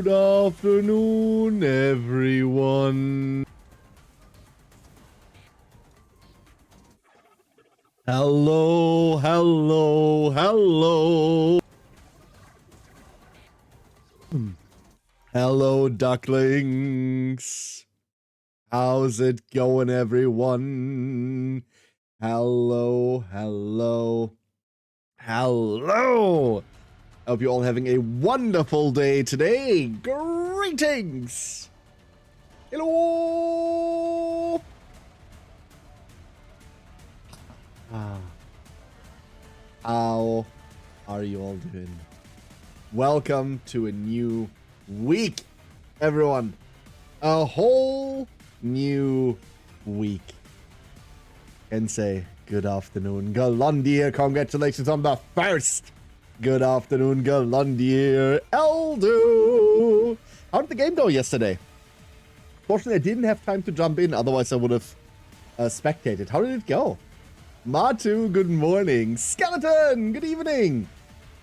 Good afternoon, everyone. Hello, hello, hello. Hello, ducklings. How's it going, everyone? Hello, hello, hello. I hope you're all having a wonderful day today. Greetings. Hello. How are you all doing? Welcome to a new week, everyone. A whole new week. And say good afternoon, Galundier. Congratulations on the first. Good afternoon, Galundier. Eldo. How did the game go yesterday? Fortunately, I didn't have time to jump in. Otherwise, I would have spectated. How did it go? Matu, good morning. Skeleton, good evening.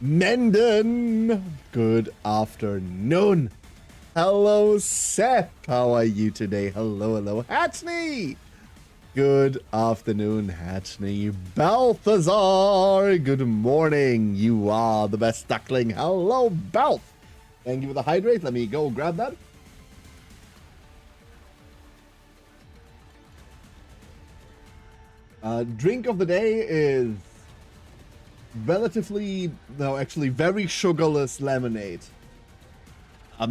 Menden, good afternoon. Hello, Seth. How are you today? Hello, hello. Hatchney. Good afternoon, Hatchney. Balthazar, good morning. You are the best duckling. Hello, Balth. Thank you for the hydrate. Let me go grab that. Drink of the day is relatively, no, actually very sugarless lemonade.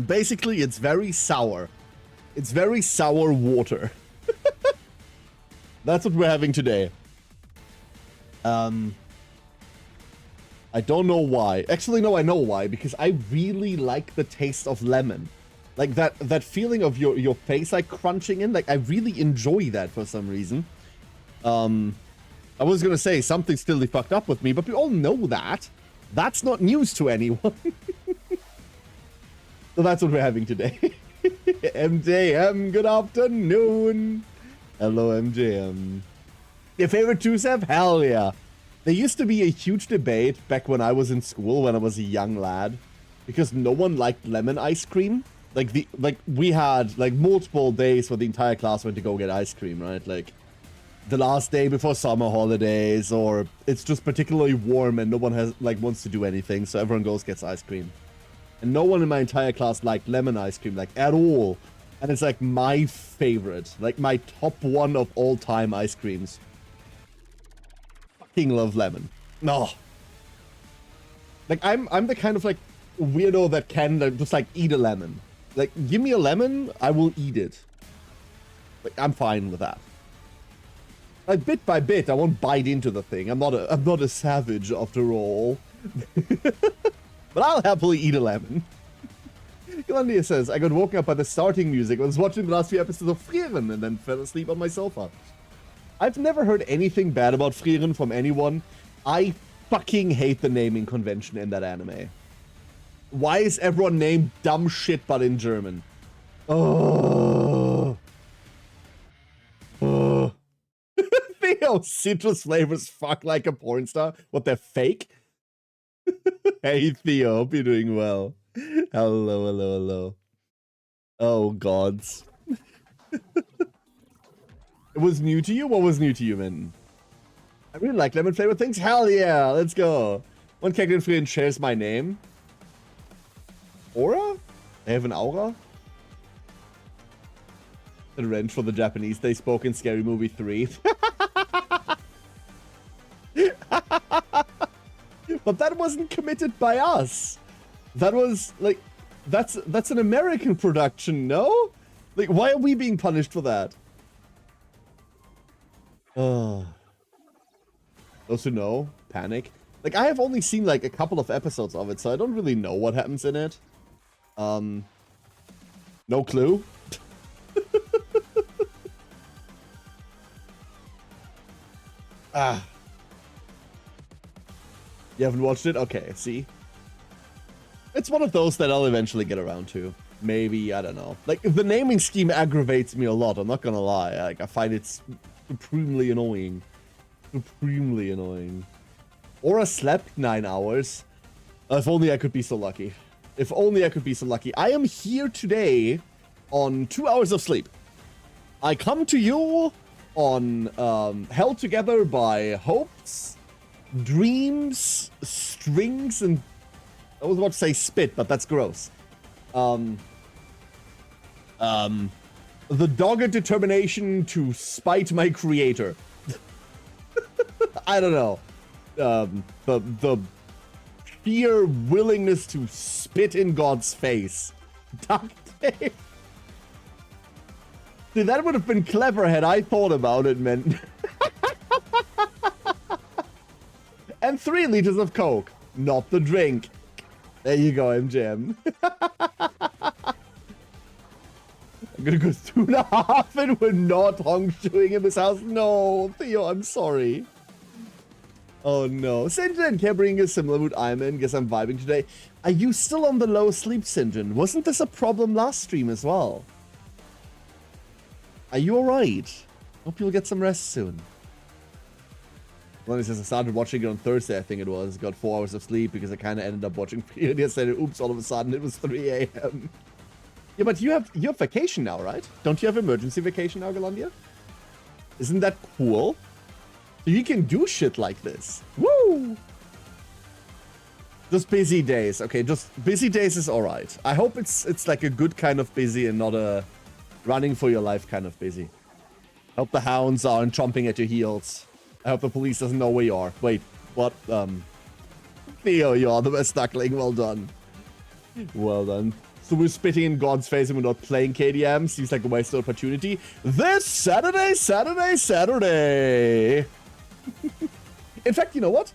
Basically, it's very sour. It's very sour water. That's what we're having today. I don't know why. Actually, no, I know why. Because I really like the taste of lemon. Like that feeling of your face like crunching in. Like I really enjoy that for some reason. I was gonna say something still fucked up with me, but we all know that. That's not news to anyone. So that's what we're having today. MJM, good afternoon. Hello, MJM. Your favorite 2-Sev? Hell yeah. There used to be a huge debate back when I was in school, when I was a young lad, because no one liked lemon ice cream. Like we had like multiple days where the entire class went to go get ice cream, right? Like the last day before summer holidays, or it's just particularly warm and no one has like wants to do anything, so everyone goes gets ice cream. And no one in my entire class liked lemon ice cream, like at all. And it's like my favorite, like my top one of all time ice creams. Fucking love lemon. No. Like I'm the kind of like weirdo that can just like eat a lemon. Like give me a lemon, I will eat it. Like I'm fine with that. Like bit by bit, I won't bite into the thing. I'm not a savage after all. But I'll happily eat a lemon. Yolandia says, I got woken up by the starting music. I was watching the last few episodes of Frieren and then fell asleep on my sofa. I've never heard anything bad about Frieren from anyone. I fucking hate the naming convention in that anime. Why is everyone named dumb shit but in German? Oh. Oh. Theo, citrus flavors fuck like a porn star. What, they're fake? Hey Theo, hope you're doing well. Hello, hello, hello. Oh gods. It was new to you? What was new to you, man? I really like lemon flavored things. Hell yeah, let's go. One character in Frieren shares my name. Aura? They have an aura? The wrench for the Japanese they spoke in Scary Movie 3. But that wasn't committed by us. That was like, that's an American production, no? Like, why are we being punished for that? Oh. Those who know, panic. Like, I have only seen like a couple of episodes of it, so I don't really know what happens in it. No clue. Ah. You haven't watched it? Okay, see? It's one of those that I'll eventually get around to. Maybe, I don't know. Like, the naming scheme aggravates me a lot, I'm not gonna lie. Like, I find it supremely annoying. Supremely annoying. Aura slept 9 hours. If only I could be so lucky. If only I could be so lucky. I am here today on 2 hours of sleep. I come to you on held together by hopes, dreams, strings, and I was about to say spit, but that's gross. The dogged determination to spite my creator. I don't know. The sheer willingness to spit in God's face. Duct tape. See, that would have been clever had I thought about it, man. And 3 liters of Coke. Not the drink. There you go, MJM. I'm gonna go 2.5 and we're not hongshoeing in this house. No, Theo, I'm sorry. Oh no. Sinjin, can't bring a similar mood I'm in. Guess I'm vibing today. Are you still on the low sleep, Sinjin? Wasn't this a problem last stream as well? Are you alright? Hope you'll get some rest soon. Lonnie says I started watching it on Thursday, I think it was. Got 4 hours of sleep because I kind of ended up watching yesterday. Oops, all of a sudden it was 3 a.m. Yeah, but you have vacation now, right? Don't you have emergency vacation now, Galandia? Isn't that cool? So you can do shit like this. Woo! Just busy days. Okay, just busy days is alright. I hope it's like a good kind of busy and not a running for your life kind of busy. Hope the hounds aren't chomping at your heels. I hope the police doesn't know where you are. Wait, what? Theo, you are the best duckling. Well done. Well done. So we're spitting in God's face and we're not playing KDM. Seems like a wasted opportunity. This Saturday. In fact, you know what?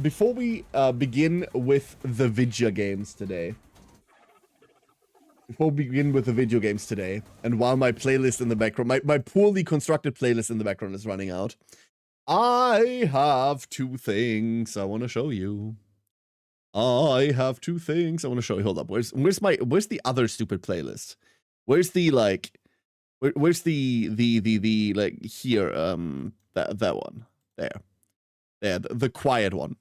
Before we begin with the video games today. And while my playlist in the background, my poorly constructed playlist in the background is running out, I have 2 things I want to show you. Hold up. Where's the other stupid playlist? Where's the like here that one there, the quiet one,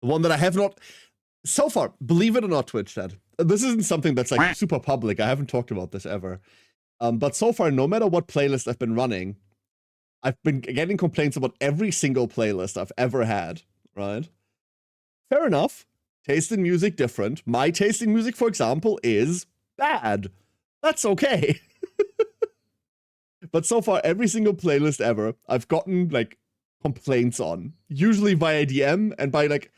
the one that I have not so far. Believe it or not, Twitch chat. This isn't something that's like super public. I haven't talked about this ever. But so far, no matter what playlist I've been running, I've been getting complaints about every single playlist I've ever had. Right? Fair enough. Taste in music different. My taste in music, for example, is bad. That's okay. But so far, every single playlist ever, I've gotten like complaints on. Usually via DM and by like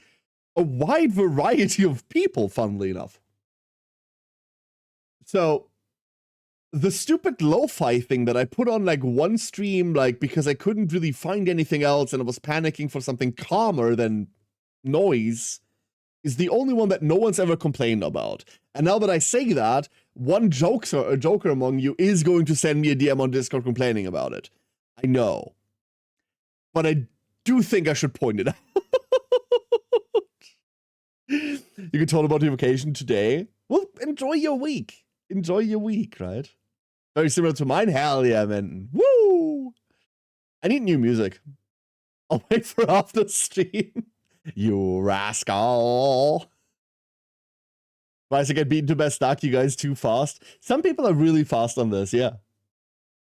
a wide variety of people, funnily enough. So the stupid lo-fi thing that I put on like one stream, like because I couldn't really find anything else and I was panicking for something calmer than noise, is the only one that no one's ever complained about. And now that I say that, one joker among you is going to send me a DM on Discord complaining about it. I know. But I do think I should point it out. You can talk about your vacation today. Well, enjoy your week. Enjoy your week, right? Very similar to mine. Hell yeah, man. Woo! I need new music. I'll wait for after stream. You rascal. Twice I get beaten to best duck, you guys too fast. Some people are really fast on this, yeah.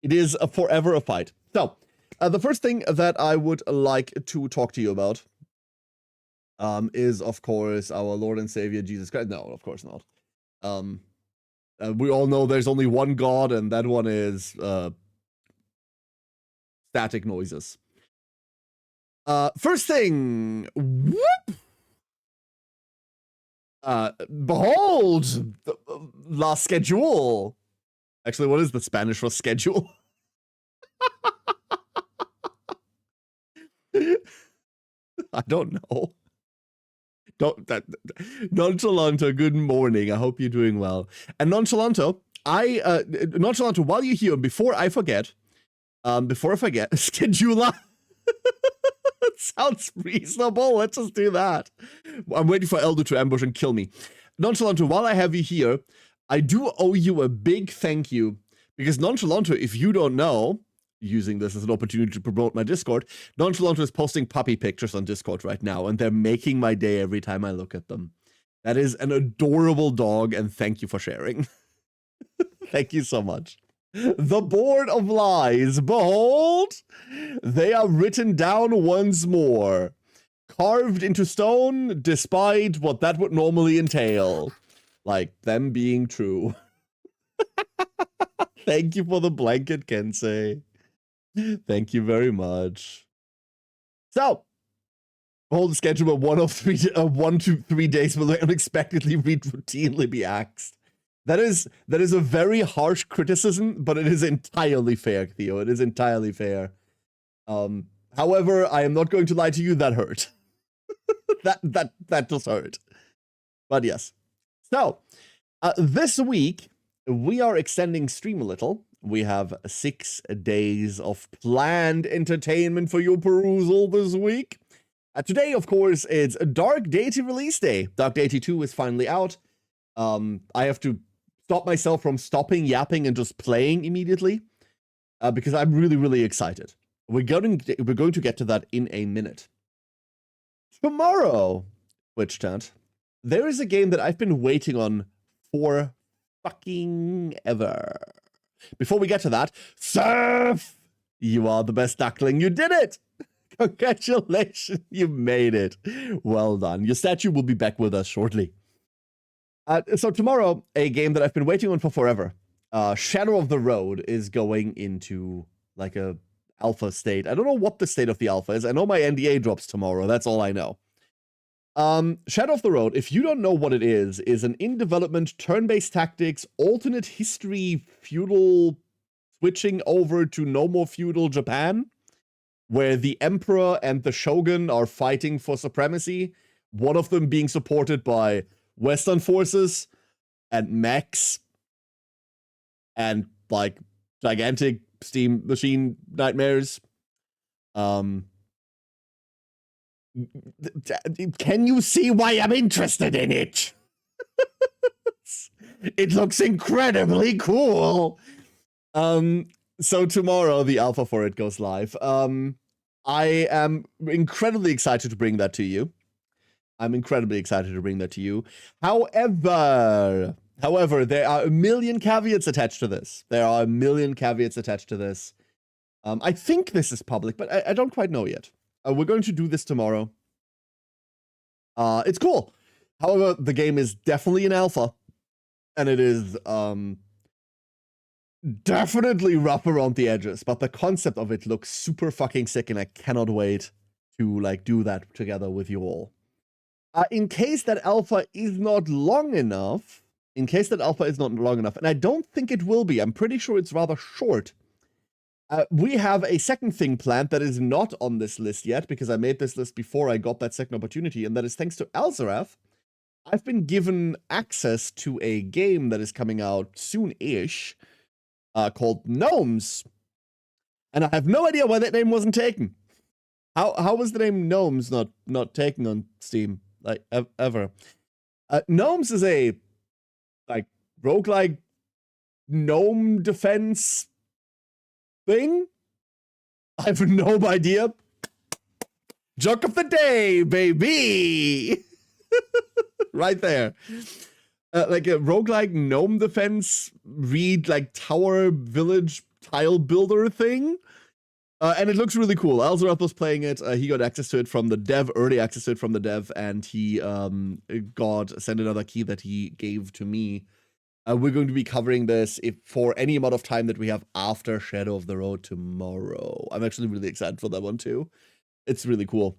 It is forever a fight. So, the first thing that I would like to talk to you about is, of course, our Lord and Savior, Jesus Christ. No, of course not. We all know there's only one God, and that one is static noises. First thing, whoop! Behold, la schedule. Actually, what is the Spanish for schedule? I don't know. Nonchalanto, good morning. I hope you're doing well. And Nonchalanto, Nonchalanto, while you're here, before I forget, schedule. Sounds reasonable. Let's just do that. I'm waiting for Elder to ambush and kill me. Nonchalanto, while I have you here, I do owe you a big thank you, because Nonchalanto, if you don't know, using this as an opportunity to promote my Discord, Nonchalanto is posting puppy pictures on Discord right now, and they're making my day every time I look at them. That is an adorable dog, and thank you for sharing. Thank you so much. The Board of Lies, behold, they are written down once more, carved into stone, despite what that would normally entail, like them being true. Thank you for the blanket, Kensei. Thank you very much. So, hold the schedule of 1 to 3 days will unexpectedly routinely be axed. That is a very harsh criticism, but it is entirely fair, Theo. It is entirely fair. However, I am not going to lie to you, that hurt. that does hurt. But yes. So, this week, we are extending stream a little. We have 6 days of planned entertainment for your perusal this week. Today, of course, it's a Dark Deity release day. Dark Deity 2 is finally out. I have to stop myself from stopping yapping and just playing immediately, because I'm really, really excited. We're going to get to that in a minute. Tomorrow, Twitch chat, there is a game that I've been waiting on for fucking ever. Before we get to that, Surf! You are the best duckling. You did it! Congratulations, you made it. Well done. Your statue will be back with us shortly. So tomorrow, a game that I've been waiting on for forever, Shadow of the Road, is going into like a alpha state. I don't know what the state of the alpha is. I know my NDA drops tomorrow. That's all I know. Shadow of the Road, if you don't know what it is an in-development turn-based tactics, alternate history, feudal, switching over to no more feudal Japan, where the Emperor and the Shogun are fighting for supremacy, one of them being supported by Western forces and mechs and like gigantic steam machine nightmares. Can you see why I'm interested in it? It looks incredibly cool. So tomorrow the alpha for it goes live. I am incredibly excited to bring that to you. However, there are a million caveats attached to this. I think this is public, but I don't quite know yet. We're going to do this tomorrow. It's cool. However, the game is definitely an alpha, and it is definitely rough around the edges, but the concept of it looks super fucking sick, and I cannot wait to like do that together with you all. In case that alpha is not long enough, and I don't think it will be, I'm pretty sure it's rather short, we have a second thing planned that is not on this list yet, because I made this list before I got that second opportunity, and that is thanks to Alzarath. I've been given access to a game that is coming out soon-ish, called Gnomes, and I have no idea why that name wasn't taken. How was the name Gnomes not taken on Steam, like, ever? Gnomes is a, like, roguelike gnome defense thing? I have no idea. Joke of the day, baby! Right there. Like a roguelike gnome defense, read like tower village tile builder thing. And it looks really cool. Alzarath was playing it. He got access to it from the dev, early access to it from the dev, and he sent another key that he gave to me. We're going to be covering this for any amount of time that we have after Shadow of the Road tomorrow. I'm actually really excited for that one too. It's really cool.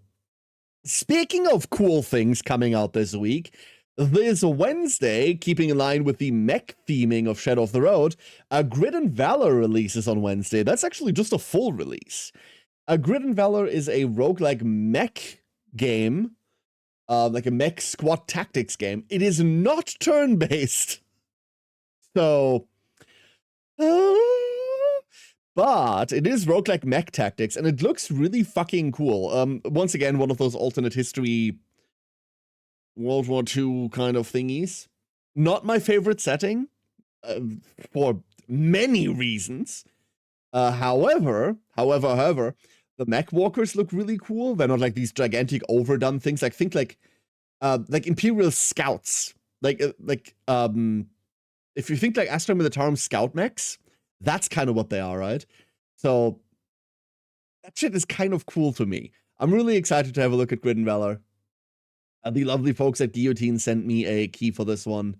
Speaking of cool things coming out this week, this Wednesday, keeping in line with the mech theming of Shadow of the Road, Grid and Valor releases on Wednesday. That's actually just a full release. Grid and Valor is a roguelike mech game, like a mech squad tactics game. It is not turn-based. So, but it is roguelike mech tactics, and it looks really fucking cool. Once again, one of those alternate history World War II kind of thingies. Not my favorite setting, for many reasons. However, the mech walkers look really cool. They're not like these gigantic overdone things. I think like like Imperial Scouts. Like if you think like Astra Militarum Scout mechs, that's kind of what they are, right? So that shit is kind of cool to me. I'm really excited to have a look at Grid and Valor. The lovely folks at Guillotine sent me a key for this one.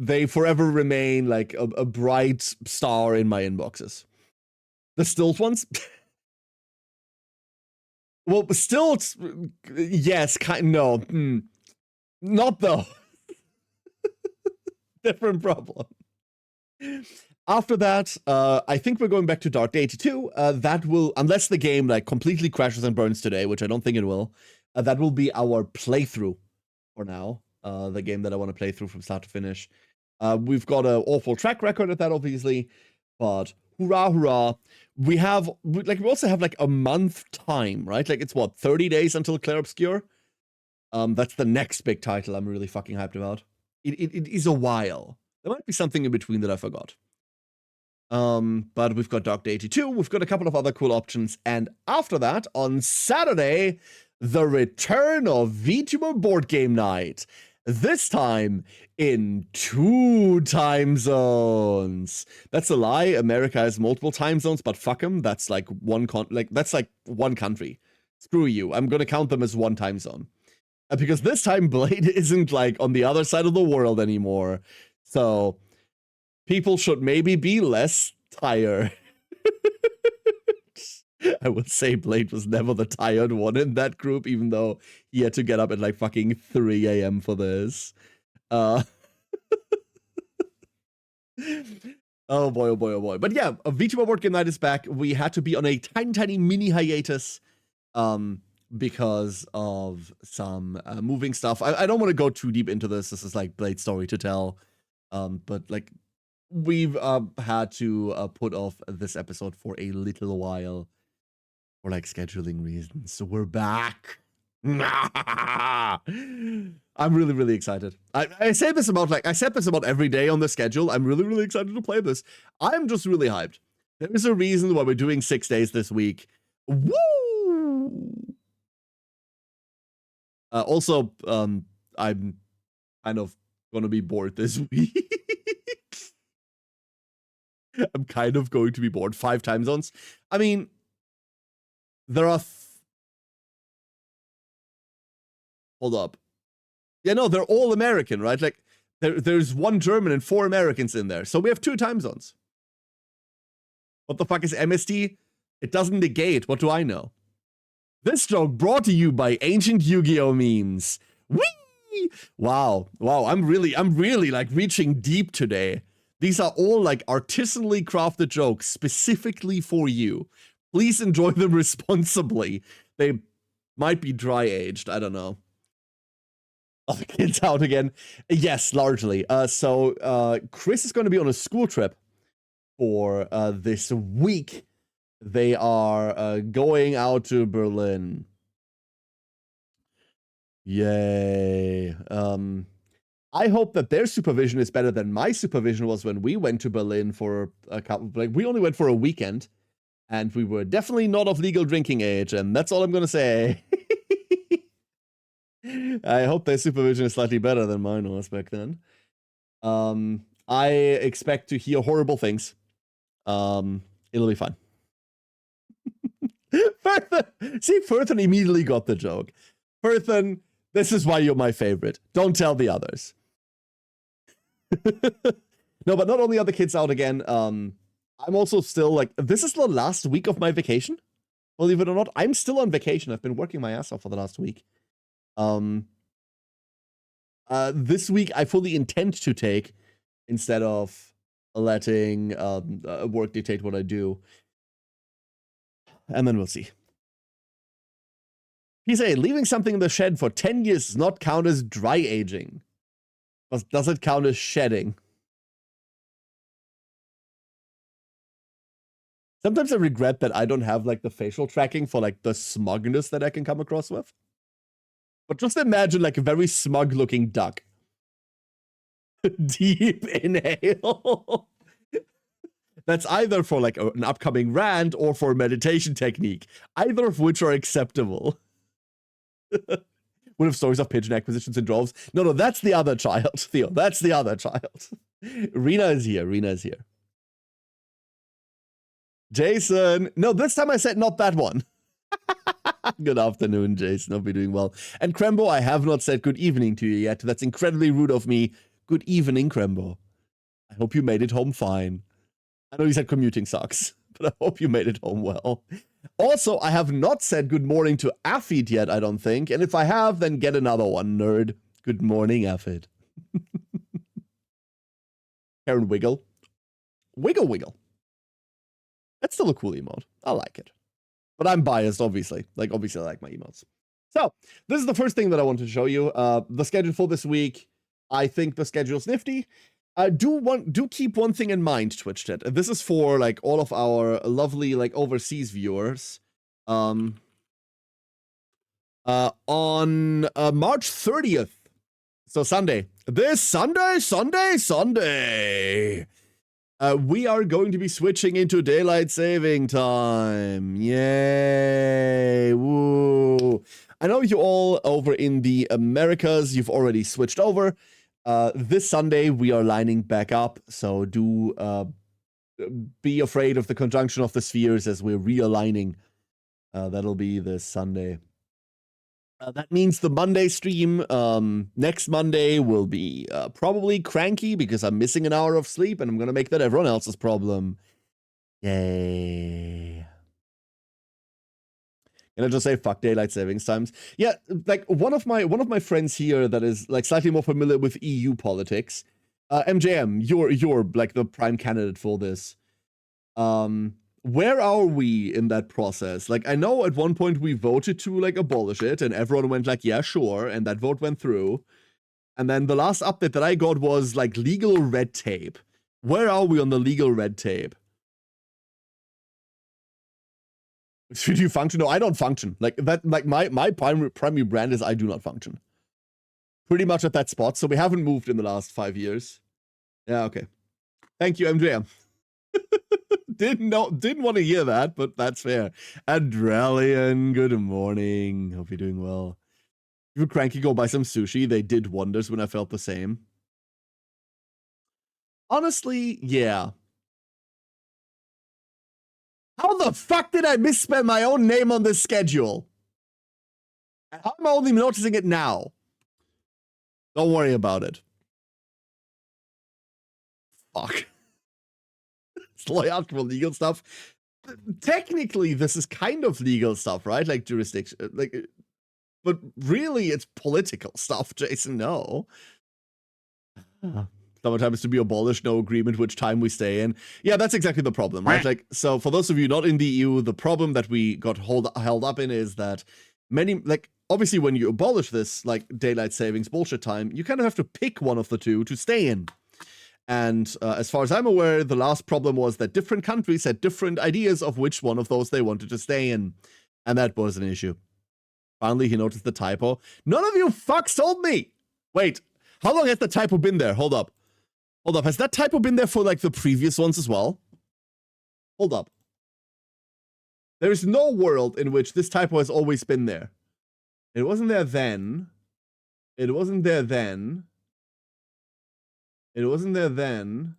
They forever remain like a bright star in my inboxes. The Stilt ones? Well, Stilts, yes, no. Not though. Different problem. After that, I think we're going back to Dark Deity 2. That will, unless the game like completely crashes and burns today, which I don't think it will, that will be our playthrough for now. The game that I want to play through from start to finish. We've got an awful track record at that, obviously, but hurrah, hurrah. We also have like a month time, right? Like it's what, 30 days until Clair Obscure? That's the next big title I'm really fucking hyped about. It is a while. There might be something in between that I forgot. But we've got Dark Deity 2, we've got a couple of other cool options, and after that, on Saturday, the return of VTuber Board Game Night. This time in 2 time zones. That's a lie. America has multiple time zones, but fuck them. That's like one country. Screw you. I'm gonna count them as one time zone. Because this time Blade isn't like on the other side of the world anymore. So people should maybe be less tired. I would say Blade was never the tired one in that group, even though he had to get up at like fucking 3 a.m. for this. Oh boy, oh boy, oh boy. But yeah, VTuber Board Game Night is back. We had to be on a tiny mini hiatus because of some moving stuff. I don't want to go too deep into this. This is like Blade's story to tell. But like we've had to put off this episode for a little while. For like scheduling reasons. So we're back. I'm really excited. I say this about I said this about every day on the schedule. I'm really excited to play this. I'm just really hyped. There is a reason why we're doing 6 days this week. Woo! Also, I'm kind of gonna be bored this week. I'm kind of going to be bored. 5 time zones. I mean, there are... Hold up. Yeah, no, they're all American, right? Like, there's 1 German and 4 Americans in there. So we have 2 time zones. What the fuck is MST? It doesn't negate. What do I know? This joke brought to you by Ancient Yu-Gi-Oh! Memes. Whee! Wow. I'm really like reaching deep today. These are all like artisanally crafted jokes specifically for you. Please enjoy them responsibly. They might be dry-aged. I don't know. Oh, the kids out again. Yes, largely. So Chris is going to be on a school trip for this week. They are going out to Berlin. Yay. I hope that their supervision is better than my supervision was when we went to Berlin for a couple... Like, we only went for a weekend. And we were definitely not of legal drinking age, and that's all I'm gonna say. I hope their supervision is slightly better than mine was back then. I expect to hear horrible things. It'll be fun. Furthan immediately got the joke. Furthan, this is why you're my favorite. Don't tell the others. No, but not only are the kids out again, I'm also still like, this is the last week of my vacation. Believe it or not, I'm still on vacation. I've been working my ass off for the last week. This week I fully intend to take instead of letting work dictate what I do. And then we'll see. PSA, leaving something in the shed for 10 years does not count as dry aging. Does it count as shedding? Sometimes I regret that I don't have like the facial tracking for like the smugness that I can come across with. But just imagine like a very smug looking duck. Deep inhale. That's either for like an upcoming rant or for a meditation technique, either of which are acceptable. Would have stories of pigeon acquisitions in droves. No, that's the other child, Theo. That's the other child. Rena is here. Rena is here. Jason. No, this time I said not that one. Good afternoon, Jason. Hope you're doing well. And Krembo, I have not said good evening to you yet. That's incredibly rude of me. Good evening, Krembo. I hope you made it home fine. I know you said commuting sucks, but I hope you made it home well. Also, I have not said good morning to Afid yet, I don't think. And if I have, then get another one, nerd. Good morning, Afid. Karen Wiggle. Wiggle Wiggle. That's still a cool emote. I like it. But I'm biased, obviously. Obviously, I like my emotes. So, this is the first thing that I want to show you. The schedule for this week. I think the schedule's nifty. Do keep one thing in mind, Twitch chat. This is for like all of our lovely like overseas viewers. On March 30th, so Sunday. This Sunday. We are going to be switching into daylight saving time. Yay! Woo! I know you all over in the Americas. You've already switched over. This Sunday, we are lining back up, so do be afraid of the conjunction of the spheres as we're realigning. That'll be this Sunday. That means the Monday stream next Monday will be probably cranky because I'm missing an hour of sleep, and I'm going to make that everyone else's problem. Yay. Can I just say fuck daylight savings times? Yeah, like one of my friends here that is like slightly more familiar with EU politics, MJM, you're like the prime candidate for this. Where are we in that process? Like, I know at one point we voted to like abolish it, and everyone went like, yeah, sure, and that vote went through. And then the last update that I got was like legal red tape. Where are we on the legal red tape? Should you function? No, I don't function. Like that. Like my primary brand is I do not function. Pretty much at that spot. So we haven't moved in the last 5 years. Yeah. Okay. Thank you, MJM. Didn't want to hear that, but that's fair. Adrelian, good morning. Hope you're doing well. If you're cranky, go buy some sushi. They did wonders when I felt the same. Honestly, yeah. How the fuck did I misspell my own name on this schedule? How am I only noticing it now? Don't worry about it. Fuck. It's layout for legal stuff. Technically, this is kind of legal stuff, right? Like jurisdiction, like, but really, it's political stuff, Jason. No. Summertime is to be abolished, no agreement which time we stay in. Yeah, that's exactly the problem, right? Like, so for those of you not in the EU, the problem that we got held up in is that many, like, obviously when you abolish this, like, daylight savings bullshit time, you kind of have to pick one of the two to stay in. And as far as I'm aware, the last problem was that different countries had different ideas of which one of those they wanted to stay in. And that was an issue. Finally, he noticed the typo. None of you fucks told me! Wait, how long has the typo been there? Hold up. Hold up, has that typo been there for, like, the previous ones as well? Hold up. There is no world in which this typo has always been there. It wasn't there then. It wasn't there then. It wasn't there then.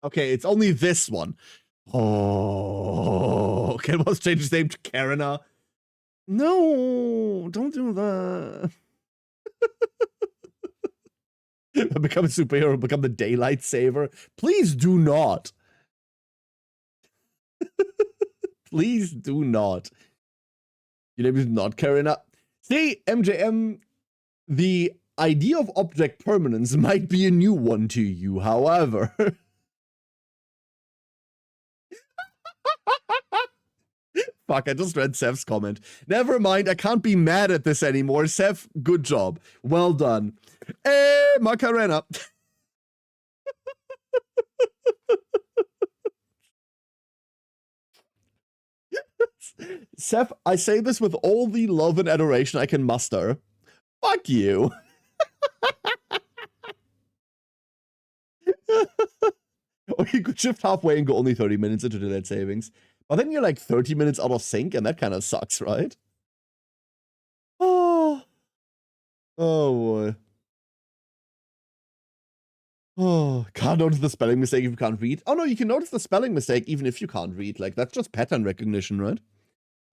Okay, it's only this one. Oh, Ken wants to change his name to Karina. No, don't do that. Become a superhero, become the daylight saver. Please do not. Please do not. Your name is not Karina. See, MJM, the idea of object permanence might be a new one to you, however. Fuck, I just read Seth's comment. Never mind, I can't be mad at this anymore. Seth, good job. Well done. Hey, Macarena. Seth, I say this with all the love and adoration I can muster. Fuck you. you could shift halfway and go only 30 minutes into delayed savings. But then you're like 30 minutes out of sync, and that kind of sucks, right? Oh. Oh, boy. Oh, can't notice the spelling mistake if you can't read. Oh, no, you can notice the spelling mistake even if you can't read. Like, that's just pattern recognition, right?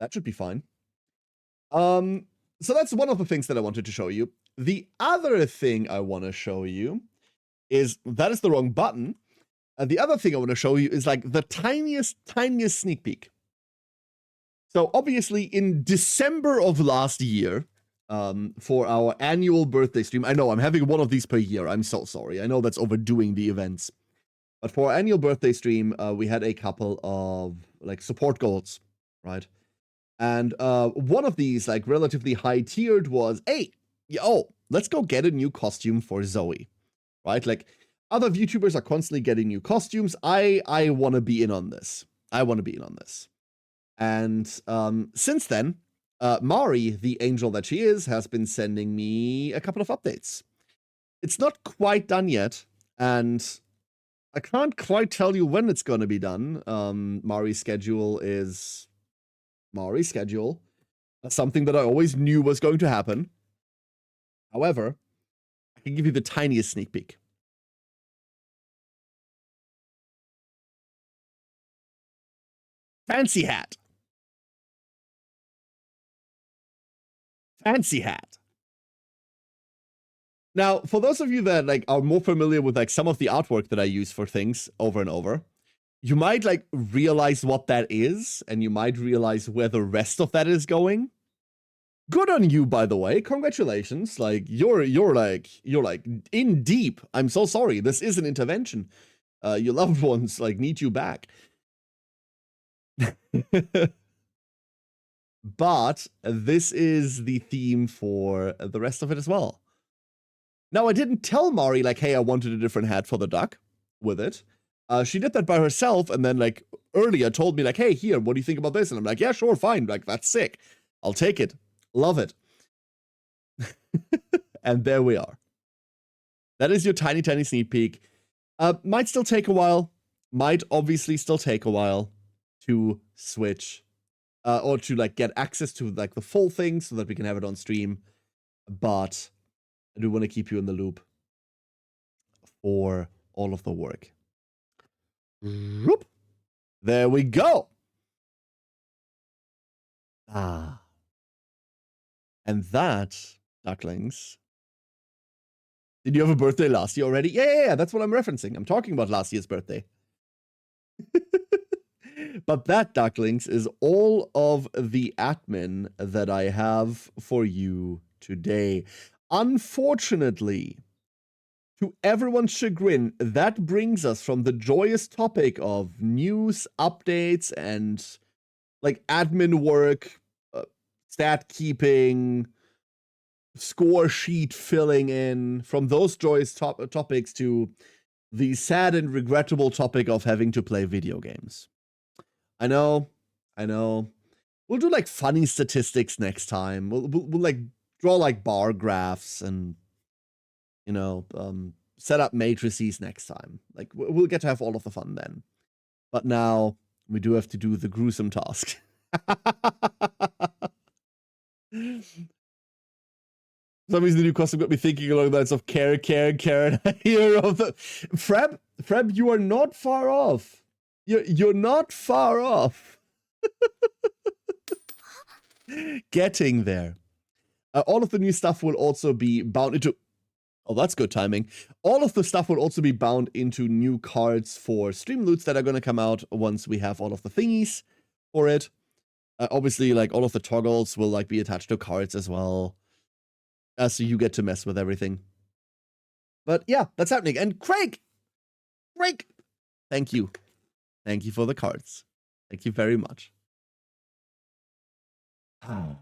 That should be fine. So that's one of the things that I wanted to show you. The other thing I want to show you is, that is the wrong button. The other thing I want to show you is like the tiniest sneak peek. So obviously in December of last year, for our annual birthday stream, I know I'm having one of these per year. I'm so sorry. I know that's overdoing the events. But for our annual birthday stream, we had a couple of like support goals, right? And one of these, like relatively high tiered, was, hey, let's go get a new costume for Zoe, right? Like, other VTubers are constantly getting new costumes. I want to be in on this. And since then, Mari, the angel that she is, has been sending me a couple of updates. It's not quite done yet, and I can't quite tell you when it's going to be done. Mari's schedule is Mari's schedule. Something that I always knew was going to happen. However, I can give you the tiniest sneak peek. Fancy hat. Fancy hat. Now, for those of you that like are more familiar with like some of the artwork that I use for things over and over, you might like realize what that is, and you might realize where the rest of that is going. Good on you, by the way. Congratulations. Like you're like in deep. I'm so sorry. This is an intervention. Your loved ones like need you back. But this is the theme for the rest of it as well. Now, I didn't tell Mari, like, hey, I wanted a different hat for the duck with it. She did that by herself, and then, like, earlier told me, like, hey, here, what do you think about this? And I'm like, yeah, sure, fine. Like, that's sick. I'll take it. Love it. And there we are. That is your tiny sneak peek. Might still take a while. Might obviously still take a while to switch. Or to, like, get access to, like, the full thing so that we can have it on stream. But I do want to keep you in the loop for all of the work. There we go. Ah. And that, ducklings. Did you have a birthday last year already? Yeah, that's what I'm referencing. I'm talking about last year's birthday. But that, ducklings, is all of the admin that I have for you today. Unfortunately, to everyone's chagrin, that brings us from the joyous topic of news, updates, and like admin work, stat keeping, score sheet filling in, from those joyous topics to the sad and regrettable topic of having to play video games. I know. We'll do like funny statistics next time. We'll like draw like bar graphs and, you know, set up matrices next time. Like we'll get to have all of the fun then. But now we do have to do the gruesome task. For some reason, the new costume got me thinking along the lines of Karen, hero of the Freb, you are not far off. You're not far off. Getting there. All of the new stuff will also be bound into... Oh, that's good timing. All of the stuff will also be bound into new cards for streamloots that are going to come out once we have all of the thingies for it. Obviously, like, all of the toggles will, like, be attached to cards as well. So you get to mess with everything. But, yeah, that's happening. And Craig! Thank you. Thank you for the cards. Thank you very much.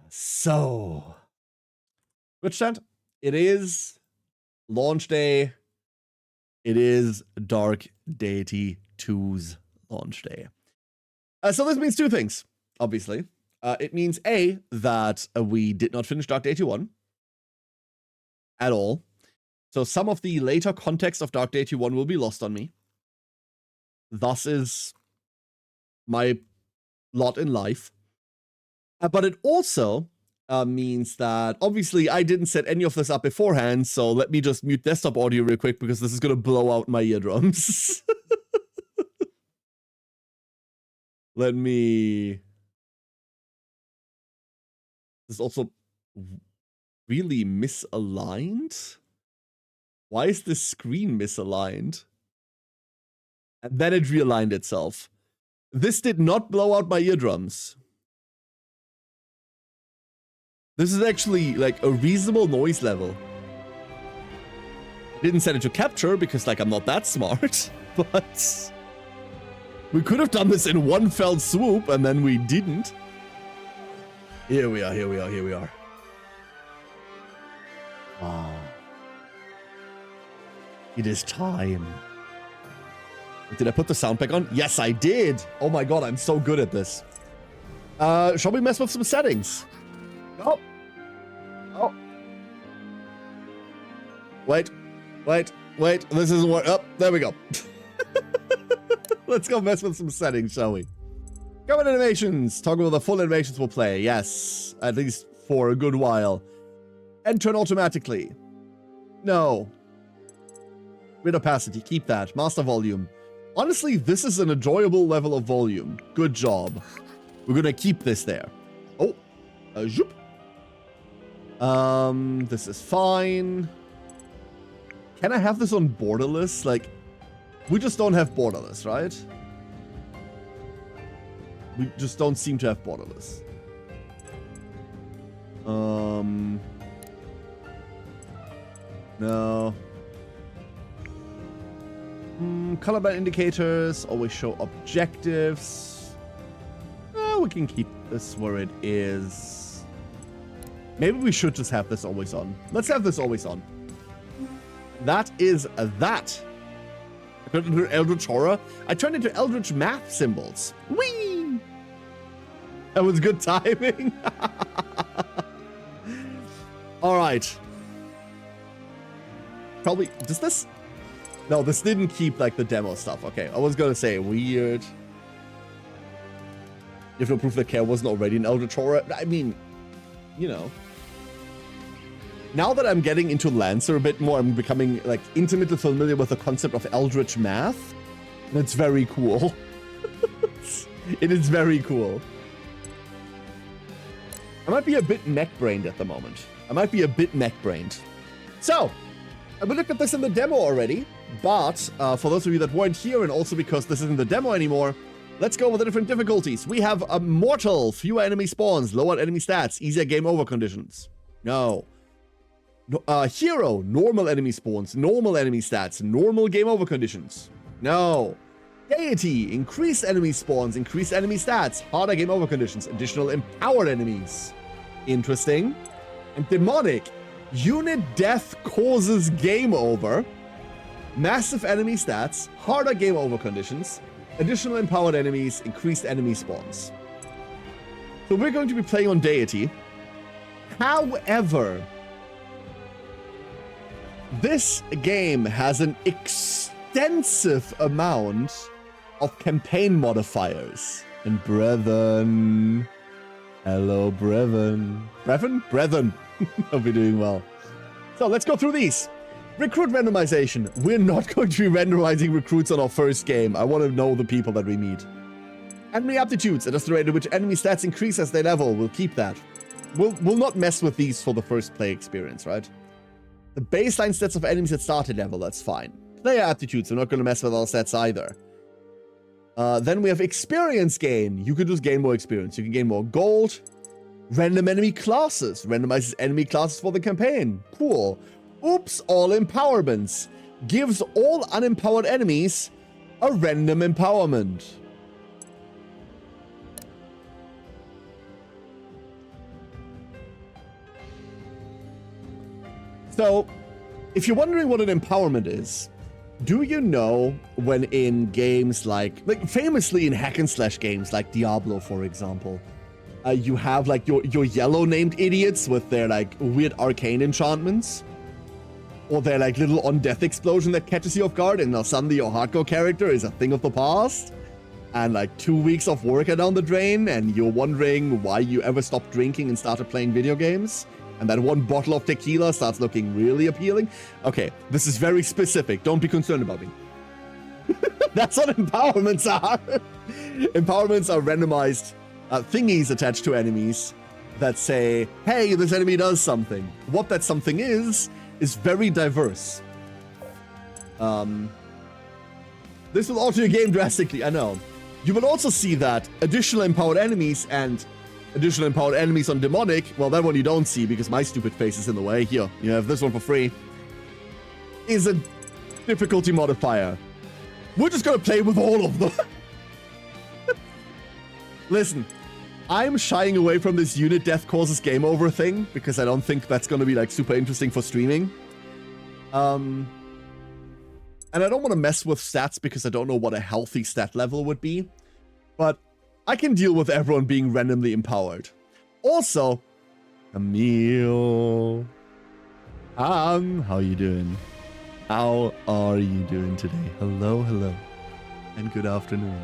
So, Twitch chat, it is launch day. It is Dark Deity 2's launch day. So this means two things, obviously. It means, A, that we did not finish Dark Deity 1 at all. So some of the later context of Dark Deity 1 will be lost on me. thus is my lot in life. But it also means that, obviously, I didn't set any of this up beforehand, so let me just mute desktop audio real quick, because this is going to blow out my eardrums. Let me... This is also really misaligned? Why is this screen misaligned? And then it realigned itself. This did not blow out my eardrums. This is actually like a reasonable noise level. I didn't set it to capture because like I'm not that smart, but we could have done this in one fell swoop and then we didn't. Here we are, here we are, here we are. Wow. It is time. Did I put the sound back on? Yes, I did. Oh my god, I'm so good at this. Shall we mess with some settings? Oh. Oh. Wait. This isn't what. Oh, there we go. Let's go mess with some settings, shall we? Common animations. Toggle the full animations will play. Yes. At least for a good while. And turn automatically. No. Grid opacity. Keep that. Master volume. Honestly, this is an enjoyable level of volume. Good job. We're gonna keep this there. Oh. Zoop. This is fine. Can I have this on borderless? Like, we just don't have borderless, right? We just don't seem to have borderless. No. Colorblind indicators always show objectives. We can keep this where it is. Maybe we should just have this always on. Let's have this always on. That is that. I turned into Eldritch Horror. I turned into Eldritch Math symbols. Whee! That was good timing. All right. Probably, does this? No, this didn't keep like the demo stuff. Okay, I was gonna say weird. You have no proof that Care wasn't already an Eldritch Horror. I mean, you know. Now that I'm getting into Lancer a bit more, I'm becoming like intimately familiar with the concept of Eldritch Math. And it's very cool. It is very cool. I might be a bit neck-brained at the moment. So, we looked at this in the demo already, but for those of you that weren't here, and also because this isn't the demo anymore, let's go over the different difficulties. We have a Mortal, fewer enemy spawns, lower enemy stats, easier game over conditions. No. Hero, normal enemy spawns, normal enemy stats, normal game over conditions. No. Deity, increased enemy spawns, increased enemy stats, harder game over conditions, additional empowered enemies. Interesting. And Demonic, unit death causes game over, massive enemy stats, harder game over conditions, additional empowered enemies, increased enemy spawns. So we're going to be playing on Deity. However, this game has an extensive amount of campaign modifiers. And brethren, hello brethren. Brethren. Hope you're doing well. So let's go through these. Recruit randomization. We're not going to be randomizing recruits on our first game. I want to know the people that we meet. Enemy aptitudes. Adjust the rate at which enemy stats increase as they level. We'll keep that. We'll not mess with these for the first play experience, right? The baseline stats of enemies at starting level, that's fine. Player aptitudes, we're not going to mess with our stats either. Then we have experience gain. You can just gain more experience. You can gain more gold. Random enemy classes. Randomizes enemy classes for the campaign. Cool. Oops, all empowerments. Gives all unempowered enemies a random empowerment. So, if you're wondering what an empowerment is, do you know when in games like famously in hack and slash games like Diablo, for example, you have like your yellow named idiots with their like weird arcane enchantments? or their like little on-death explosion that catches you off guard, and now suddenly your hardcore character is a thing of the past, and like 2 weeks of work are down the drain, and you're wondering why you ever stopped drinking and started playing video games, and that one bottle of tequila starts looking really appealing. Okay, this is very specific. Don't be concerned about me. That's what empowerments are. Empowerments are randomized thingies attached to enemies that say, hey, this enemy does something. What that something is very diverse. This will alter your game drastically, I know. You will also see that additional empowered enemies and additional empowered enemies on demonic, well, that one you don't see because my stupid face is in the way. Here, you have this one for free. Is a difficulty modifier. We're just gonna play with all of them. Listen, I'm shying away from this unit death causes game over thing because I don't think that's gonna be like super interesting for streaming. And I don't want to mess with stats because I don't know what a healthy stat level would be. But I can deal with everyone being randomly empowered. Also, Camille. How you doing? How are you doing today? Hello, hello. And good afternoon.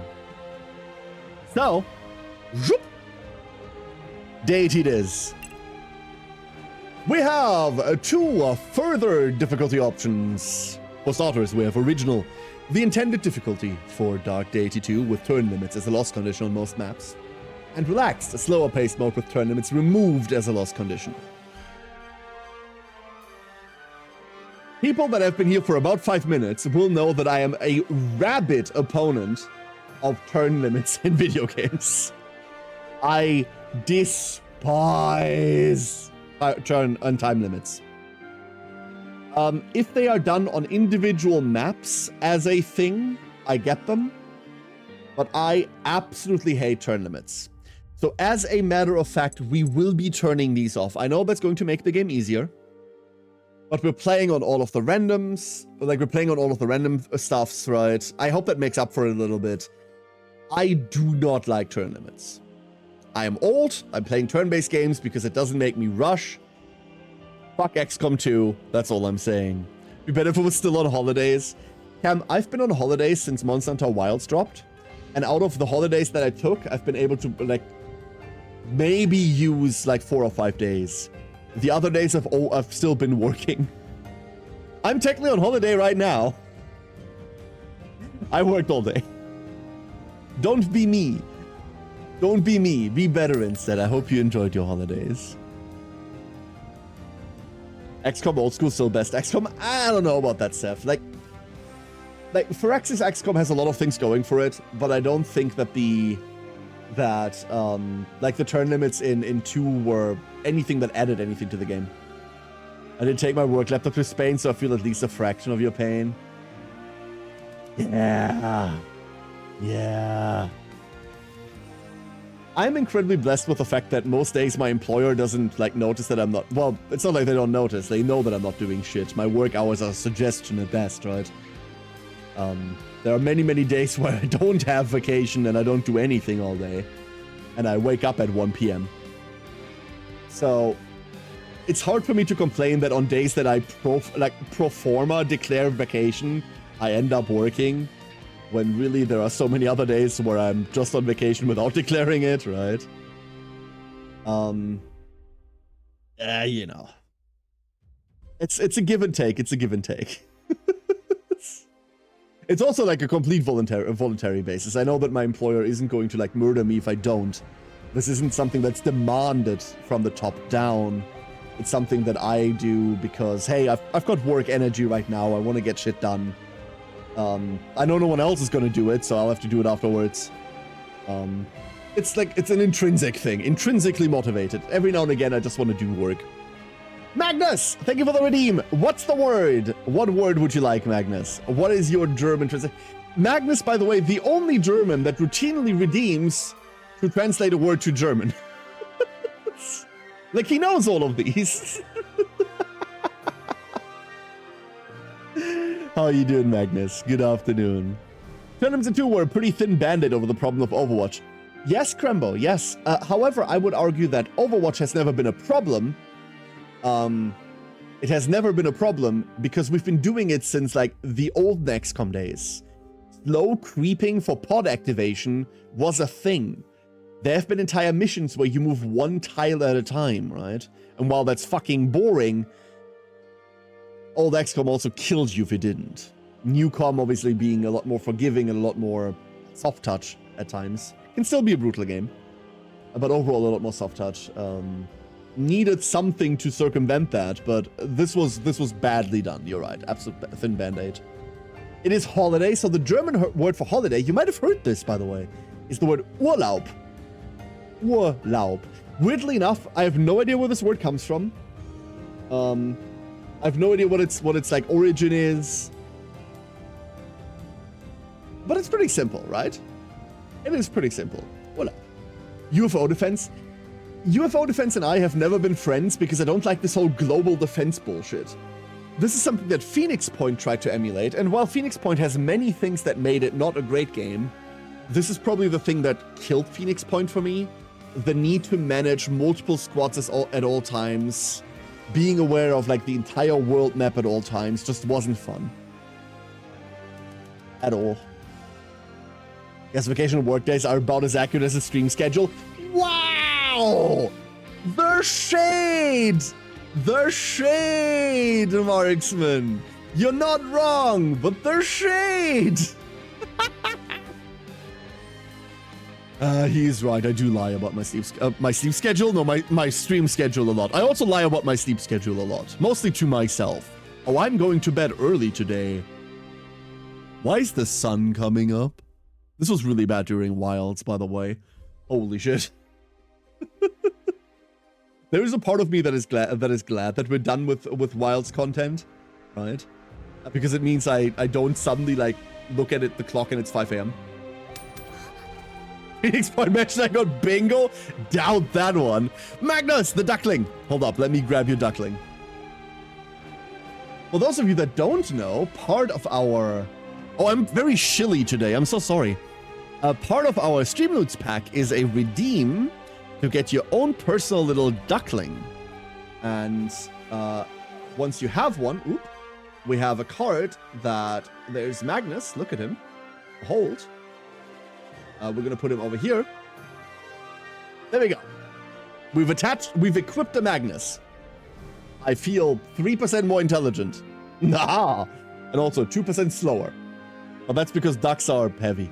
So, whoop, Deity it is. We have 2 further difficulty options. For starters, we have original, the intended difficulty for Dark Deity 2 with turn limits as a loss condition on most maps, and relaxed, a slower paced mode with turn limits removed as a loss condition. People that have been here for about 5 minutes will know that I am a rabid opponent of turn limits in video games. I despise turn and time limits. If they are done on individual maps as a thing, I get them. But I absolutely hate turn limits. So as a matter of fact, we will be turning these off. I know that's going to make the game easier. But we're playing on all of the randoms. Like, we're playing on all of the random stuffs, right? I hope that makes up for it a little bit. I do not like turn limits. I am old. I'm playing turn-based games because it doesn't make me rush. Fuck XCOM 2. That's all I'm saying. It'd be better if it was still on holidays. Cam, I've been on holidays since Monster Hunter Wilds dropped. And out of the holidays that I took, I've been able to, like, maybe use, like, 4 or 5 days. The other days I've still been working. I'm technically on holiday right now. I worked all day. Don't be me. Don't be me. Be better instead. I hope you enjoyed your holidays. XCOM old school still best. XCOM, I don't know about that, Seth. Like Firaxis XCOM has a lot of things going for it, but I don't think that like the turn limits in 2 were anything that added anything to the game. I did take my work laptop to Spain, so I feel at least a fraction of your pain. Yeah. Yeah. I'm incredibly blessed with the fact that most days my employer doesn't, like, notice that I'm not... Well, it's not like they don't notice. They know that I'm not doing shit. My work hours are a suggestion at best, right? There are many, many days where I don't have vacation and I don't do anything all day. And I wake up at 1 p.m. So, it's hard for me to complain that on days that I pro forma declare vacation, I end up working. When really there are so many other days where I'm just on vacation without declaring it, right? You know. It's a give and take. It's a give and take. It's also like a complete voluntary basis. I know that my employer isn't going to, like, murder me if I don't. This isn't something that's demanded from the top down. It's something that I do because, hey, I've got work energy right now. I want to get shit done. I know no one else is going to do it, so I'll have to do it afterwards. It's like, it's an intrinsic thing. Intrinsically motivated. Every now and again, I just want to do work. Magnus, thank you for the redeem. What's the word? What word would you like, Magnus? What is your German translation? Magnus, by the way, the only German that routinely redeems to translate a word to German. Like, he knows all of these. How are you doing, Magnus? Good afternoon. Tournaments and 2 were a pretty thin band-aid over the problem of Overwatch. Yes, Krembo, yes. However, I would argue that Overwatch has never been a problem. It has never been a problem because we've been doing it since like the old XCOM days. Slow creeping for pod activation was a thing. There have been entire missions where you move one tile at a time, right? And while that's fucking boring, old XCOM also killed you if it didn't. New COM obviously being a lot more forgiving and a lot more soft touch at times. Can still be a brutal game, but overall a lot more soft touch. Needed something to circumvent that, but this was badly done. You're right, absolute thin band-aid. It is holiday, so the German word for holiday, you might have heard this by the way, is the word Urlaub. Urlaub. Weirdly enough, I have no idea where this word comes from. I have no idea what its like origin is. But it's pretty simple, right? It is pretty simple. Urlaub. UFO defense. UFO defense and I have never been friends because I don't like this whole global defense bullshit. This is something that Phoenix Point tried to emulate, and while Phoenix Point has many things that made it not a great game, this is probably the thing that killed Phoenix Point for me. The need to manage multiple squads at all times, being aware of like the entire world map at all times just wasn't fun. At all. Yes, vacation and work days are about as accurate as a stream schedule. Wow! The shade! The shade, Marksman! You're not wrong, but the shade! He's right, I do lie about my sleep schedule? No, my stream schedule a lot. I also lie about my sleep schedule a lot, mostly to myself. Oh, I'm going to bed early today. Why is the sun coming up? This was really bad during Wilds, by the way. Holy shit. There is a part of me that is glad that we're done with Wilds content, right? Because it means I don't suddenly like look at the clock and it's 5 a.m. Phoenix Point mentioned I got bingo. Doubt that one. Magnus, the duckling. Hold up, let me grab your duckling. For those of you that don't know, part of our... Oh, I'm very shilly today. I'm so sorry. Part of our streamloots pack is a redeem to get your own personal little duckling. And once you have one, we have a card that there's Magnus. Look at him. Hold. We're going to put him over here. There we go. We've equipped a Magnus. I feel 3% more intelligent. Nah. And also 2% slower. But that's because ducks are heavy.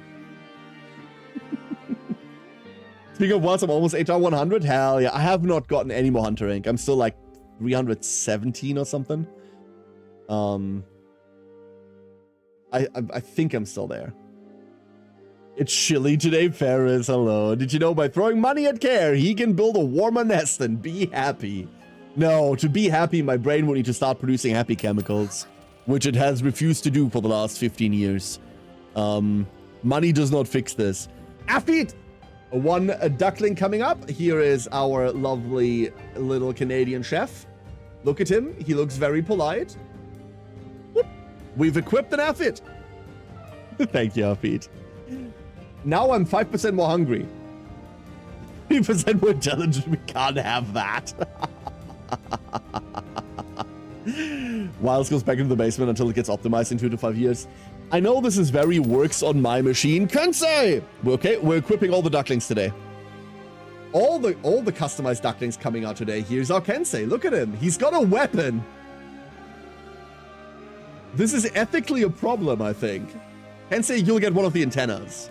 Speaking of Wilds, I'm almost HR 100. Hell yeah. I have not gotten any more Hunter Ink. I'm still like 317 or something. I think I'm still there. It's chilly today, Ferris. Hello. Did you know by throwing money at Care, he can build a warmer nest and be happy? No, to be happy, my brain will need to start producing happy chemicals, which it has refused to do for the last 15 years. Money does not fix this. Afit! A duckling coming up. Here is our lovely little Canadian chef. Look at him. He looks very polite. Whoop. We've equipped an Afit. Thank you, Afit. Now I'm 5% more hungry. 3% more intelligent. We can't have that. Wilds goes back into the basement until it gets optimized in 2 to 5 years. I know this is very works on my machine. Kensei! Okay, we're equipping all the ducklings today. All the customized ducklings coming out today. Here's our Kensei. Look at him. He's got a weapon. This is ethically a problem, I think. Kensei, you'll get one of the antennas.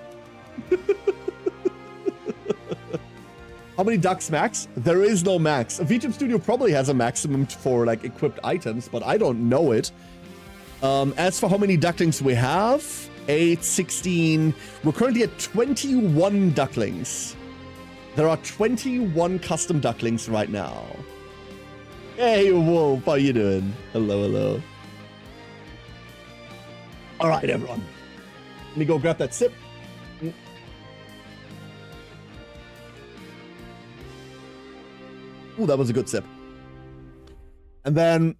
How many ducks max? There is no max. VTube Studio probably has a maximum for like equipped items, but I don't know it. As for how many ducklings we have, 8, 16. We're currently at 21 ducklings. There are 21 custom ducklings right now. Hey, Wolf, how you doing? Hello, hello. All right, everyone. Let me go grab that sip. Ooh, that was a good sip. And then...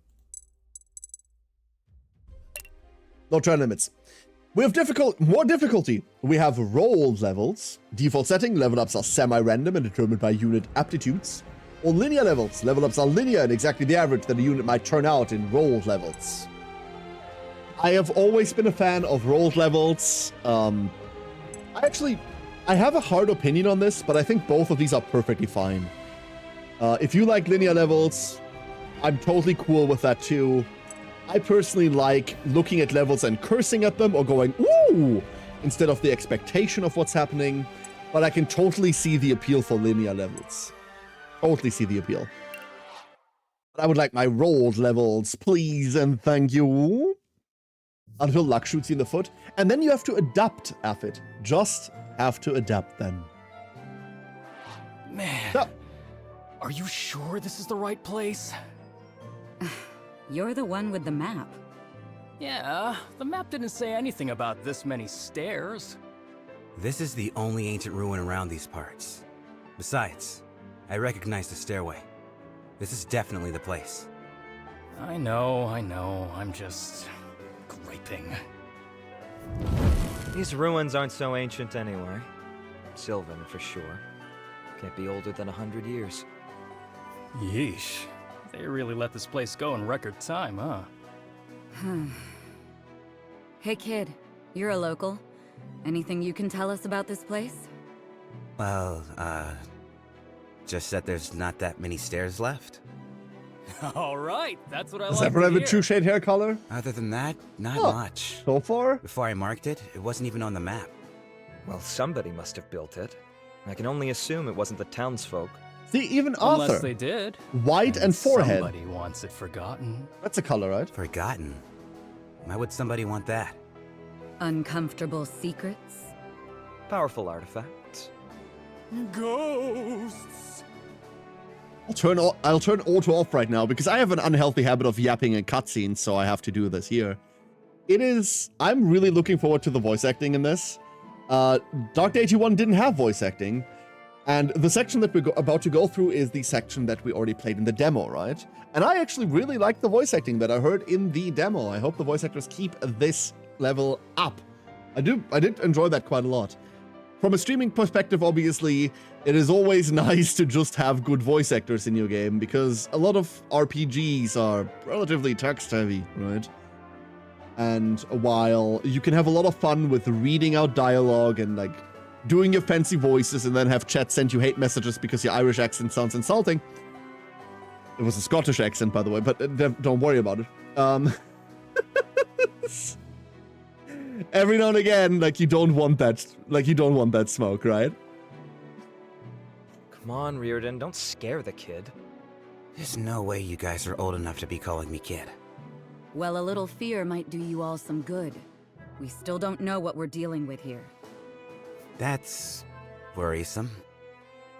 no turn limits. We have more difficulty. We have roll levels. Default setting, level ups are semi-random and determined by unit aptitudes. Or linear levels. Level ups are linear and exactly the average that a unit might turn out in rolled levels. I have always been a fan of rolled levels. I have a hard opinion on this, but I think both of these are perfectly fine. If you like linear levels, I'm totally cool with that too. I personally like looking at levels and cursing at them or going, ooh, instead of the expectation of what's happening. But I can totally see the appeal for linear levels. Totally see the appeal. But I would like my rolled levels, please and thank you. Until luck shoots you in the foot. And then you have to adapt, Affit. Just have to adapt then. Man, So, are you sure this is the right place? You're the one with the map. Yeah, the map didn't say anything about this many stairs. This is the only ancient ruin around these parts. Besides, I recognize the stairway. This is definitely the place. I know, I'm just griping. These ruins aren't so ancient anyway. Sylvan, for sure. Can't be older than 100 years. Yeesh. They really let this place go in record time, huh? Hey kid, you're a local. Anything you can tell us about this place? Well, just that there's not that many stairs left. All right, that's what I does like everyone to have a hear. two-shade hair color? Other than that, not Huh. much. So far? Before I marked it, it wasn't even on the map. Well, somebody must have built it. I can only assume it wasn't the townsfolk. See, even Unless Arthur. they did. White and forehead. Somebody wants it forgotten. That's a color, right? Forgotten. Why would somebody want that? Uncomfortable secrets? Powerful artifacts. Ghosts! I'll turn auto off right now because I have an unhealthy habit of yapping in cutscenes, so I have to do this here. I'm really looking forward to the voice acting in this. Dark Deity 1 didn't have voice acting, and the section that we're about to go through is the section that we already played in the demo, right? And I actually really like the voice acting that I heard in the demo. I hope the voice actors keep this level up. I did enjoy that quite a lot. From a streaming perspective, obviously, it is always nice to just have good voice actors in your game, because a lot of RPGs are relatively text-heavy, right? And while you can have a lot of fun with reading out dialogue and, like, doing your fancy voices and then have chat send you hate messages because your Irish accent sounds insulting. It was a Scottish accent, by the way, but don't worry about it. Every now and again, like, you don't want that smoke, right? Come on, Reardon, don't scare the kid. There's no way you guys are old enough to be calling me kid. Well, a little fear might do you all some good. We still don't know what we're dealing with here. That's worrisome.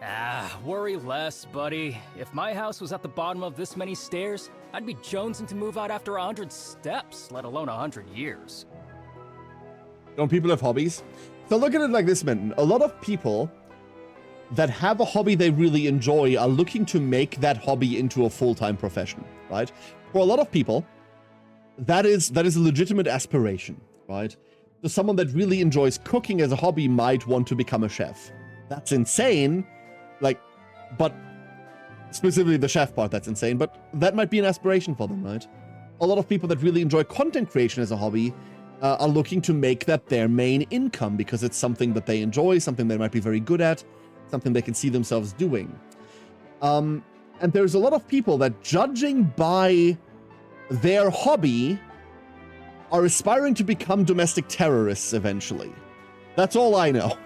Ah, worry less, buddy. If my house was at the bottom of this many stairs, I'd be jonesing to move out after 100 steps, let alone 100 years. Don't people have hobbies? So look at it like this, Minton. A lot of people that have a hobby they really enjoy are looking to make that hobby into a full-time profession, right? For a lot of people, that is a legitimate aspiration, right? So someone that really enjoys cooking as a hobby might want to become a chef. That's insane, like, but specifically the chef part, that's insane, but that might be an aspiration for them, right? A lot of people that really enjoy content creation as a hobby are looking to make that their main income because it's something that they enjoy, something they might be very good at, something they can see themselves doing. And there's a lot of people that, judging by their hobby, are aspiring to become domestic terrorists eventually. That's all I know.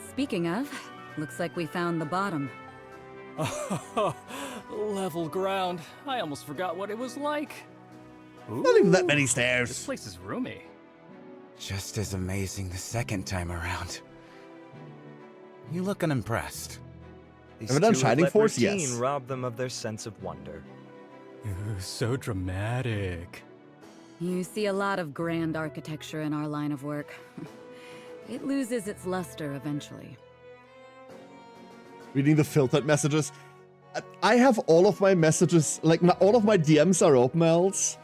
Speaking of, looks like we found the bottom. Level ground. I almost forgot what it was like. Not even that many This stairs. place is roomy. Just as amazing the second time around. You look unimpressed. These Ever done two Shining let Force? routine Yes. rob them of their sense of wonder. Ooh, so dramatic. You see a lot of grand architecture in our line of work. It loses its luster eventually. Reading the filtered messages. I have all of my messages, like all of my DMs are open else.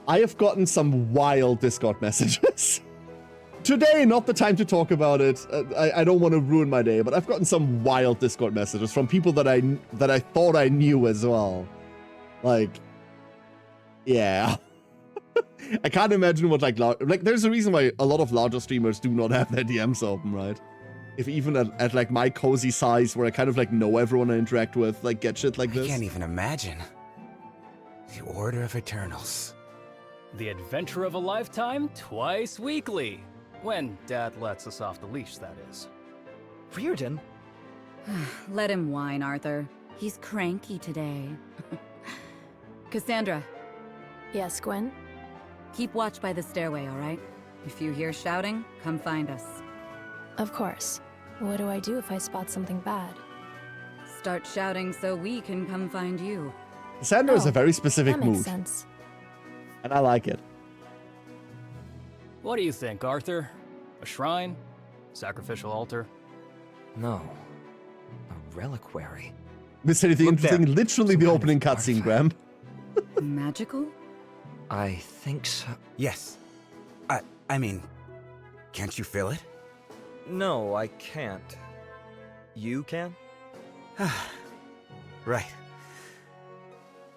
I have gotten some wild Discord messages. Today, not the time to talk about it. I don't want to ruin my day, but I've gotten some wild Discord messages from people that I thought I knew as well. Like, yeah. I can't imagine what like there's a reason why a lot of larger streamers do not have their DMs open, right? If even at like my cozy size where I kind of like know everyone I interact with, like get shit like this. I can't even imagine. The Order of Eternals. The adventure of a lifetime, twice weekly. When Dad lets us off the leash, that is. Reardon? Let him whine, Arthur. He's cranky today. Cassandra, Yes, Gwen? keep watch by the stairway, all right? If you hear shouting, come find us. Of course. What do I do if I spot something bad? Start shouting so we can come find you. Sandra is a Oh, very specific That makes mood, sense. and I like it. What do you think, Arthur? A shrine? Sacrificial altar? No. A reliquary. Miss anything Look interesting? there. Literally Some the kind of opening cutscene, Graham. Magical? I think so. Yes. I mean, can't you feel it? No, I can't. You can? Right.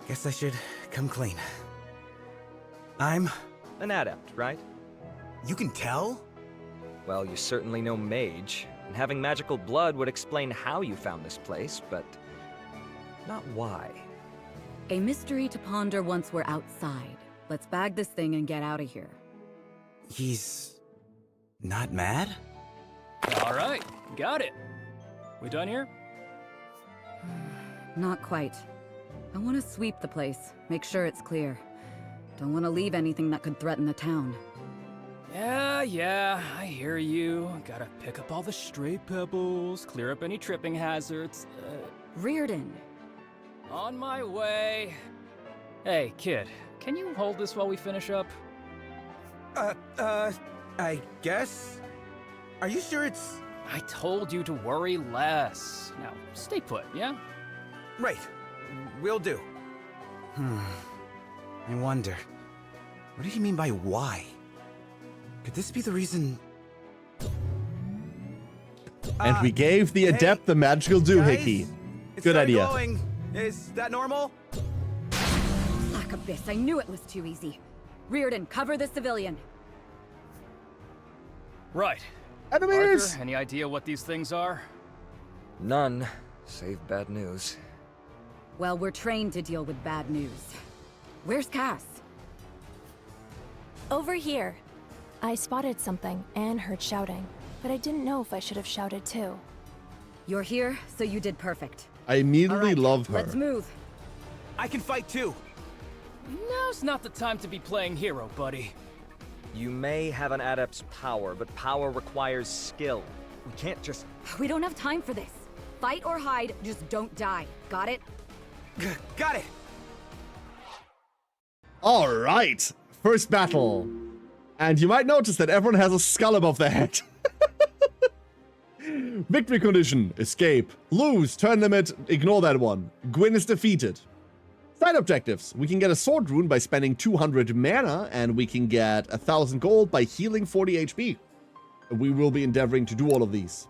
Guess I should come clean. I'm... An adept, right? You can tell? Well, you're certainly no mage, and having magical blood would explain how you found this place, but not why. A mystery to ponder once we're outside. Let's bag this thing and get out of here. He's... not mad? All right, got it. We done here? Not quite. I want to sweep the place, make sure it's clear. Don't want to leave anything that could threaten the town. Yeah, I hear you. Gotta pick up all the stray pebbles, clear up any tripping hazards. Reardon! On my way. Hey, kid, can you hold this while we finish up? I guess? Are you sure it's... I told you to worry less. Now, stay put, yeah? Right. Will do. I wonder... what did he mean by why? Could this be the reason... And we gave the hey, adept the magical doohickey. It's Good started idea. glowing. Is that normal? Black Abyss, I knew it was too easy. Reardon, cover the civilian. Right. Enemies! Arthur, any idea what these things are? None, save bad news. Well, we're trained to deal with bad news. Where's Cass? Over here. I spotted something and heard shouting, but I didn't know if I should have shouted too. You're here, so you did perfect. I immediately All right, love her. let's move. I can fight too. Now's not the time to be playing hero, buddy. You may have an adept's power, but power requires skill. We can't just... We don't have time for this. Fight or hide, just don't die. Got it? Got it. All right, first battle. And you might notice that everyone has a skull above their head. Victory condition, escape. Lose, turn limit, ignore that one. Gwyn is defeated. Side objectives. We can get a sword rune by spending 200 mana, and we can get 1,000 gold by healing 40 HP. We will be endeavoring to do all of these.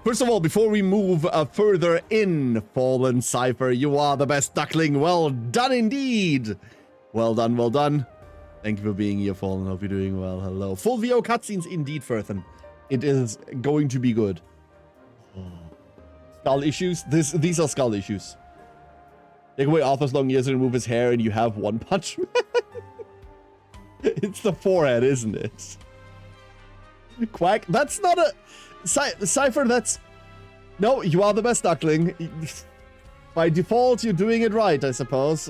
First of all, before we move further in, Fallen Cypher, you are the best duckling. Well done indeed. Well done, well done. Thank you for being here, Fallen. Hope you're doing well. Hello. Full VO cutscenes indeed, Firthen. It is going to be good. Skull issues? These are skull issues. Take away Arthur's long ears and remove his hair and you have One Punch Man. It's the forehead, isn't it? Quack. That's not a... Cypher, that's... No, you are the best duckling. By default, you're doing it right, I suppose.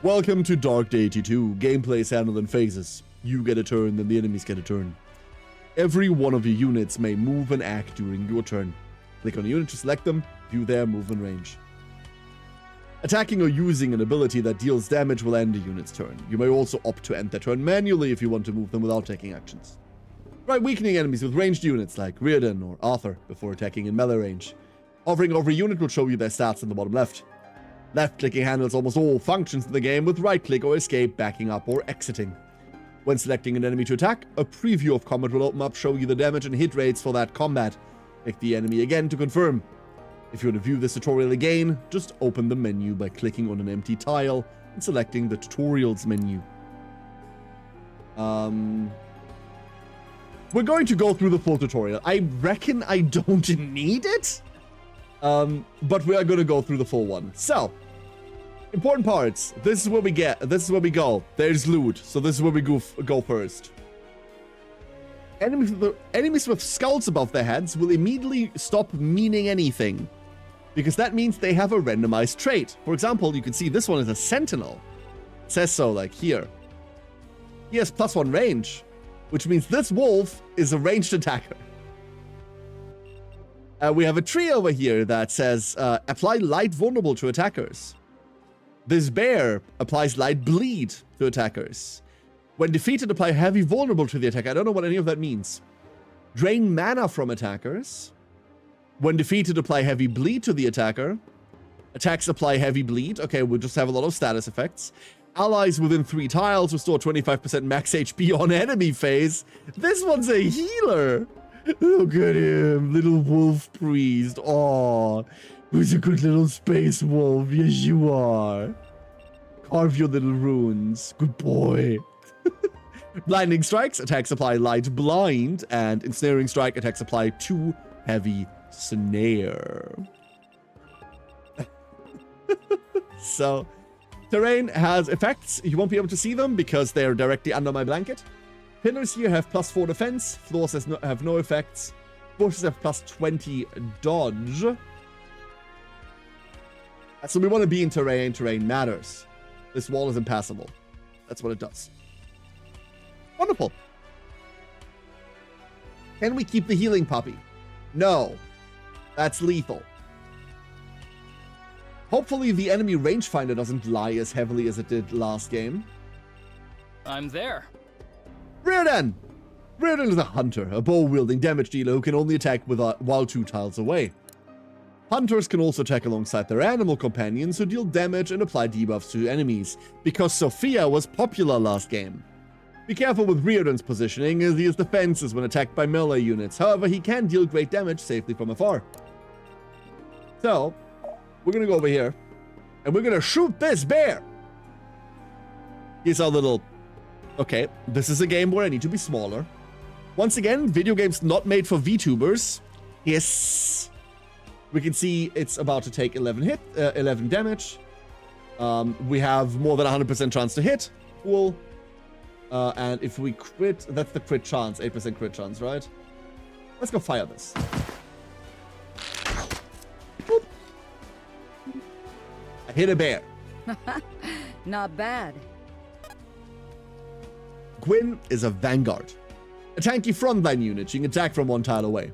Welcome to Dark Deity 2. Gameplay is handled in phases. You get a turn, then the enemies get a turn. Every one of your units may move and act during your turn. Click on a unit to select them, view their movement range. Attacking or using an ability that deals damage will end a unit's turn. You may also opt to end their turn manually if you want to move them without taking actions. Try weakening enemies with ranged units like Reardon or Arthur before attacking in melee range. Hovering over a unit will show you their stats in the bottom left. Left-clicking handles almost all functions in the game, with right-click or escape backing up or exiting. When selecting an enemy to attack, a preview of combat will open up, showing you the damage and hit rates for that combat. Click the enemy again to confirm. If you want to view this tutorial again, just open the menu by clicking on an empty tile and selecting the tutorials menu. We're going to go through the full tutorial. I reckon I don't need it, but we are going to go through the full one. So, important parts. This is where we get. This is where we go. There's loot. So this is where we go first. Enemies with skulls above their heads will immediately stop meaning anything, because that means they have a randomized trait. For example, you can see this one is a sentinel. It says so, like here. He has +1 range, which means this wolf is a ranged attacker. We have a tree over here that says, apply light vulnerable to attackers. This bear applies light bleed to attackers. When defeated, apply heavy vulnerable to the attacker. I don't know what any of that means. Drain mana from attackers. When defeated, apply heavy bleed to the attacker. Attacks apply heavy bleed. Okay, we'll just have a lot of status effects. Allies within 3 tiles restore 25% max HP on enemy phase. This one's a healer. Look at him, little wolf priest. Aw, who's a good little space wolf? Yes, you are. Carve your little runes. Good boy. Blinding strikes, attacks apply light blind, and ensnaring strike, attacks apply 2 heavy snare. So, terrain has effects. You won't be able to see them because they're directly under my blanket. Pillars here have +4 defense. Floors have no effects. Bushes have +20 dodge. So we want to be in terrain. Terrain matters. This wall is impassable. That's what it does. Wonderful. Can we keep the healing puppy? No. That's lethal. Hopefully the enemy rangefinder doesn't lie as heavily as it did last game. I'm there. Rearden! Rearden is a hunter, a bow-wielding damage dealer who can only attack while 2 tiles away. Hunters can also attack alongside their animal companions who deal damage and apply debuffs to enemies, because Sophia was popular last game. Be careful with Rearden's positioning, as he is defenses when attacked by melee units. However, he can deal great damage safely from afar. So, we're gonna go over here, and we're gonna shoot this bear! Here's our little... Okay, this is a game where I need to be smaller. Once again, video games not made for VTubers. Yes. We can see it's about to take 11 damage. We have more than 100% chance to hit. Cool. And if we crit, that's the crit chance, 8% crit chance, right? Let's go fire this. Boop. I hit a bear. Not bad. Gwyn is a Vanguard. A tanky frontline unit, you can attack from 1 tile away.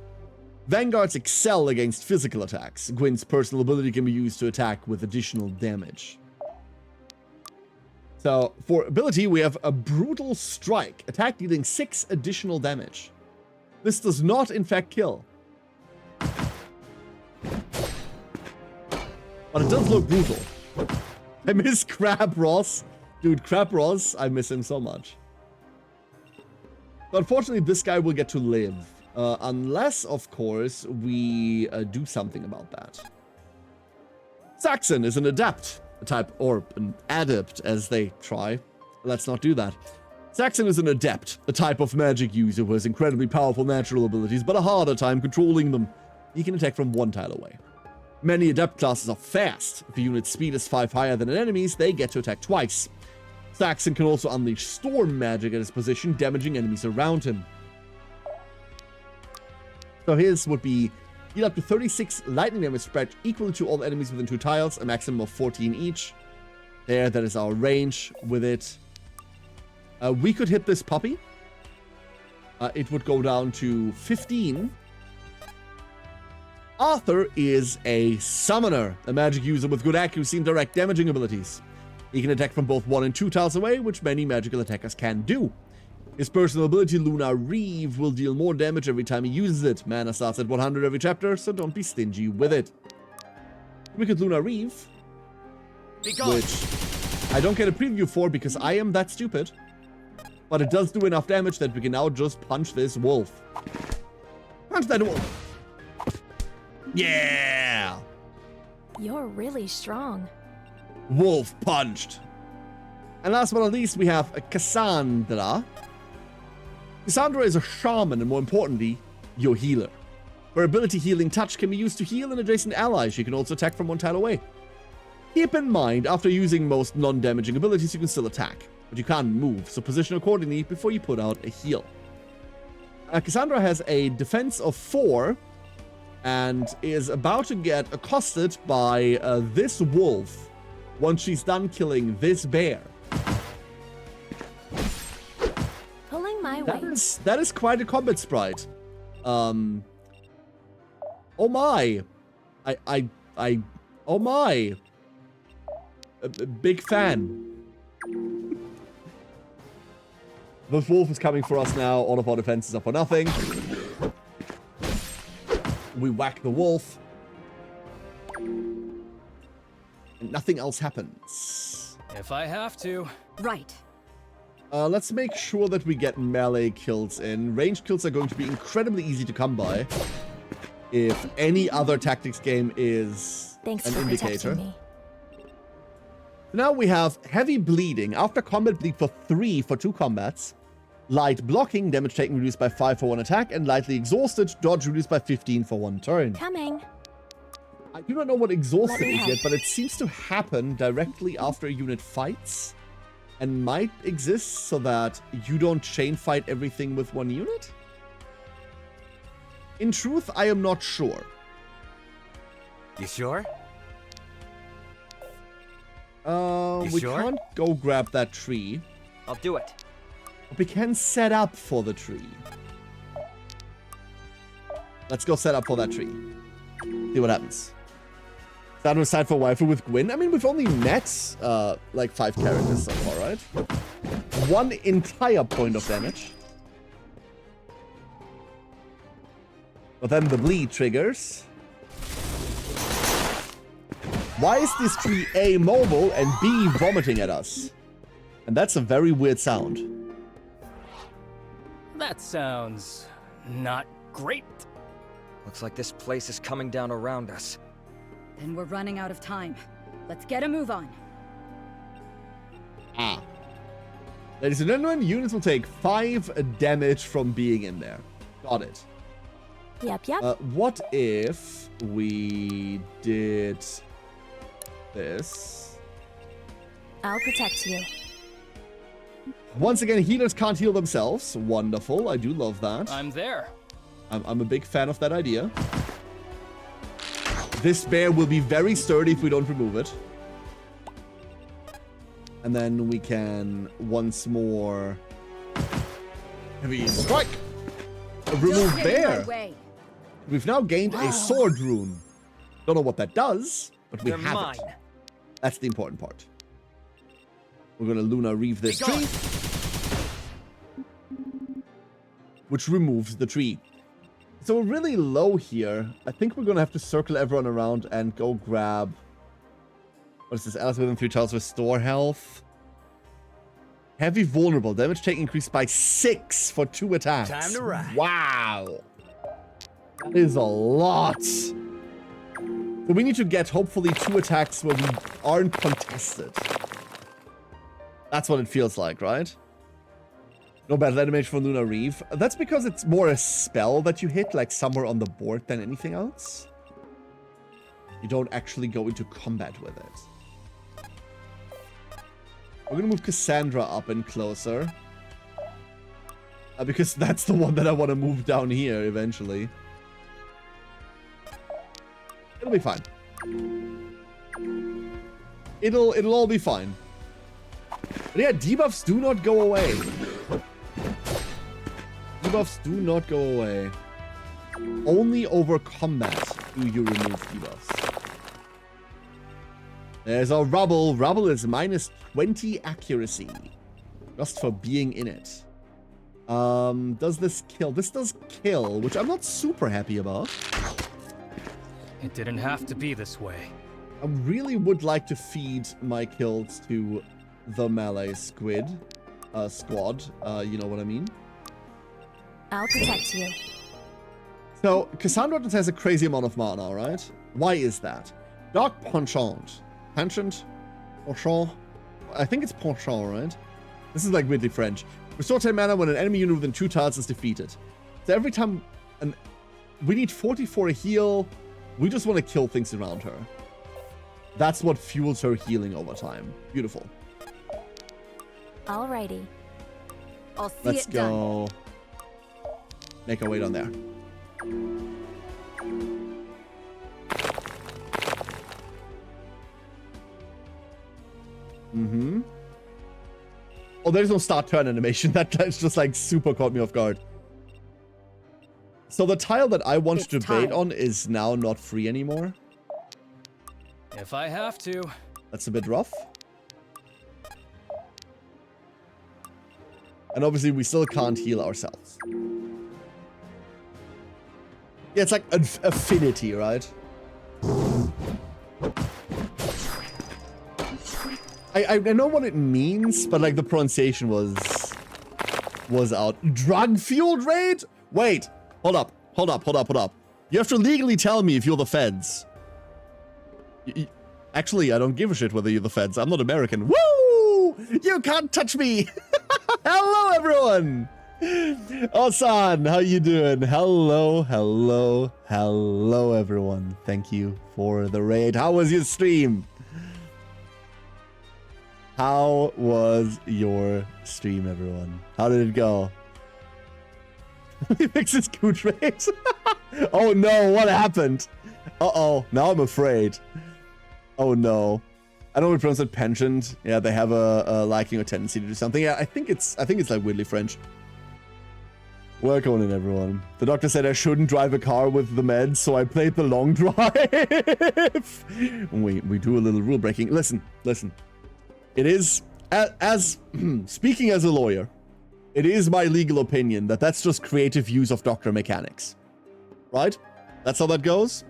Vanguards excel against physical attacks. Gwyn's personal ability can be used to attack with additional damage. So, for ability, we have a Brutal Strike. Attack dealing 6 additional damage. This does not, in fact, kill. But it does look brutal. I miss Crab Ross. Dude, Crab Ross, I miss him so much. So unfortunately, this guy will get to live. Unless, of course, we do something about that. Saxon is an adept. A type, or an adept, as they try. Let's not do that. Saxon is an adept, a type of magic user who has incredibly powerful natural abilities, but a harder time controlling them. He can attack from 1 tile away. Many adept classes are fast. If a unit's speed is 5 higher than an enemy's, they get to attack twice. Saxon can also unleash storm magic at his position, damaging enemies around him. So his would be deal up to 36 lightning damage spread equal to all enemies within 2 tiles, a maximum of 14 each. There, that is our range with it. We could hit this puppy. It would go down to 15. Arthur is a summoner, a magic user with good accuracy and direct damaging abilities. He can attack from both 1 and 2 tiles away, which many magical attackers can do. His personal ability, Lunar Reeve, will deal more damage every time he uses it. Mana starts at 100 every chapter, so don't be stingy with it. We could Lunar Reeve. which I don't get a preview for because I am that stupid. But it does do enough damage that we can now just punch this wolf. Punch that wolf. Yeah! You're really strong. Wolf punched. And last but not least, we have Cassandra. Cassandra is a shaman and more importantly, your healer. Her ability Healing Touch can be used to heal an adjacent ally. She can also attack from one tile away. Keep in mind, after using most non-damaging abilities, you can still attack, but you can't move, so position accordingly before you put out a heal. Cassandra has a defense of 4 and is about to get accosted by this wolf once she's done killing this bear. Pulling my weight. That is quite a combat sprite. Oh my. Oh my. A big fan. The wolf is coming for us now. All of our defenses are for nothing. We whack the wolf. And nothing else happens. If I have to. Right. Let's make sure that we get melee kills in. Ranged kills are going to be incredibly easy to come by. If any other tactics game is Thanks an for indicator. protecting me. Now we have heavy bleeding. After combat bleed for 3 for 2 combats. Light blocking, damage taken reduced by 5 for 1 attack. And lightly exhausted, dodge reduced by 15 for 1 turn. Coming. I do not know what exhausted Let me is help. yet, but it seems to happen directly after a unit fights. And might exist so that you don't chain fight everything with 1 unit? In truth, I am not sure. You sure? We sure? can't go grab that tree. I'll do it. But we can set up for the tree. Let's go set up for that tree. See what happens. Stand aside for waifu with Gwyn. I mean, we've only met like 5 characters so far, right? 1 entire point of damage. But then the bleed triggers. Why is this tree A, mobile, and B, vomiting at us? And that's a very weird sound. That sounds not great. Looks like this place is coming down around us. Then we're running out of time. Let's get a move on. Ah. Ladies and gentlemen, units will take 5 damage from being in there. Got it. Yep, yep. What if we did this? I'll protect you. Once again, healers can't heal themselves. Wonderful. I do love that. I'm there. I'm a big fan of that idea. This bear will be very sturdy if we don't remove it. And then we can once more heavy strike. Remove bear. We've now gained a sword rune. Don't know what that does, but we They're have mine. it. That's the important part. We're gonna Luna Reeve this tree, which removes the tree. So we're really low here. I think we're gonna have to circle everyone around and go grab. What is this? Alice within 3 tiles restore health. Heavy vulnerable. Damage taken increased by 6 for 2 attacks. Time to ride. Wow. That is a lot. So we need to get hopefully 2 attacks where we aren't contested. That's what it feels like, right? No bad damage from Luna Reeve. That's because it's more a spell that you hit like somewhere on the board than anything else. You don't actually go into combat with it. We're gonna move Cassandra up and closer. Because that's the one that I want to move down here eventually. It'll be fine. It'll all be fine. But yeah, debuffs do not go away. Debuffs do not go away. Only over combat do you remove debuffs. There's a rubble. Rubble is minus 20 accuracy. Just for being in it. Does this kill? This does kill, which I'm not super happy about. It didn't have to be this way. I really would like to feed my kills to the melee squad. You know what I mean? I'll protect you. So, Cassandra just has a crazy amount of mana, right? Why is that? Dark Penchant. Penchant? Penchant? I think it's Penchant, right? This is like weirdly French. Restore 10 mana when an enemy unit within 2 tiles is defeated. So every time... we need 40 for a heal. We just want to kill things around her. That's what fuels her healing over time. Beautiful. Alrighty. I'll see Let's it done. go. Make our way down there. Mm-hmm. Oh, there's no start turn animation. That's just like super caught me off guard. So the tile that I want to debate on is now not free anymore. If I have to. That's a bit rough. And obviously we still can't heal ourselves. Yeah, it's like affinity, right? I know what it means, but like the pronunciation was out. Drug-fueled raid? Wait, hold up. You have to legally tell me if you're the feds. Actually, I don't give a shit whether you're the feds. I'm not American. Woo! You can't touch me! Hello, everyone! Osan, how you doing? Hello, everyone. Thank you for the raid. How was your stream? How was your stream, everyone? How did it go? He fixes Cooch raid. Oh no, what happened? Uh-oh, now I'm afraid. Oh no. I don't know if we pronounce it penchant. Yeah, they have a liking or tendency to do something. Yeah, I think it's like weirdly French. Welcome in, everyone. The doctor said I shouldn't drive a car with the meds, so I played the long drive. we do a little rule breaking. Listen. It is, as speaking as a lawyer, it is my legal opinion that that's just creative use of doctor mechanics. Right? That's how that goes.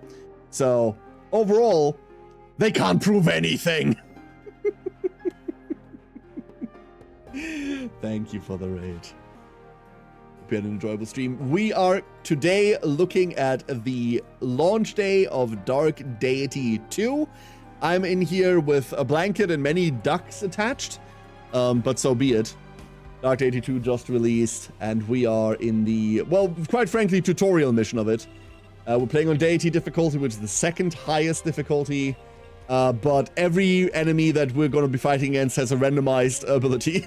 So, overall, they can't prove anything. Thank you for the raid. Hope you had an enjoyable stream. We are today looking at the launch day of Dark Deity 2. I'm in here with a blanket and many ducks attached, but so be it. Dark Deity 2 just released, and we are in the, well, quite frankly, tutorial mission of it. We're playing on Deity difficulty, which is the second highest difficulty, but every enemy that we're going to be fighting against has a randomized ability.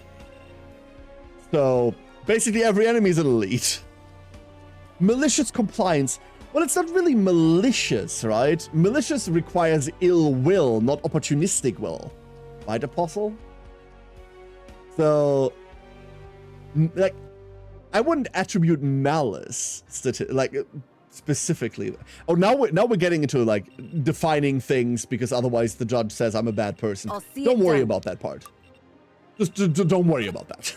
So, basically every enemy is an elite. Malicious compliance. Well, it's not really malicious, right? Malicious requires ill will, not opportunistic will. Right, Apostle? So, like, I wouldn't attribute malice, specifically. Oh, now we're getting into, like, defining things because otherwise the judge says I'm a bad person. Don't worry about that part. Just don't worry about that.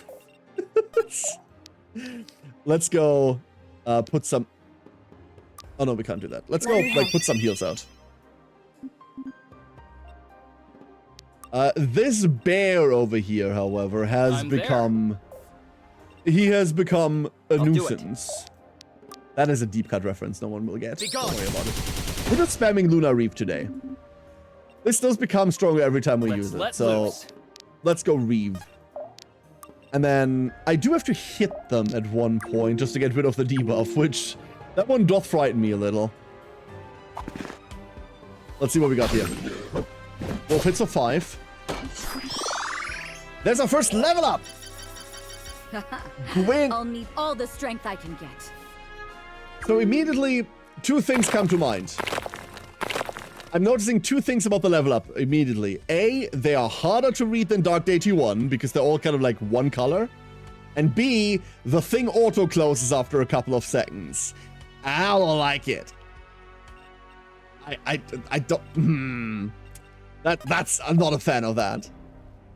Let's go put some... Oh no, we can't do that. Let's go, like, put some heals out. This bear over here, however, has become... He has become a nuisance. That is a deep cut reference no one will get. Don't worry about it. We're just spamming Lunar Reef today. This does become stronger every time we use it, so... Let's go Reeve. And then, I do have to hit them at one point just to get rid of the debuff, which... That one doth frighten me a little. Let's see what we got here. 4 hits of 5. There's our first level up! Gwyn. I'll need all the strength I can get. So immediately, 2 things come to mind. I'm noticing 2 things about the level up immediately. A, they are harder to read than Dark Deity 1 because they're all kind of like one color. And B, the thing auto-closes after a couple of seconds. I don't like it. I don't... That's... I'm not a fan of that.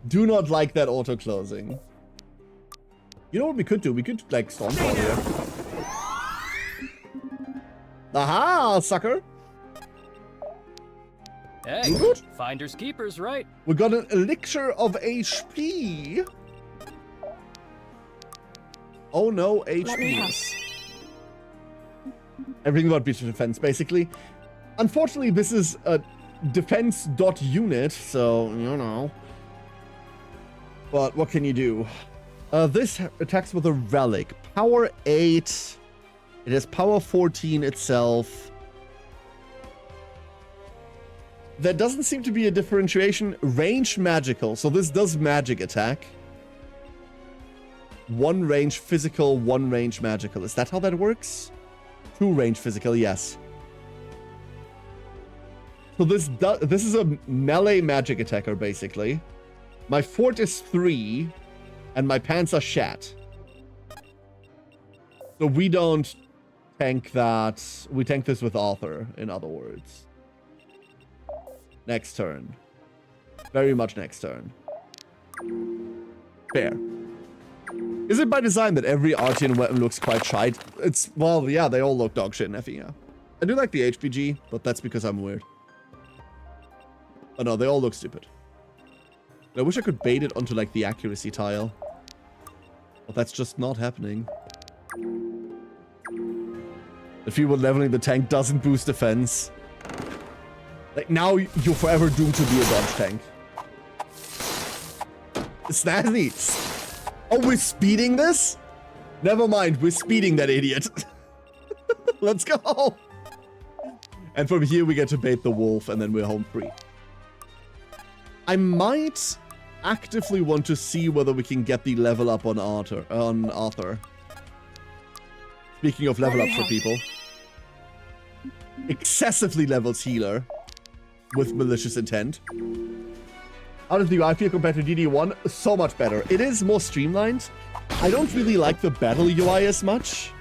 Do not like that auto-closing. You know what we could do? We could, like, Stormfall here. Aha, sucker! Hey, Good. finders keepers, right? We got an elixir of HP. Oh no, Let me help. HP. Everything about beach defense, basically. Unfortunately, this is a defense.unit, so, you know. But what can you do? This attacks with a relic. Power 8. It has power 14 itself. There doesn't seem to be a differentiation. Range magical, so this does magic attack. 1 range physical, 1 range magical. Is that how that works? 2 range physical, yes. So this is a melee magic attacker, basically. My fort is 3, and my pants are shat. So we don't tank that. We tank this with Arthur, in other words. Next turn. Very much next turn. Fair. Is it by design that every Artian weapon looks quite shite? It's, well, yeah, they all look dog shit in FE, yeah. I do like the HPG, but that's because I'm weird. Oh no, they all look stupid. I wish I could bait it onto, like, the accuracy tile. But that's just not happening. The fewer leveling the tank doesn't boost defense. Like, now you're forever doomed to be a dodge tank. Snazzy. Oh, we're speeding this? Never mind, we're speeding that idiot. Let's go. And from here we get to bait the wolf and then we're home free. I might actively want to see whether we can get the level up on Arthur. Speaking of level ups for people. Excessively levels healer with malicious intent. How does the UI feel compared to DD1? So much better. It is more streamlined. I don't really like the battle UI as much.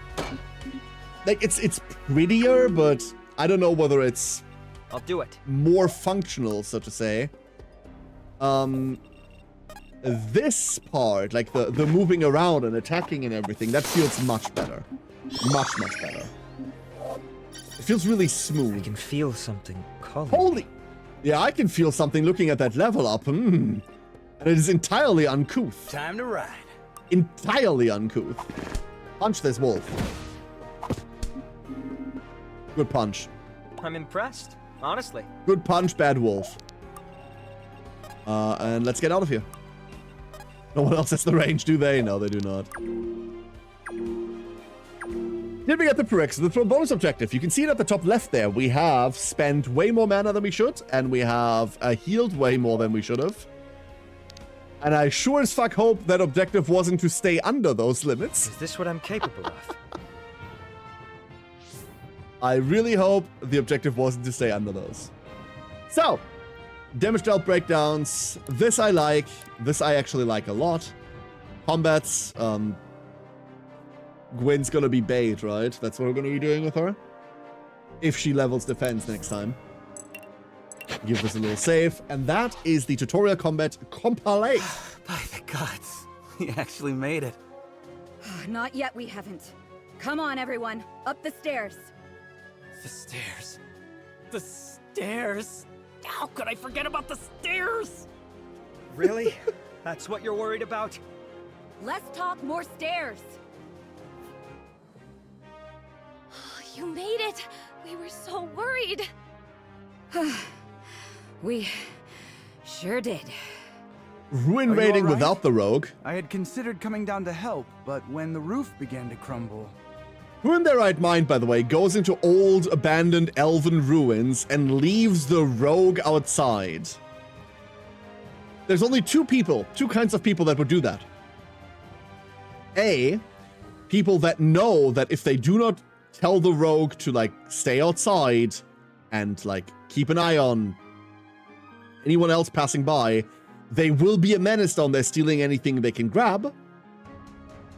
Like, it's prettier, but I don't know whether it's... I'll do it. ...more functional, so to say. This part, like the moving around and attacking and everything, that feels much better. Much, much better. It feels really smooth. I can feel something calling. Holy... Yeah, I can feel something looking at that level up. And it is entirely uncouth. Time to ride. Entirely uncouth. Punch this wolf. Good punch. I'm impressed, honestly. Good punch, bad wolf. And let's get out of here. No one else has the range, do they? No, they do not. Did we get the prerequisite for a bonus objective? You can see it at the top left there. We have spent way more mana than we should, and we have healed way more than we should have. And I sure as fuck hope that objective wasn't to stay under those limits. Is this what I'm capable of? I really hope the objective wasn't to stay under those. So, damage dealt breakdowns. This I like. This I actually like a lot. Combats. Gwen's gonna be bait, right? That's what we're gonna be doing with her. If she levels defense next time. Give this a little save. And that is the tutorial combat complete. By the gods, we actually made it. Not yet, we haven't. Come on, everyone. Up the stairs. The stairs. The stairs. How could I forget about the stairs? Really? That's what you're worried about? Less talk, more stairs. You made it! We were so worried! We sure did. Ruin Are you raiding all right? without the rogue. I had considered coming down to help, but when the roof began to crumble... Who in their right mind, by the way, goes into old, abandoned elven ruins and leaves the rogue outside? There's only two kinds of people that would do that. A, people that know that if they do not tell the rogue to, like, stay outside and, like, keep an eye on anyone else passing by, they will be a menace down there stealing anything they can grab.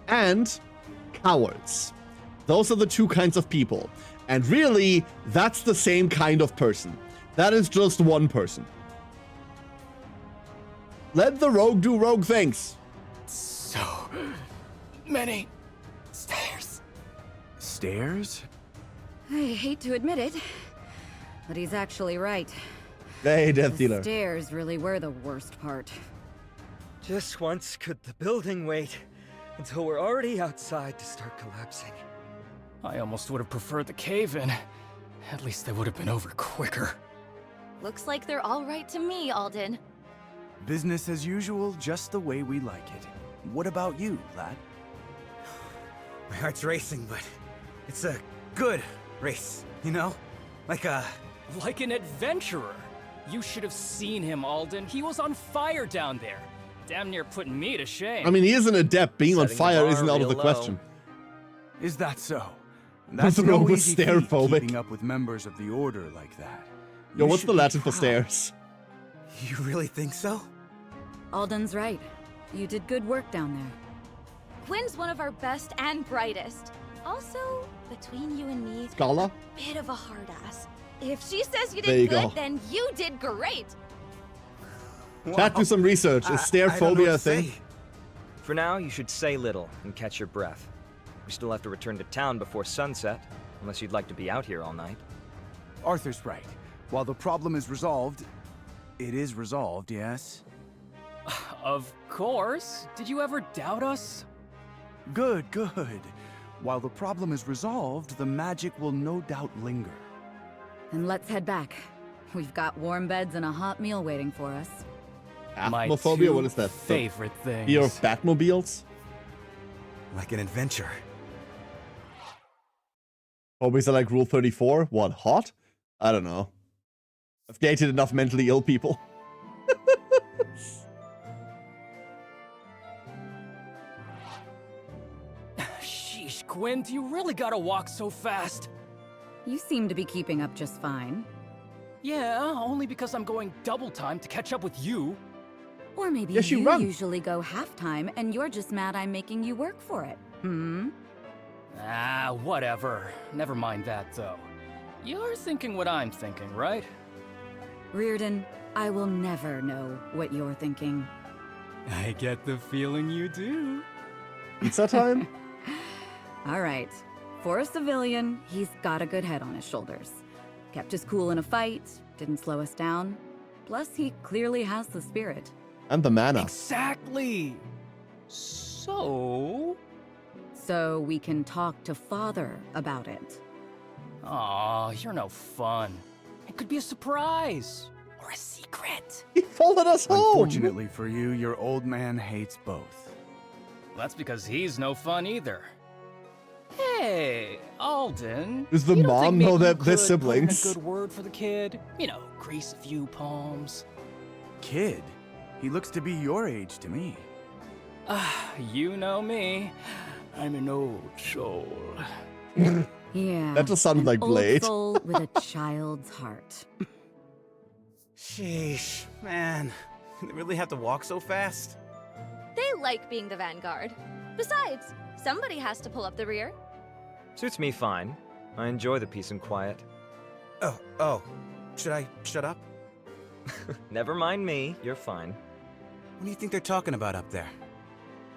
And cowards. Those are the two kinds of people. And really, that's the same kind of person. That is just one person. Let the rogue do rogue things. So many stairs. Stairs? I hate to admit it, but he's actually right. Hey, Death The Dealer. stairs really were the worst part. Just once could the building wait until we're already outside to start collapsing. I almost would have preferred the cave-in. At least they would have been over quicker. Looks like they're all right to me, Alden. Business as usual, just the way we like it. What about you, lad? My heart's racing, but it's a good race, you know? Like Like an adventurer. You should have seen him, Alden. He was on fire down there. Damn near putting me to shame. I mean, he is an adept. Being on Setting the fire bar isn't out of real the question. Is that so? What's That's wrong no with easy feat, stair-phobic? keeping up with members of the Order like that. Yo, You what's should the be Latin for proud. stairs? You really think so? Alden's right. You did good work down there. Quinn's one of our best and brightest. Also, between you and me, Scholar? bit of a hard ass. If she says you There did you good, go. then you did great. Chat, do some research. Is stair I don't know phobia what a to thing? say. For now, you should say little and catch your breath. We still have to return to town before sunset, unless you'd like to be out here all night. Arthur's right. While the problem is resolved, it is resolved, yes? Of course. Did you ever doubt us? Good, good. While the problem is resolved, the magic will no doubt linger. Then let's head back. We've got warm beds and a hot meal waiting for us. My Athmophobia? two What is that? favorite things. Fear of Batmobiles? Like an adventure. Phobias are like Rule 34? What, hot? I don't know. I've dated enough mentally ill people. Sheesh, Quinn, do you really gotta walk so fast? You seem to be keeping up just fine. Yeah, only because I'm going double time to catch up with you. Or maybe Yes, you you run. usually go half-time and you're just mad I'm making you work for it. Hmm? Ah, whatever. Never mind that, though. You're thinking what I'm thinking, right? Reardon, I will never know what you're thinking. I get the feeling you do. Pizza time? All right. For a civilian, he's got a good head on his shoulders. Kept his cool in a fight, didn't slow us down. Plus, he clearly has the spirit. And the mana. Exactly! So... So we can talk to Father about it. Aw, you're no fun. It could be a surprise. Or a secret. He followed us home! Unfortunately for you, your old man hates both. That's because he's no fun either. Hey, Alden. Does the you don't mom think know maybe that you they're could put in siblings? a good word for the kid? You know, grease a few palms. Kid? He looks to be your age to me. Ah, you know me. I'm an old soul. Yeah. That just sounded an like Blade. Old soul with a child's heart. Sheesh, man. They really have to walk so fast? They like being the vanguard. Besides, somebody has to pull up the rear. Suits me fine. I enjoy the peace and quiet. Oh. Should I shut up? Never mind me, you're fine. What do you think they're talking about up there?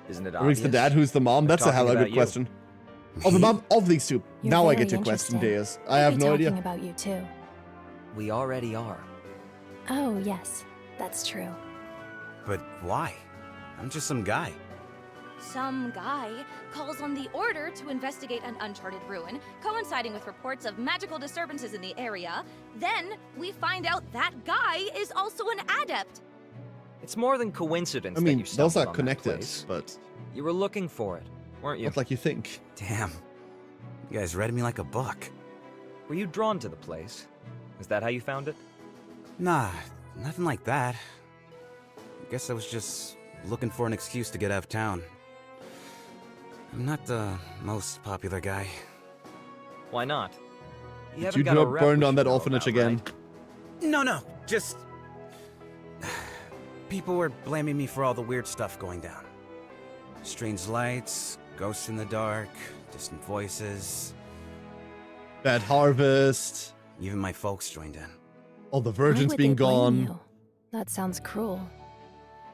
Isn't it Who's obvious? the dad? Who's the mom? They're That's a hell of a talking good about you. question. Oh, the mom of these two. You're Now I very get your question, interesting. Deus. I have no talking idea. about you too. We already are. Oh, yes. That's true. But why? I'm just some guy. Some guy calls on the Order to investigate an uncharted ruin, coinciding with reports of magical disturbances in the area. Then, we find out that guy is also an adept. It's more than coincidence I that mean, you those stumbled are on that connected, place. but You were looking for it, weren't you? not like you think. Damn. You guys read me like a book. Were you drawn to the place? Is that how you found it? Nah, nothing like that. I guess I was just looking for an excuse to get out of town. I'm not the most popular guy. Why not? Did haven't you got a get rep burned we on should that know orphanage about, again? right? No, just... People were blaming me for all the weird stuff going down. Strange lights, ghosts in the dark, distant voices. Bad harvest. Even my folks joined in. All the Why virgins would being they blame gone. you? That sounds cruel.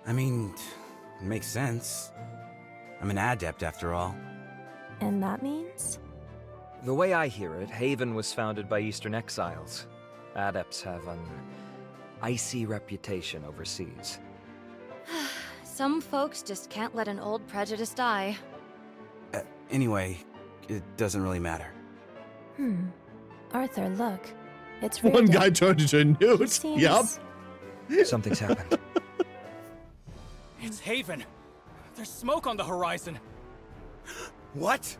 I mean, it makes sense. I'm an adept after all. And that means? The way I hear it, Haven was founded by Eastern exiles. Adepts have an icy reputation overseas. Some folks just can't let an old prejudice die. Anyway, it doesn't really matter. Arthur, look. It's One Reardon. guy turned into a newt. Seems- Yup. Something's happened. It's Haven. There's smoke on the horizon. What?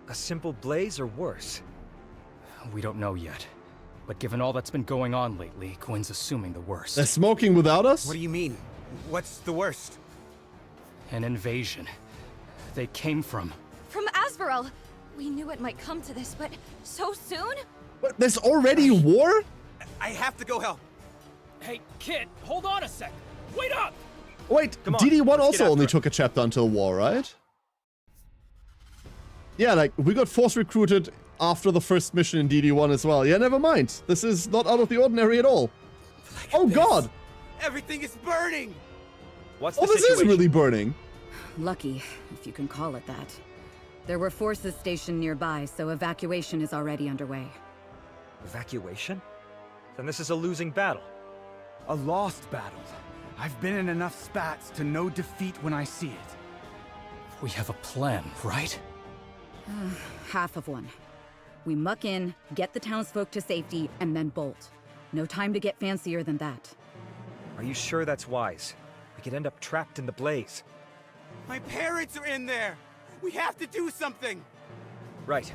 A simple blaze or worse? We don't know yet. But given all that's been going on lately, Gwen's assuming the worst. They're smoking without us? What do you mean? What's the worst? An invasion. They came from... From Asvarel! We knew it might come to this, but so soon? What, there's already war? I have to go help. Hey, kid, hold on a sec. Wait up! Wait, Come on, DD1 let's get also after only it. took a chapter until war, right? Yeah, like, we got force recruited after the first mission in DD1 as well. Yeah, never mind. This is not out of the ordinary at all. Oh god! Everything is burning! What's Oh, the this situation? is really burning. Lucky, if you can call it that. There were forces stationed nearby, so evacuation is already underway. Evacuation? Then this is a losing battle. A lost battle. I've been in enough spats to know defeat when I see it. We have a plan, right? Half of one. We muck in, get the townsfolk to safety, and then bolt. No time to get fancier than that. Are you sure that's wise? We could end up trapped in the blaze. My parents are in there! We have to do something! Right.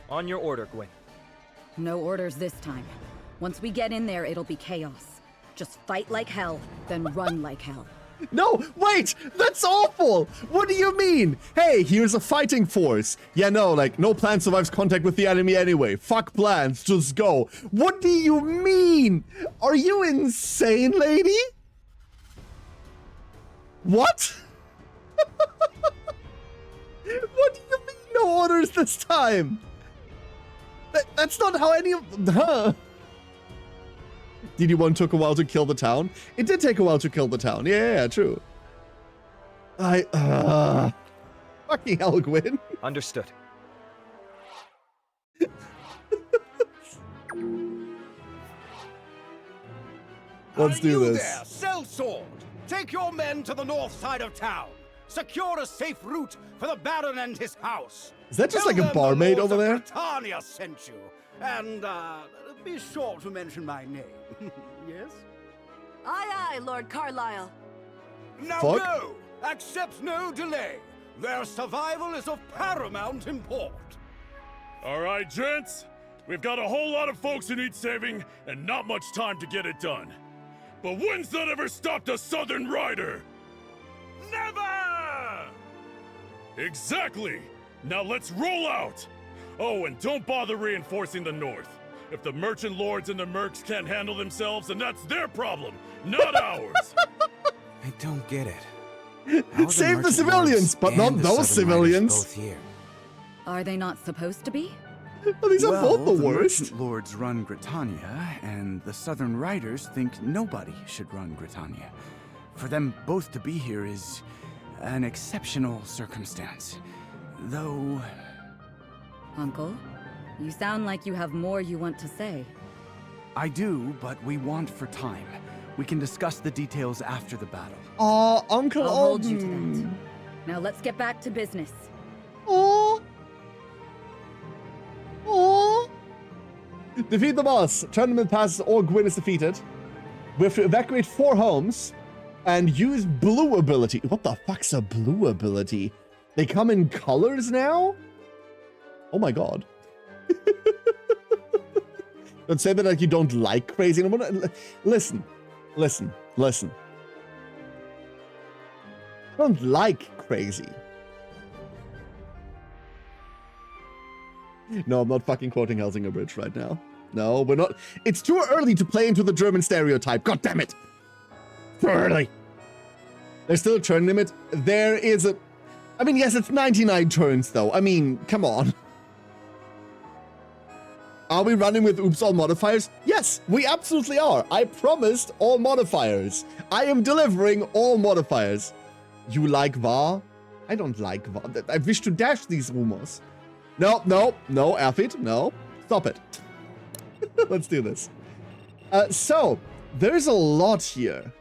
On your order, Gwen. No orders this time. Once we get in there, it'll be chaos. Just fight like hell, then run like hell. No, wait! That's awful! What do you mean? Hey, here's a fighting force. Yeah, no, like, no plan survives contact with the enemy anyway. Fuck plans, just go. What do you mean? Are you insane, lady? What? What do you mean no orders this time? That's not how any of... Huh? DD1 took a while to kill the town. It did take a while to kill the town. Yeah, true. Fucking hell, Gwyn. Understood. Let's do this. There, sellsword! Take your men to the north side of town. Secure a safe route for the Baron and his house. Is that just Tell like a them the barmaid Lords over of there? Britannia sent you. And, be sure to mention my name. Yes? Aye, aye, Lord Carlisle. Now Fuck. go! Accept no delay. Their survival is of paramount import. All right, gents. We've got a whole lot of folks who need saving and not much time to get it done. But when's that ever stopped a Southern Rider? Never! Exactly! Now let's roll out! Oh, and don't bother reinforcing the north. If the merchant lords and the mercs can't handle themselves, then that's their problem, not ours. I don't get it. How are Save the merchant civilians, lords but and not the those Southern Riders civilians. both here? Are they not supposed to be? Well, these are both the worst. Merchant lords run Britannia, and the Southern Riders think nobody should run Britannia. For them both to be here is an exceptional circumstance. Though... Uncle, you sound like you have more you want to say. I do, but we want for time. We can discuss the details after the battle. Aw, Uncle I'll hold you to Alden. that. Now let's get back to business. Aw. Aw. Defeat the boss. Tournament passes or Gwyn is defeated. We have to evacuate 4 homes and use blue ability. What the fuck's a blue ability? They come in colors now? Oh my god. Don't say that like you don't like crazy. Listen. I don't like crazy. No, I'm not fucking quoting Helsinger Bridge right now. No, we're not. It's too early to play into the German stereotype. God damn it. Too early. There's still a turn limit. There is a... I mean, yes, it's 99 turns, though. I mean, come on. Are we running with oops all modifiers? Yes, we absolutely are. I promised all modifiers. I am delivering all modifiers. You like VAR? I don't like VAR. I wish to dash these rumors. No, Erfit, no. Stop it. Let's do this. So, There's a lot here.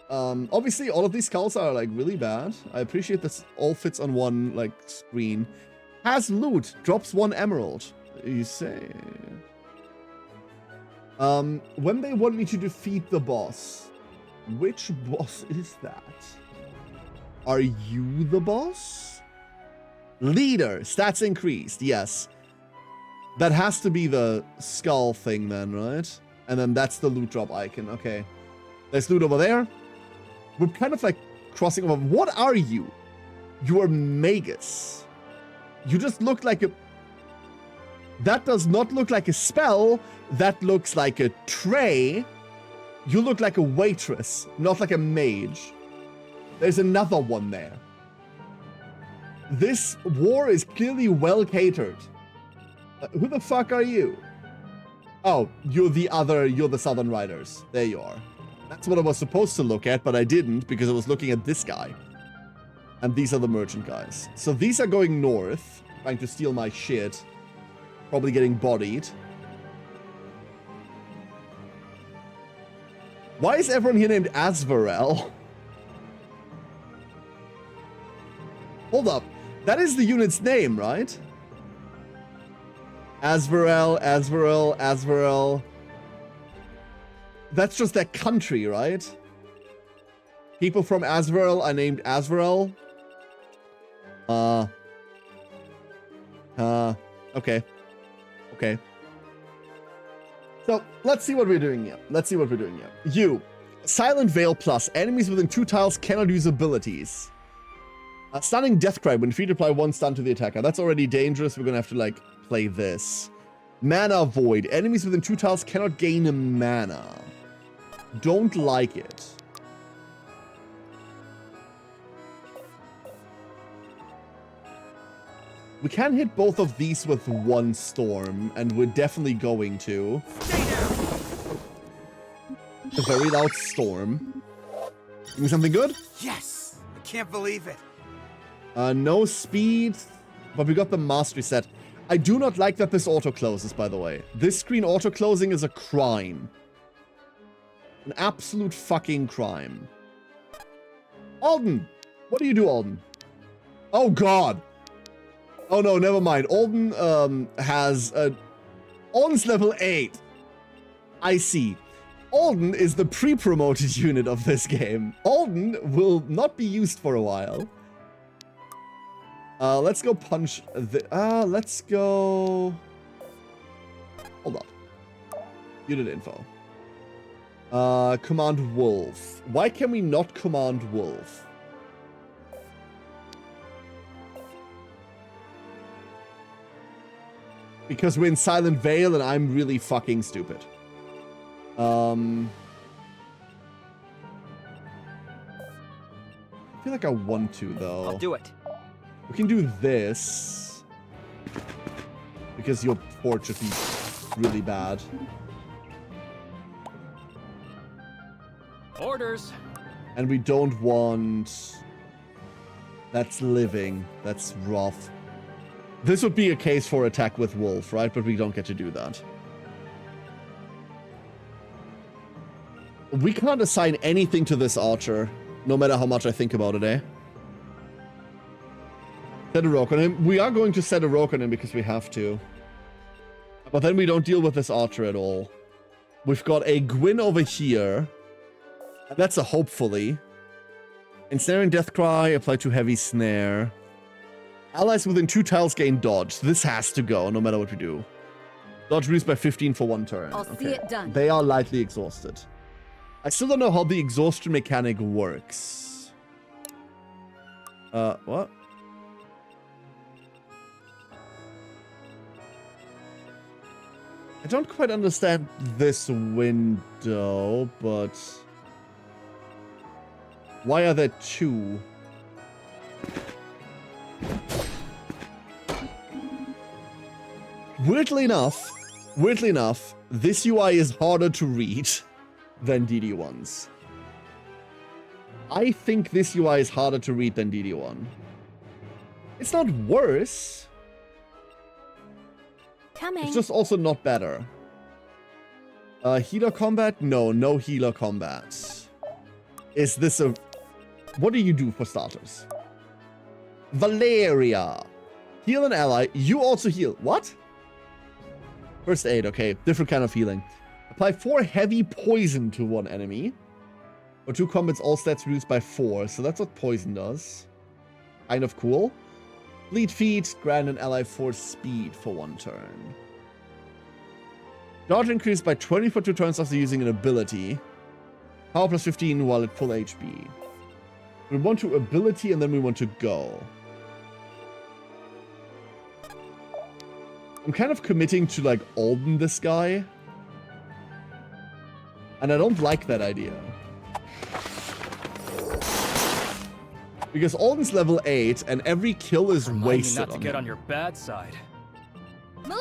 Obviously, all of these skulls are, like, really bad. I appreciate this all fits on one, like, screen. Has loot. Drops 1 emerald. You say. When they want me to defeat the boss, which boss is that? Are you the boss? Leader. Stats increased. Yes. That has to be the skull thing then, right? And then that's the loot drop icon. Okay. There's loot over there. We're kind of like crossing over. What are you? You are Magus. You just look like a... That does not look like a spell. That looks like a tray. You look like a waitress, not like a mage. There's another one there. This war is clearly well catered. Who the fuck are you? Oh, you're the Southern Riders. There you are. That's what I was supposed to look at, but I didn't because I was looking at this guy. And these are the merchant guys. So these are going north, trying to steal my shit. Probably getting bodied. Why is everyone here named Asvarel? Hold up. That is the unit's name, right? Asvarel, Asvarel, Asvarel. That's just their country, right? People from Asvarel are named Asvarel. Okay. Okay. So, let's see what we're doing here. You. Silent Veil Plus. Enemies within 2 tiles cannot use abilities. Stunning Deathcry. When free to apply 1 stun to the attacker. That's already dangerous. We're gonna have to, like, play this. Mana Void. Enemies within 2 tiles cannot gain a mana. Don't like it. We can hit both of these with 1 storm, and we're definitely going to. A very loud storm. Give me something good? Yes! I can't believe it. No speed, but we got the mastery set. I do not like that this auto-closes, by the way. This screen auto-closing is a crime. An absolute fucking crime. Alden! What do you do, Alden? Oh, God! Oh, no, never mind. Alden, has a... Alden's level 8. I see. Alden is the pre-promoted unit of this game. Alden will not be used for a while. Let's go punch the... let's go... Hold up. Unit info. Command Wolf. Why can we not command Wolf? Because we're in Silent Veil and I'm really fucking stupid. I feel like I want to, though. I'll do it. We can do this. Because your port should be really bad. Orders. And we don't want... That's living. That's rough. This would be a case for attack with Wolf, right? But we don't get to do that. We can't assign anything to this archer, no matter how much I think about it, eh? Set a rock on him. We are going to set a rock on him because we have to. But then we don't deal with this archer at all. We've got a Gwyn over here. That's a hopefully. Ensnaring Deathcry, apply to heavy snare. Allies within 2 tiles gain dodge. This has to go, no matter what we do. Dodge reduced by 15 for 1 turn. I'll see it done. They are lightly exhausted. I still don't know how the exhaustion mechanic works. What? I don't quite understand this window, but... Why are there 2? Weirdly enough, this UI is harder to read than DD1's. I think this UI is harder to read than DD1. It's not worse. Coming. It's just also not better. Healer combat? No, no healer combat. Is this a... What do you do for starters? Valeria. Heal an ally. You also heal. What? First aid, okay. Different kind of healing. Apply 4 heavy poison to one enemy. For 2 combats, all stats reduced by 4. So that's what poison does. Kind of cool. Fleet feet. Grant an ally 4 speed for 1 turn. Dodge increased by 20 for 2 turns after using an ability. Power plus 15 while at full HP. We want to ability and then we want to go. I'm kind of committing to like Alden this guy. And I don't like that idea. Because Alden's level 8 and every kill is wasted not to on get him. on your bad side.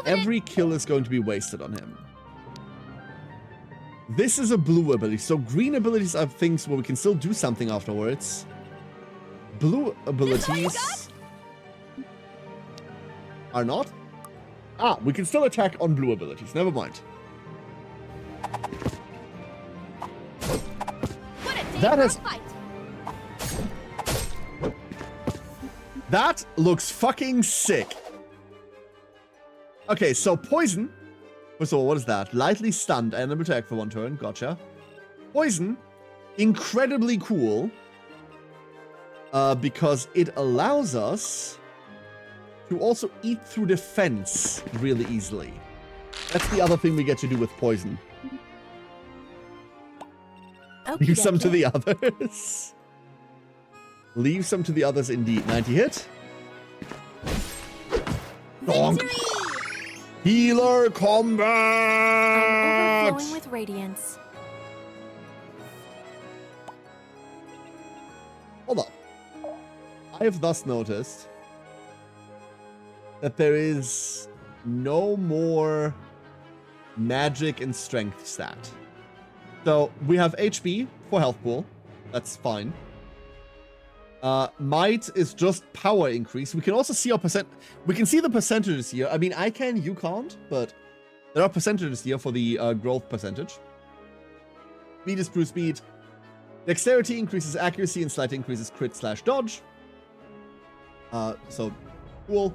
Every kill is going to be wasted on him. This is a blue ability. So green abilities are things where we can still do something afterwards. Blue abilities are not. Ah, we can still attack on blue abilities. Never mind. That has... That looks fucking sick. Okay, so poison. First of all, what is that? Lightly stunned and attack for 1 turn. Gotcha. Poison. Incredibly cool. Because it allows us to also eat through defense really easily. That's the other thing we get to do with poison. Leave some to the others. Leave some to the others indeed. 90 hit. Donk. Healer combat! I'm overflowing with radiance. Hold up. I have thus noticed that there is no more magic and strength stat. So we have HP for health pool. That's fine. Might is just power increase. We can also see our percent. We can see the percentages here. I mean, I can, you can't, but there are percentages here for the growth percentage. Speed is true speed. Dexterity increases accuracy and slightly increases crit/dodge. So cool.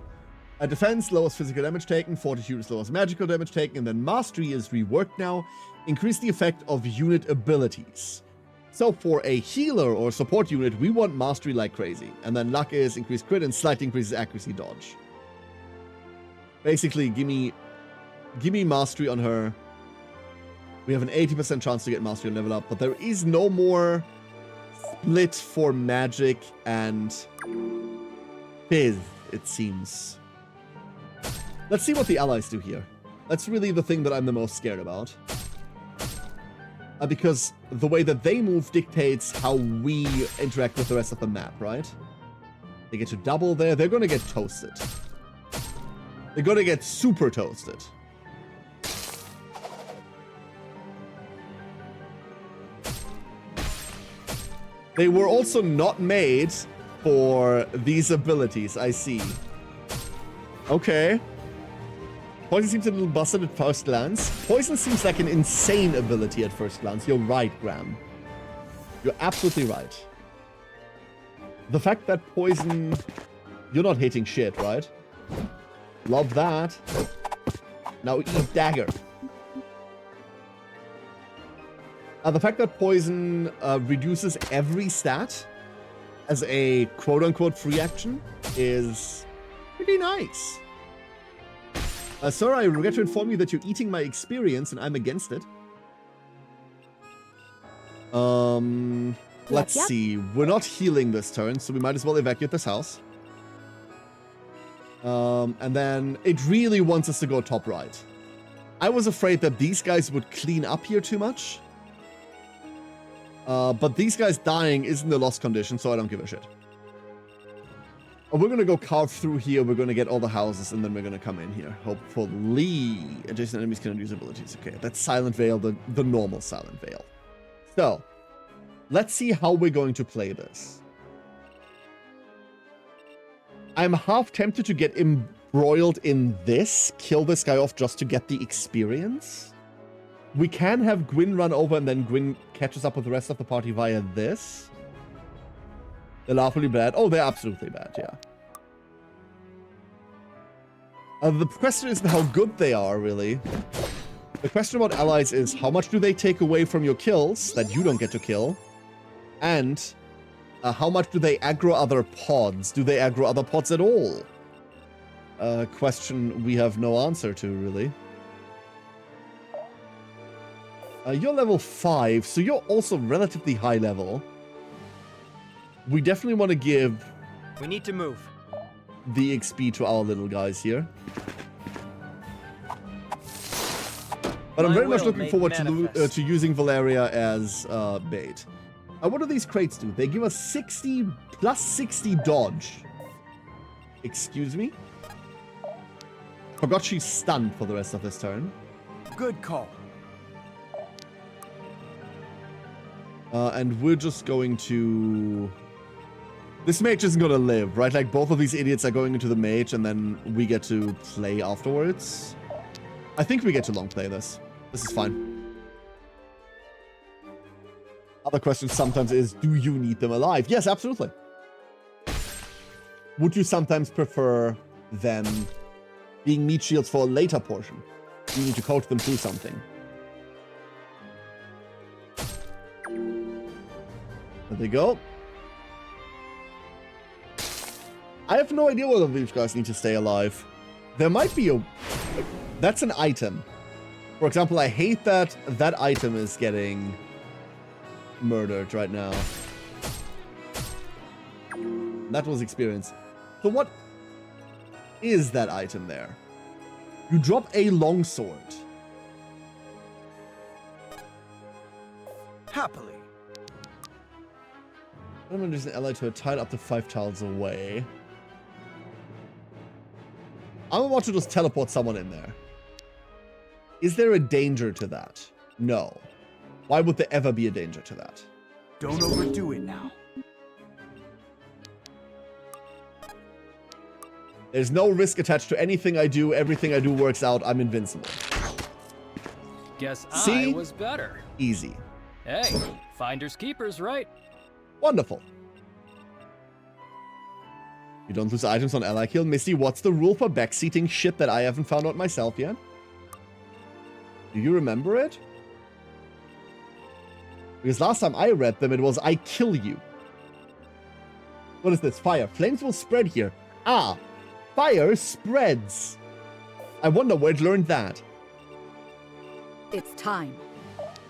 Defense lowers physical damage taken. Fortitude is lowers magical damage taken, and then mastery is reworked now. Increase the effect of unit abilities. So for a healer or support unit, we want mastery like crazy. And then luck is increased crit and slightly increases accuracy dodge. Basically, give me mastery on her. We have an 80% chance to get mastery on level up, but there is no more split for magic and fizz, it seems. Let's see what the allies do here. That's really the thing that I'm the most scared about. Because the way that they move dictates how we interact with the rest of the map, right? They get to double there. They're going to get toasted. They're going to get super toasted. They were also not made for these abilities, I see. Okay. Poison seems a little busted at first glance. Poison seems like an insane ability at first glance. You're right, Graham. You're absolutely right. The fact that poison... You're not hitting shit, right? Love that. Now eat dagger. The fact that poison reduces every stat as a quote-unquote free action is pretty nice. Sir, I regret to inform you that you're eating my experience and I'm against it. Let's see. We're not healing this turn, so we might as well evacuate this house. And then it really wants us to go top right. I was afraid that these guys would clean up here too much. But these guys dying isn't a lost condition, so I don't give a shit. We're going to go carve through here. We're going to get all the houses, and then we're going to come in here. Hopefully, adjacent enemies can use abilities. Okay, that's Silent Veil, the normal Silent Veil. So, let's see how we're going to play this. I'm half tempted to get embroiled in this, kill this guy off just to get the experience. We can have Gwyn run over and then Gwyn catches up with the rest of the party via this. They're laughably bad. Oh, they're absolutely bad, yeah. The question isn't how good they are, really. The question about allies is how much do they take away from your kills that you don't get to kill? And how much do they aggro other pods? Do they aggro other pods at all? Question we have no answer to, really. You're level 5, so you're also relatively high level. We definitely want to give... We need to move. ...the XP to our little guys here. But I'm very much looking forward to using Valeria as bait. What do these crates do? They give us 60 plus 60 dodge. Excuse me? Forgot she's stunned for the rest of this turn. Good call. And we're just going to... This mage isn't going to live, right? Like, both of these idiots are going into the mage, and then we get to play afterwards. I think we get to long play this. This is fine. Other question sometimes is, do you need them alive? Yes, absolutely. Would you sometimes prefer them being meat shields for a later portion? You need to coach them through something. There they go. I have no idea whether these guys need to stay alive. There might be a... That's an item. For example, I hate that that item is getting murdered right now. That was experience. So what is that item there? You drop a longsword. Happily. I'm just an ally to a tile up to 5 tiles away. I'm about to just teleport someone in there. Is there a danger to that? No. Why would there ever be a danger to that? Don't overdo it now. There's no risk attached to anything I do. Everything I do works out. I'm invincible. Guess See? I was better. Easy. Hey, finders keepers, right? Wonderful. You don't lose items on ally kill. Misty, what's the rule for backseating shit that I haven't found out myself yet? Do you remember it? Because last time I read them, it was I kill you. What is this? Fire. Flames will spread here. Ah, fire spreads. I wonder where it learned that. It's time.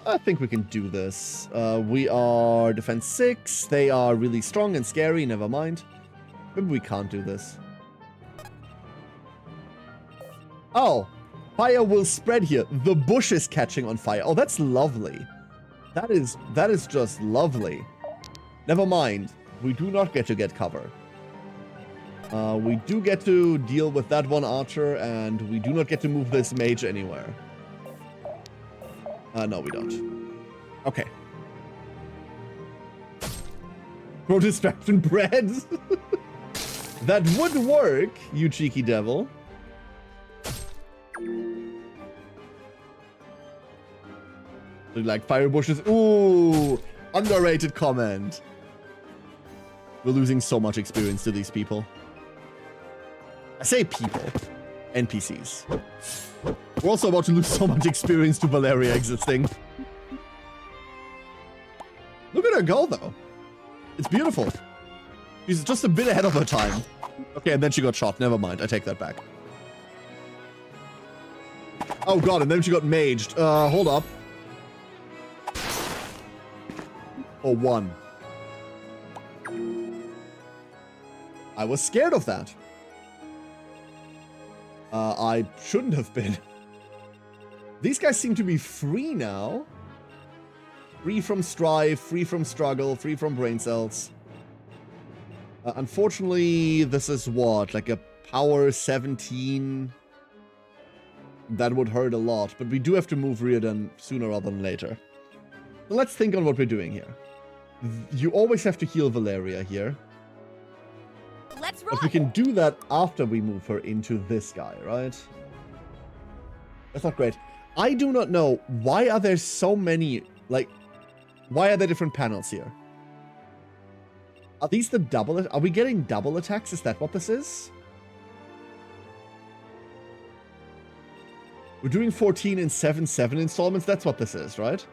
I think we can do this. We are defense 6. They are really strong and scary. Never mind. Maybe we can't do this. Oh, fire will spread here. The bush is catching on fire. Oh, that's lovely. That is just lovely. Never mind. We do not get to get cover. We do get to deal with that one archer, and we do not get to move this mage anywhere. No, we don't. Okay. Pro distraction bread. That would work, you cheeky devil. Like fire bushes. Ooh, underrated comment. We're losing so much experience to these people. I say people. NPCs. We're also about to lose so much experience to Valeria existing. Look at her go, though. It's beautiful. She's just a bit ahead of her time. Okay, and then she got shot. Never mind. I take that back. Oh, God, and then she got maged. Hold up. Or 1. I was scared of that. I shouldn't have been. These guys seem to be free now. Free from strife, free from struggle, free from brain cells. Unfortunately, this is what? Like a power 17? That would hurt a lot, but we do have to move Riordan sooner rather than later. So let's think on what we're doing here. You always have to heal Valeria here. Let's roll. But we can do that after we move her into this guy, right? That's not great. I do not know. Why are there so many, like, why are there different panels here? Are these the double, are we getting double attacks? Is that what this is? We're doing 14 and 7 installments. That's what this is, right?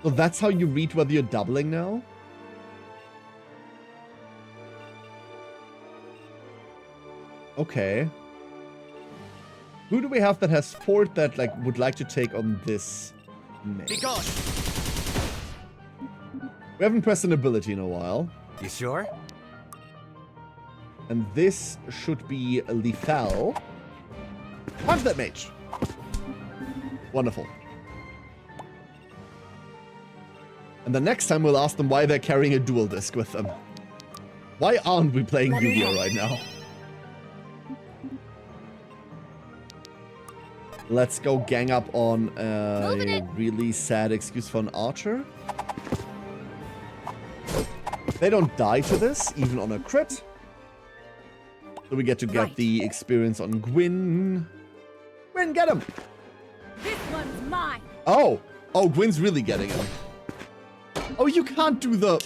So that's how you read whether you're doubling now? Okay. Who do we have that has fort that, like, would like to take on this mage? Be gone. We haven't pressed an ability in a while. You sure? And this should be lethal. Punch that mage! Wonderful. And the next time we'll ask them why they're carrying a dual disc with them. Why aren't we playing Yu-Gi-Oh right now? Let's go gang up on a really sad excuse for an archer. They don't die to this, even on a crit. So we get to get the experience on Gwyn. Gwyn, get him! This one's mine. Oh! Oh, Gwyn's really getting him. Oh, you can't do the...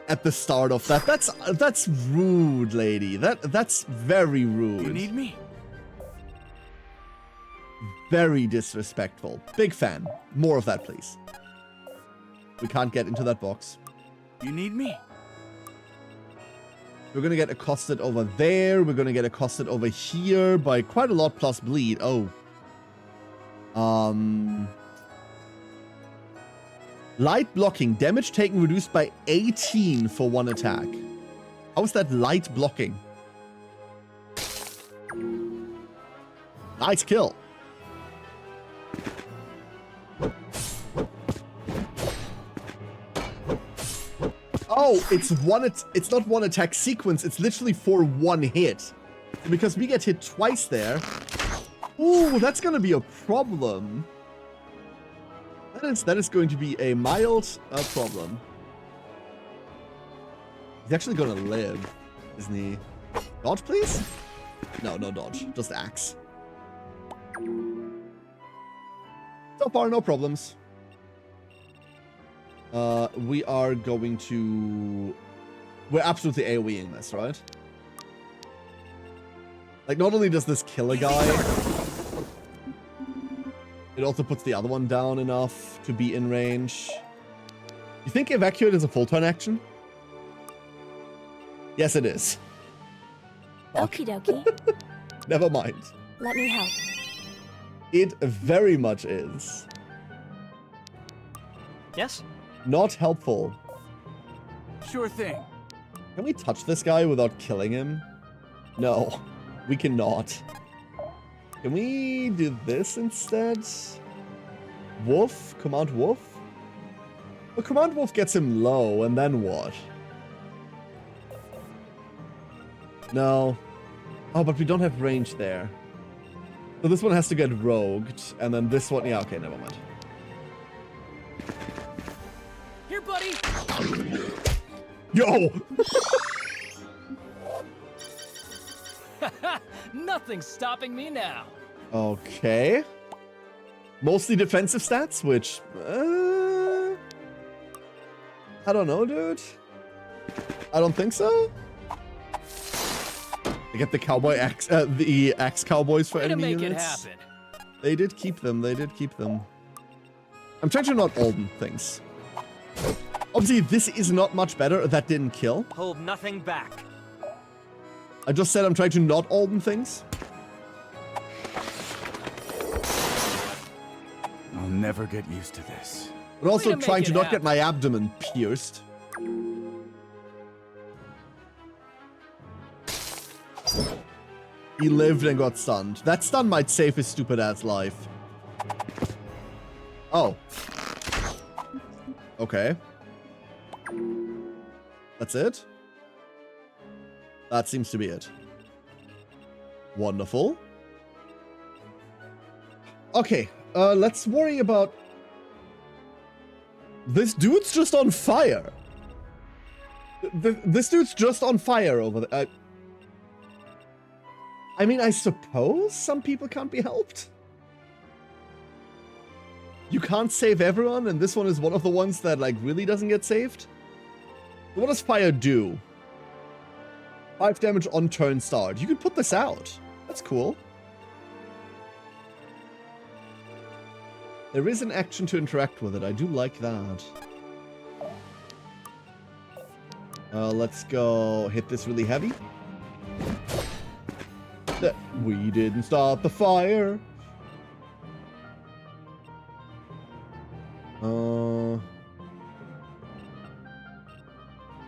at the start of that. That's rude, lady. That's very rude. You need me? Very disrespectful. Big fan. More of that, please. We can't get into that box. You need me? We're gonna get accosted over there. We're gonna get accosted over here by quite a lot plus bleed. Oh. Light blocking. Damage taken reduced by 18 for one attack. How is that light blocking? Nice kill. Oh, it's not one attack sequence, it's literally for one hit. Because we get hit twice there. Ooh, that's gonna be a problem. That is going to be a mild problem. He's actually gonna live, isn't he? Dodge, please? No, no dodge, just axe. So far, no problems. We are going to... We're absolutely AoEing this, right? Like, not only does this kill a guy, it also puts the other one down enough to be in range. You think Evacuate is a full turn action? Yes, it is. Okie dokie. Never mind. Let me help. It very much is. Yes? Not helpful. Sure thing. Can we touch this guy without killing him? No, we cannot. Can we do this instead? Wolf? Command Wolf? Well, Command Wolf gets him low, and then what? No. Oh, but we don't have range there. So this one has to get rogued, and then this one... Yeah, okay, never mind. Here, buddy! Yo! Nothing's stopping me now. Okay. Mostly defensive stats, which... I don't know, dude. I don't think so. I get the cowboy axe, the axe cowboys for enemy units. Way to make it happen. They did keep them. They did keep them. I'm trying to not Olden things. Obviously, this is not much better. That didn't kill. Hold nothing back. I just said I'm trying to not Olden things. I'll never get used to this. But also Way to trying make to it not happen. get my abdomen pierced. He lived and got stunned. That stun might save his stupid ass life. Oh. Okay. That's it? That seems to be it. Wonderful. Okay, let's worry about... This dude's just on fire. This dude's just on fire over there. I mean, I suppose some people can't be helped. you can't save everyone, and this one is one of the ones that like really doesn't get saved. What does fire do? 5 damage on turn start. You can put this out. That's cool. There is an action to interact with it. I do like that. Let's go hit this really heavy. We didn't start the fire.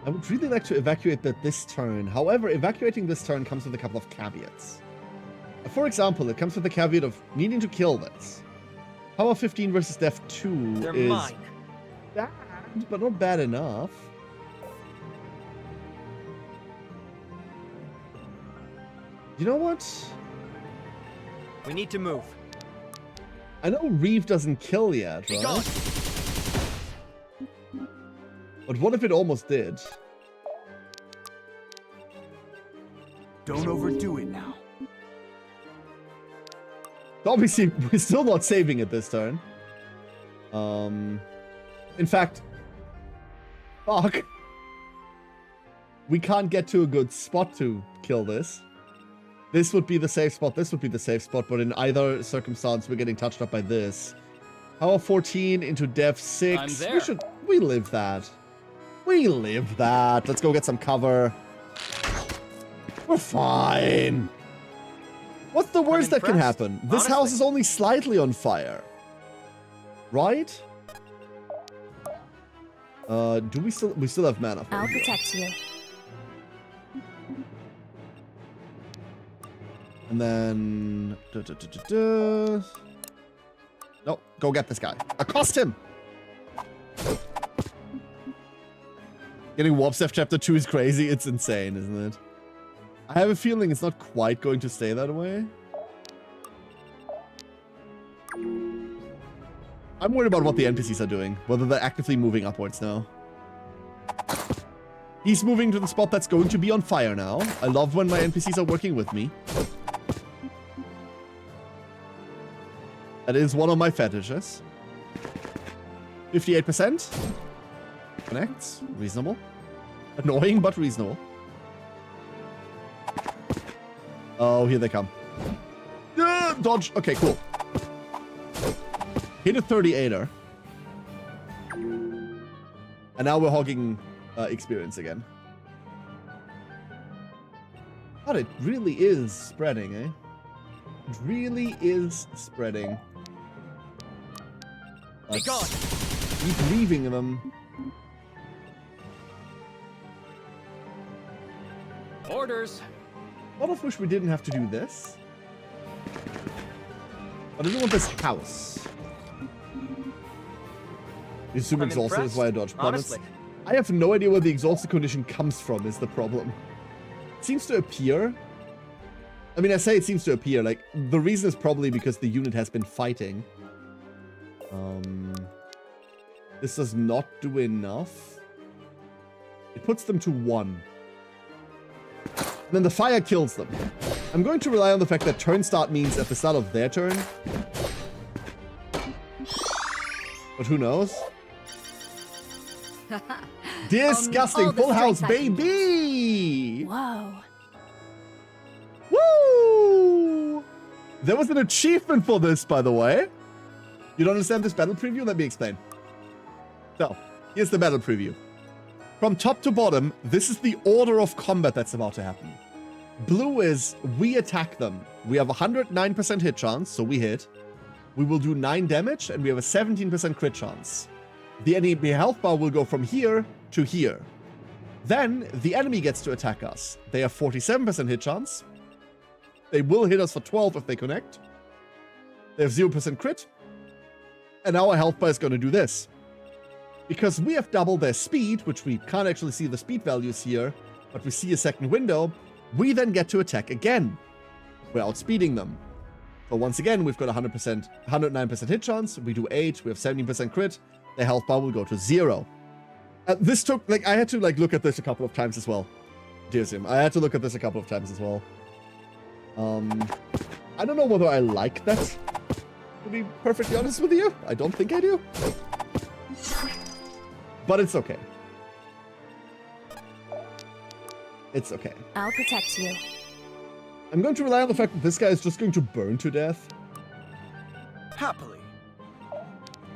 I would really like to evacuate that this turn. However, evacuating this turn comes with a couple of caveats. For example, it comes with the caveat of needing to kill this. Power 15 versus Def 2 They're is mine. bad, but not bad enough. You know what? We need to move. I know Reeve doesn't kill yet, Be right? gone. But what if it almost did? Don't overdo it now. Obviously, we're still not saving it this turn. In fact, fuck. We can't get to a good spot to kill this. This would be the safe spot, this would be the safe spot, but in either circumstance, we're getting touched up by this. Power 14 into Dev 6. I'm there. We live that. We live that. Let's go get some cover. We're fine. What's the worst that can impressed, happen? This honestly. house is only slightly on fire. Right? Do we still have mana for I'll it. protect you. And then no, go get this guy. Accost him. Getting Warpstep Chapter 2 is crazy. It's insane, isn't it? I have a feeling it's not quite going to stay that way. I'm worried about what the NPCs are doing. Whether they're actively moving upwards now. He's moving to the spot that's going to be on fire now. I love when my NPCs are working with me. That is one of my fetishes. 58%. Connects. Reasonable. Annoying, but reasonable. Oh, here they come. Dodge. Okay, cool. Hit a 38er. And now we're hogging experience again. God, it really is spreading, eh? It really is spreading. Be gone. Keep leaving them. Orders. What if wish we didn't have to do this? But I don't want this house. You're super I'm exhausted, that's why I dodge planets. honestly. I have no idea where the exhausted condition comes from, is the problem. It seems to appear. I mean, I say it seems to appear, like, the reason is probably because the unit has been fighting. This does not do enough. It puts them to 1. And then the fire kills them. I'm going to rely on the fact that turn start means at the start of their turn. But who knows? Disgusting. all the Full house, strength I can baby! Whoa. Woo! There was an achievement for this, by the way. You don't understand this battle preview? Let me explain. So, here's the battle preview. From top to bottom, this is the order of combat that's about to happen. Blue is, we attack them. We have a 109% hit chance, so we hit. We will do 9 damage, and we have a 17% crit chance. The enemy health bar will go from here to here. Then, the enemy gets to attack us. They have 47% hit chance. They will hit us for 12 if they connect. They have 0% crit. And our health bar is going to do this. Because we have doubled their speed, which we can't actually see the speed values here, but we see a second window, we then get to attack again. We're outspeeding them. So once again, we've got 109% hit chance. We do 8, we have 17% crit. Their health bar will go to 0. This took, like, I had to, like, look at this a couple of times as well. Dear Sim, I had to look at this a couple of times as well. I don't know whether I like that To be perfectly honest with you, I don't think I do. But it's okay. It's okay. I'll protect you. I'm going to rely on the fact that this guy is just going to burn to death. Happily.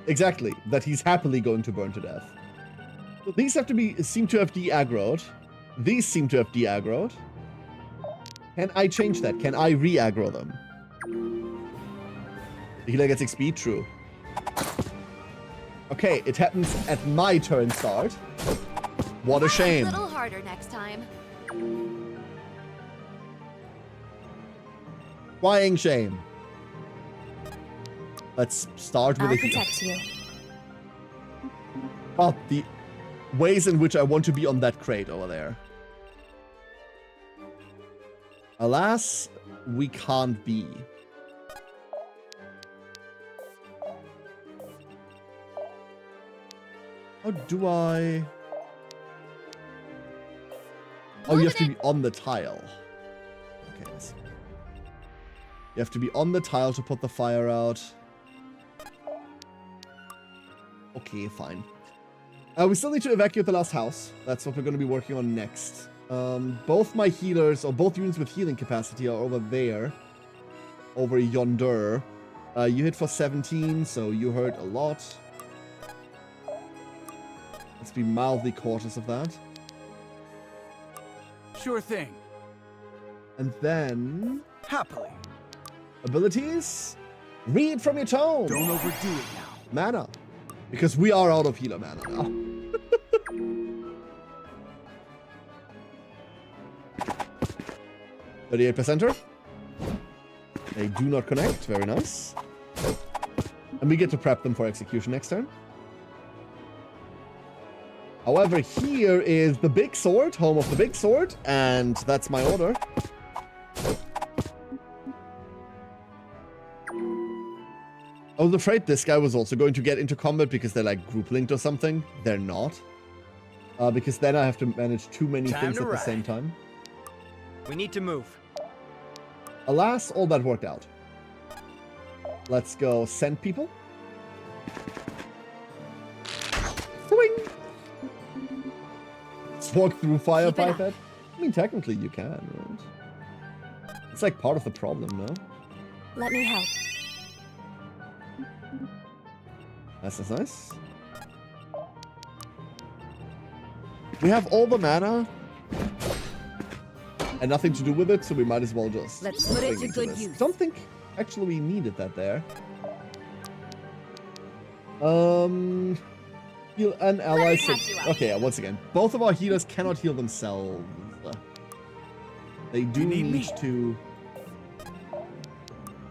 Exactly, that he's happily going to burn to death. So these seem to have de-aggroed. These seem to have de-aggroed. Can I change that? Can I re-aggro them? The healer gets XP? True. Okay, it happens at my turn start. What a shame. A little harder next time. Crying shame. Let's start with I'll a heal. protect you. Oh, the ways in which I want to be on that crate over there. Alas, we can't be. How do I... Oh, you have to be on the tile. Okay, I see. You have to be on the tile to put the fire out. Okay, fine. We still need to evacuate the last house. That's what we're going to be working on next. Both my healers, or both units with healing capacity, are over there. Over yonder. You hit for 17, so you hurt a lot. Let's be mildly cautious of that. Sure thing. And then... Happily. Abilities? Read from your tome! Don't overdo it now. Mana. Because we are out of healer mana now. 38%er. They do not connect. Very nice. And we get to prep them for execution next turn. However, here is the big sword, home of the big sword, and that's my order. I was afraid this guy was also going to get into combat because they're like group linked or something. They're not. Because then I have to manage too many things at the same time. We need to move. Alas, all that worked out. Let's go send people. Swing! Let's walk through fire pipette. I mean, technically you can, right? It's like part of the problem, no? Let me help. That's nice. We have all the mana and nothing to do with it, so we might as well just Let's put it to good use. Don't think actually we needed that there. Heal an ally. Okay, once again, both of our healers cannot heal themselves. They do need to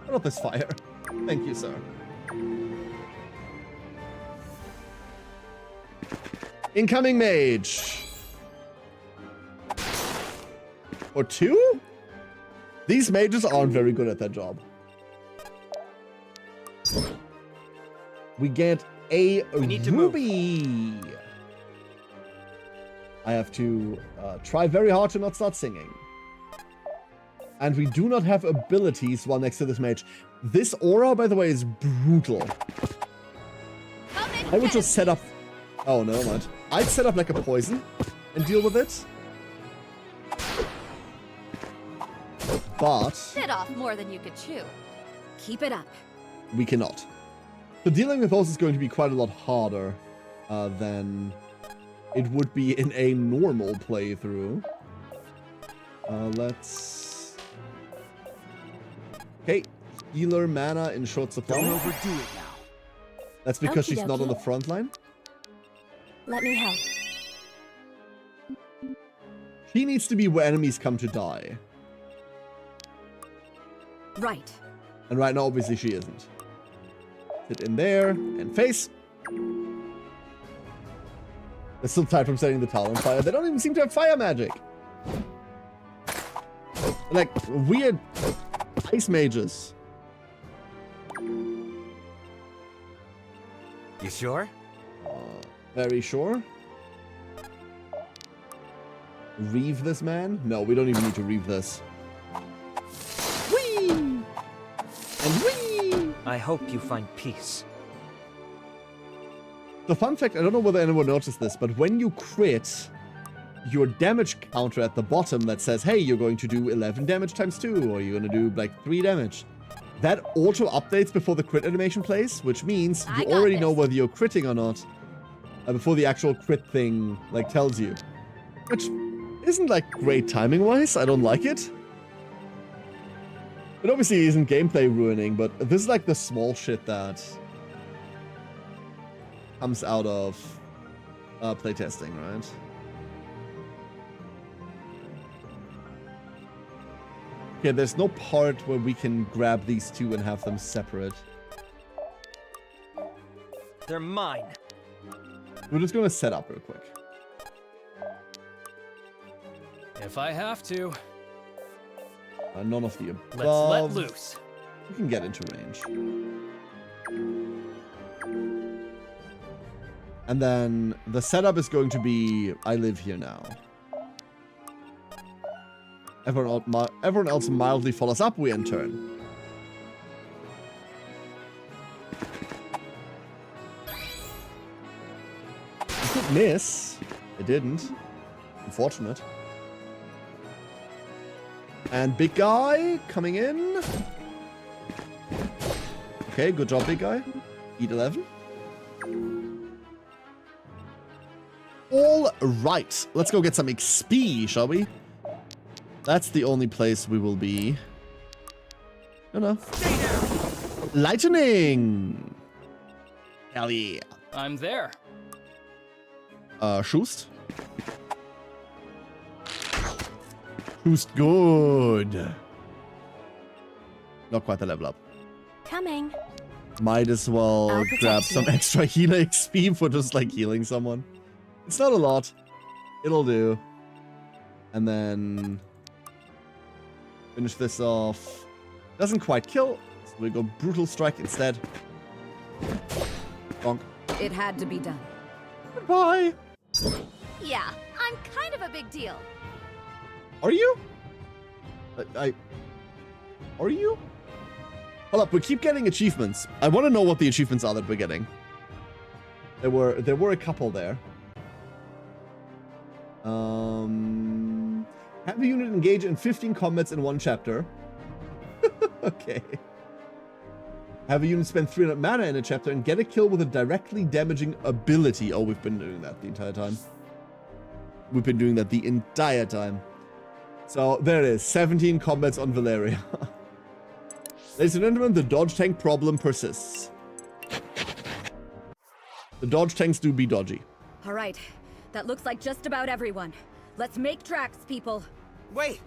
put out this fire. Thank you, sir. Incoming mage. Or two? These mages aren't very good at that job. We get a ruby. I have to try very hard to not start singing. And we do not have abilities while next to this mage. This aura, by the way, is brutal. I would just set up... Oh, no, mind. I'd set up like a poison and deal with it. But... Bit off more than you could chew. Keep it up. We cannot. So dealing with those is going to be quite a lot harder than it would be in a normal playthrough. Let's... Okay, healer mana in short supply. Don't overdo it now. That's because she's not on the front line. Let me help. She needs to be where enemies come to die. Right. And right now, obviously, she isn't. Sit in there and face. They're still tired from setting the tower on fire. They don't even seem to have fire magic. Like, weird ice mages. You sure? Very sure. Reeve this man? No, we don't even need to reeve this. Whee! And whee! I hope you find peace. The fun fact, I don't know whether anyone noticed this, but when you crit, your damage counter at the bottom that says, hey, you're going to do 11 damage times 2, or you're going to do like 3 damage. That auto updates before the crit animation plays, which means you already know whether you're critting or not before the actual crit thing like tells you. Which isn't like great timing wise. I don't like it. It obviously isn't gameplay ruining, but this is like the small shit that comes out of playtesting, right? Okay, there's no part where we can grab these two and have them separate. They're mine. We're just gonna set up real quick. If I have to. None of the above. Let's let loose. We can get into range. And then the setup is going to be, I live here now. Everyone else mildly follows up, we end turn. I could miss. I didn't. Unfortunate. And big guy coming in. Okay, good job, big guy. Eat 11. All right, let's go get some XP, shall we? That's the only place we will be. No. Lightning! Hell yeah. I'm there. Schoost. Schoost good. Not quite the level up. Coming. Might as well grab some extra healer XP for just like healing someone. It's not a lot. It'll do. And then finish this off. Doesn't quite kill, so we go Brutal Strike instead. Bonk. It had to be done. Goodbye. Yeah, I'm kind of a big deal. Are you? Are you? Hold up, we keep getting achievements. I want to know what the achievements are that we're getting. There were a couple there. Have a unit engage in 15 combats in one chapter. Okay. Have a unit spend 300 mana in a chapter and get a kill with a directly damaging ability. Oh, we've been doing that the entire time. We've been doing that the entire time. So, there it is. 17 combats on Valeria. Ladies and gentlemen, the dodge tank problem persists. The dodge tanks do be dodgy. All right, that looks like just about everyone. Let's make tracks, people. Wait!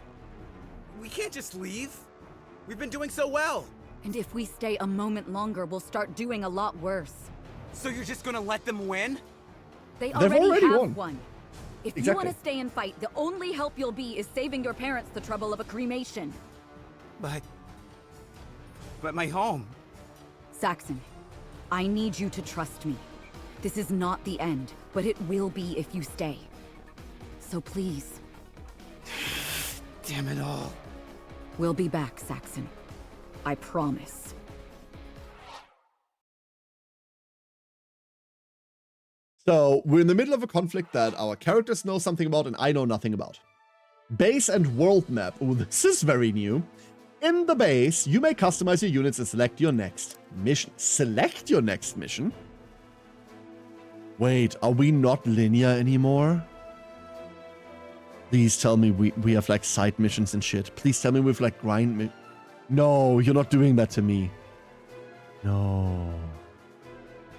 We can't just leave. We've been doing so well. And if we stay a moment longer, we'll start doing a lot worse. So you're just gonna let them win? They've already won. won. If Exactly. you want to stay and fight, the only help you'll be is saving your parents the trouble of a cremation. But my home. Saxon, I need you to trust me. This is not the end, but it will be if you stay. So please. Damn it all. We'll be back, Saxon. I promise. So, we're in the middle of a conflict that our characters know something about and I know nothing about. Base and world map. Oh, this is very new. In the base, you may customize your units and select your next mission. Select your next mission? Wait, are we not linear anymore? Please tell me we have like side missions and shit. Please tell me we've like grind No, you're not doing that to me. No.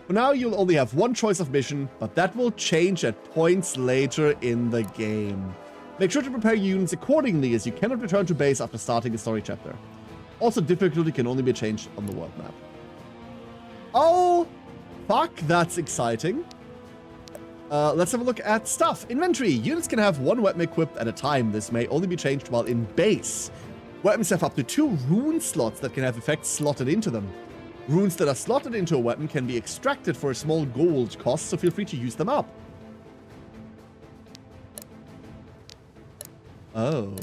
For now, you'll only have one choice of mission, but that will change at points later in the game. Make sure to prepare your units accordingly, as you cannot return to base after starting a story chapter. Also, difficulty can only be changed on the world map. Oh, fuck, that's exciting. Let's have a look at stuff. Inventory. Units can have one weapon equipped at a time. This may only be changed while in base. Weapons have up to 2 rune slots that can have effects slotted into them. Runes that are slotted into a weapon can be extracted for a small gold cost, so feel free to use them up. Oh.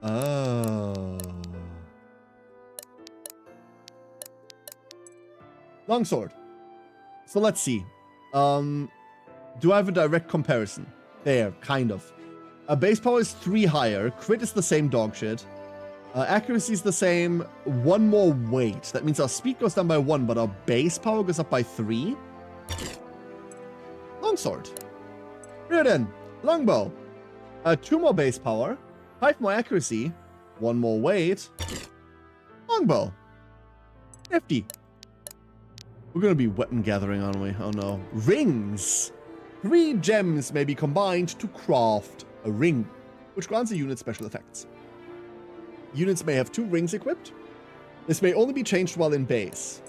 Oh. Longsword. So let's see. Do I have a direct comparison? There, kind of. Base power is 3 higher. Crit is the same dog shit. Accuracy is the same. 1 more weight. That means our speed goes down by 1, but our base power goes up by 3. Longsword. Rearden. Longbow. 2 more base power. 5 more accuracy. 1 more weight. Longbow. 50. We're gonna be weapon gathering, aren't we? Oh no. Rings. 3 gems may be combined to craft a ring, which grants a unit special effects. Units may have 2 rings equipped. This may only be changed while in base.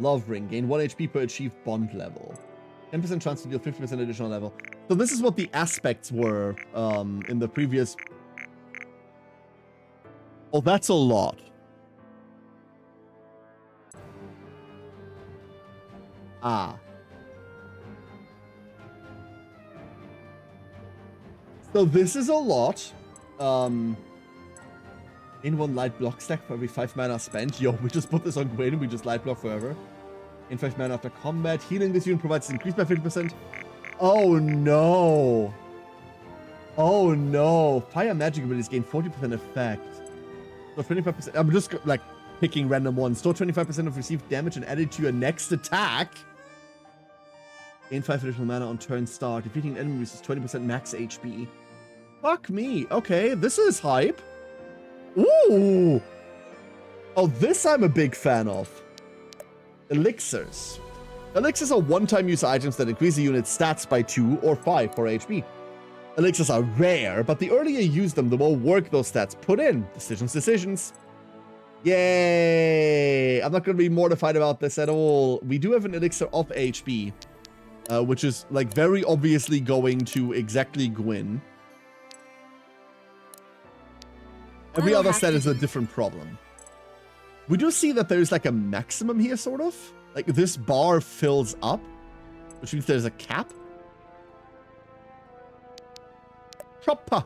Love ring. Gain 1 HP per achieved bond level. 10% chance to deal 50% additional level. So this is what the aspects were in the previous... Oh, that's a lot. Ah. So this is a lot. In 1 light block stack for every 5 mana spent. Yo, we just put this on Gwen and we just light block forever. In 5 mana after combat. Healing this unit provides increased by 50%. Oh no. Oh no. Fire magic abilities gain 40% effect. So 25%. I'm just like picking random ones. Store 25% of received damage and add it to your next attack. Gain 5 additional mana on turn start. Defeating an enemy reduces 20% max HP. Fuck me. Okay, this is hype. Ooh. Oh, this I'm a big fan of. Elixirs. Elixirs are one-time use items that increase the unit's stats by 2 or 5 for HP. Elixirs are rare, but the earlier you use them, the more work those stats put in. Decisions. Yay! I'm not going to be mortified about this at all. We do have an elixir of HP, which is like very obviously going to exactly Gwyn. Every other stat is a different problem. We do see that there's like a maximum here, sort of. Like this bar fills up, which means there's a cap. Chopper.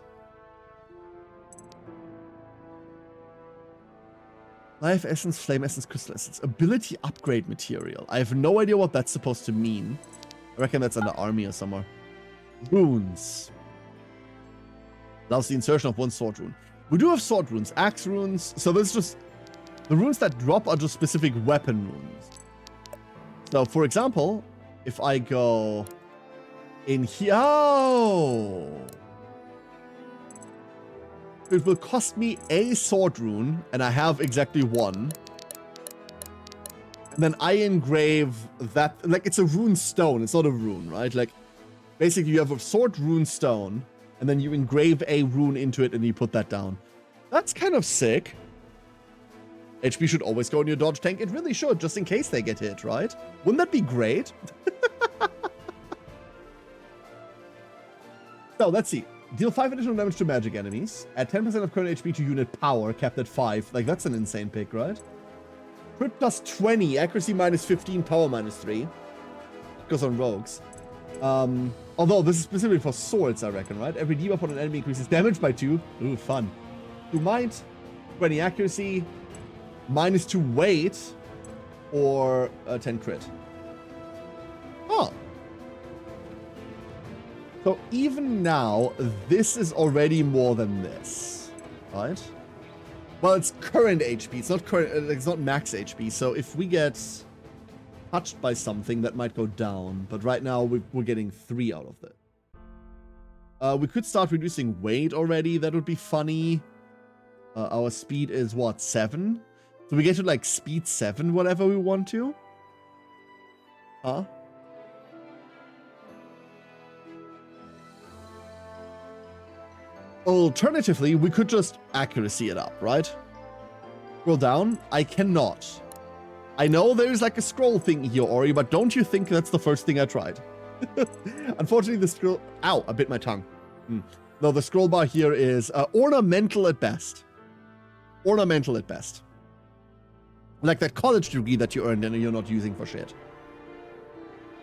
Life Essence, Flame Essence, Crystal Essence. Ability upgrade material. I have no idea what that's supposed to mean. I reckon that's under army or somewhere. Runes. Allows the insertion of 1 sword rune. We do have sword runes, axe runes. So this is just... The runes that drop are just specific weapon runes. So, for example, if I go in here... Oh! It will cost me a sword rune, and I have exactly 1. And then I engrave that... Like, it's a rune stone. It's not a rune, right? Like, basically, you have a sword rune stone, and then you engrave a rune into it, and you put that down. That's kind of sick. HP should always go in your dodge tank. It really should, just in case they get hit, right? Wouldn't that be great? So, let's see. Deal 5 additional damage to magic enemies. Add 10% of current HP to unit power, capped at 5. Like, that's an insane pick, right? Crit plus 20. Accuracy minus 15. Power minus 3. Goes on rogues. Although, this is specifically for swords, I reckon, right? Every debuff on an enemy increases damage by 2. Ooh, fun. 2 might. 20 accuracy. Minus 2 weight. Or 10 crit. Oh. So even now, this is already more than this, right? Well, it's current HP. It's not current. It's not max HP. So if we get touched by something, that might go down. But right now, we're getting 3 out of it. We could start reducing weight already. That would be funny. Our speed is what, 7? So we get to like speed 7 whatever we want to. Huh? Alternatively, we could just accuracy it up, right? Scroll down. I cannot. I know there's like a scroll thing here, Ori, but don't you think that's the first thing I tried? Unfortunately, the scroll... Ow, I bit my tongue. No, the scroll bar here is ornamental at best. Ornamental at best. Like that college degree that you earned and you're not using for shit.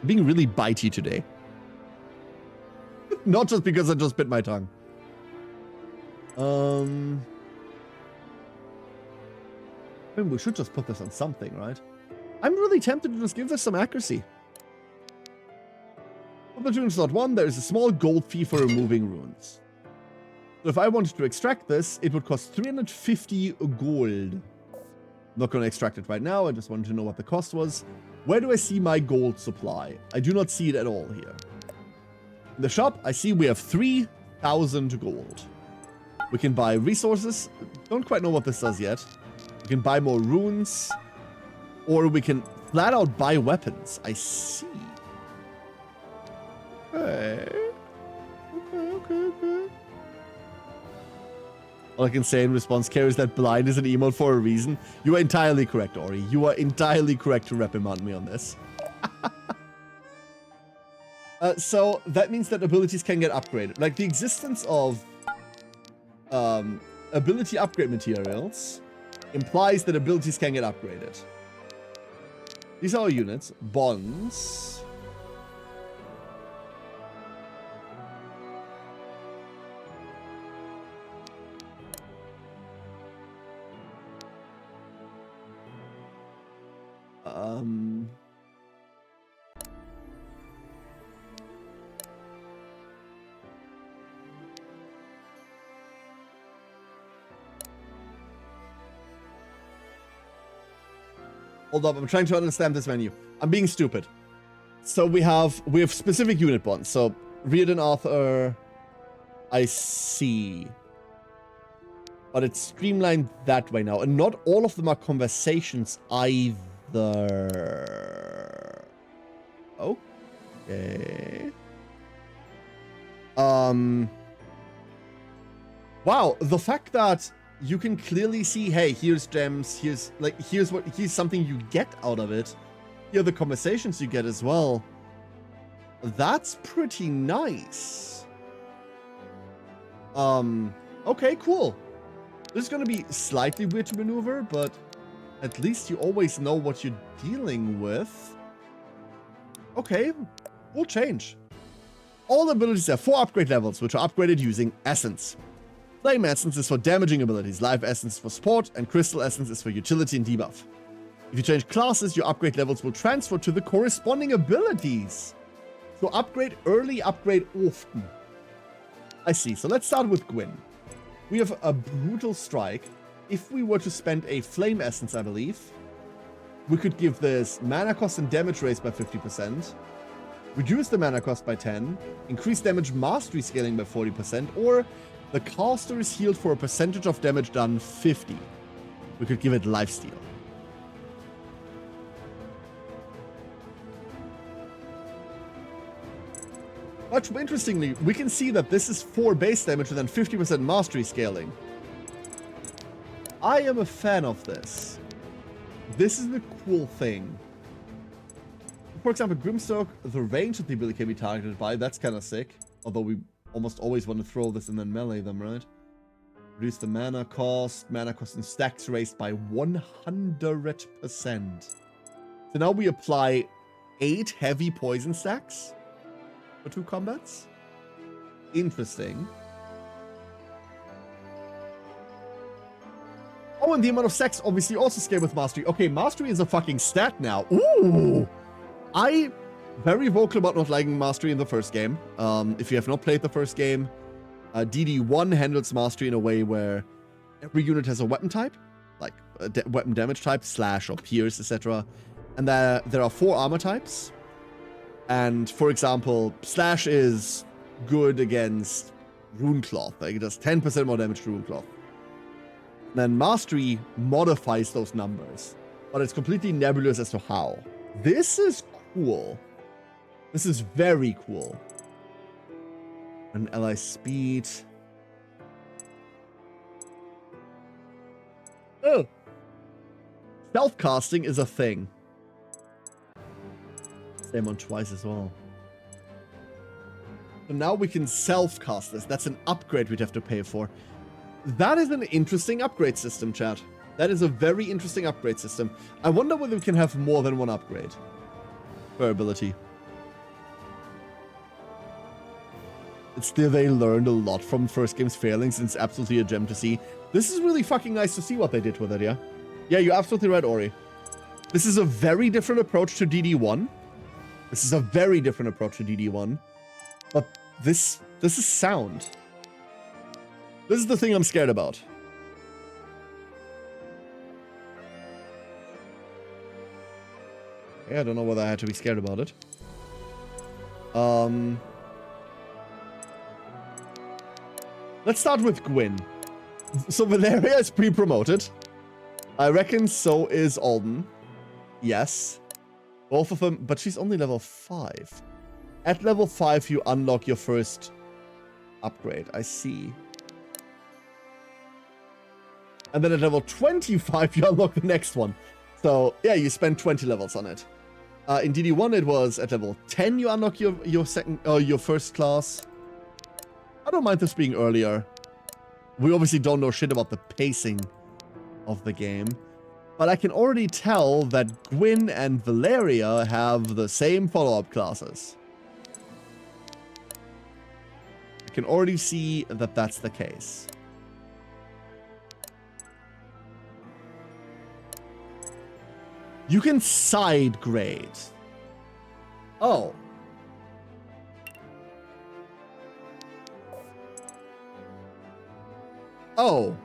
I'm being really bitey today. Not just because I just bit my tongue. I mean, we should just put this on something, right? I'm really tempted to just give this some accuracy. Platoon slot 1, there is a small gold fee for removing runes. So if I wanted to extract this, it would cost 350 gold. Not going to extract it right now, I just wanted to know what the cost was. Where do I see my gold supply? I do not see it at all here. In the shop, I see we have 3,000 gold. We can buy resources. Don't quite know what this does yet. We can buy more runes. Or we can flat out buy weapons. I see. Okay. Okay. All I can say in response, Care, is that blind is an emote for a reason. You are entirely correct, Ori. You are entirely correct to reprimand me on this. So that means that abilities can get upgraded. Like the existence of ability upgrade materials implies that abilities can get upgraded. These are our units. Bonds. Hold up, I'm trying to understand this menu. I'm being stupid. So we have specific unit bonds. So Reardon Arthur, I see. But it's streamlined that way now. And not all of them are conversations either. Okay. Wow, the fact that you can clearly see, hey, here's gems, here's something you get out of it. Here are the conversations you get as well. That's pretty nice. Okay, cool. This is gonna be slightly weird to maneuver, but at least you always know what you're dealing with. Okay, we'll change. All abilities have 4 upgrade levels, which are upgraded using Essence. Flame Essence is for damaging abilities, Life Essence is for support, and Crystal Essence is for utility and debuff. If you change classes, your upgrade levels will transfer to the corresponding abilities. So upgrade early, upgrade often. I see, so let's start with Gwyn. We have a Brutal Strike. If we were to spend a Flame Essence, I believe, we could give this mana cost and damage raise by 50%, reduce the mana cost by 10, increase damage mastery scaling by 40%, or the caster is healed for a percentage of damage done 50. We could give it Lifesteal. Much more interestingly, we can see that this is 4 base damage and then 50% mastery scaling. I am a fan of this. This is the cool thing. For example, Grimstoke, the range that the ability can be targeted by, that's kind of sick. Although we almost always want to throw this and then melee them, right? Reduce the mana cost and stacks raised by 100%. So now we apply 8 heavy poison stacks for 2 combats. Interesting. Oh, and the amount of stacks obviously also scale with mastery. Okay, mastery is a fucking stat now. Ooh! Very vocal about not liking mastery in the first game. If you have not played the first game, DD1 handles mastery in a way where every unit has a weapon type, like a weapon damage type, slash or pierce, etc. And there are 4 armor types. And for example, slash is good against Runecloth. Like it does 10% more damage to Runecloth. And then mastery modifies those numbers, but it's completely nebulous as to how. This is cool. This is very cool. An ally speed. Oh. Self-casting is a thing. Same on twice as well. So now we can self-cast this. That's an upgrade we'd have to pay for. That is an interesting upgrade system, chat. That is a very interesting upgrade system. I wonder whether we can have more than one upgrade per ability. It's still, they learned a lot from first game's failings, and it's absolutely a gem to see. This is really fucking nice to see what they did with it, yeah? Yeah, you're absolutely right, Ori. This is a very different approach to DD1. This is a very different approach to DD1. But this is sound. This is the thing I'm scared about. Yeah, I don't know whether I had to be scared about it. Let's start with Gwyn. So Valeria is pre-promoted. I reckon so is Alden. Yes. Both of them, but she's only level 5. At level 5, you unlock your first upgrade. I see. And then at level 25, you unlock the next one. So, yeah, you spend 20 levels on it. In DD1, it was at level 10 you unlock your first class. I don't mind this being earlier. We obviously don't know shit about the pacing of the game. But I can already tell that Gwyn and Valeria have the same follow-up classes. I can already see that that's the case. You can side grade. Oh. Oh.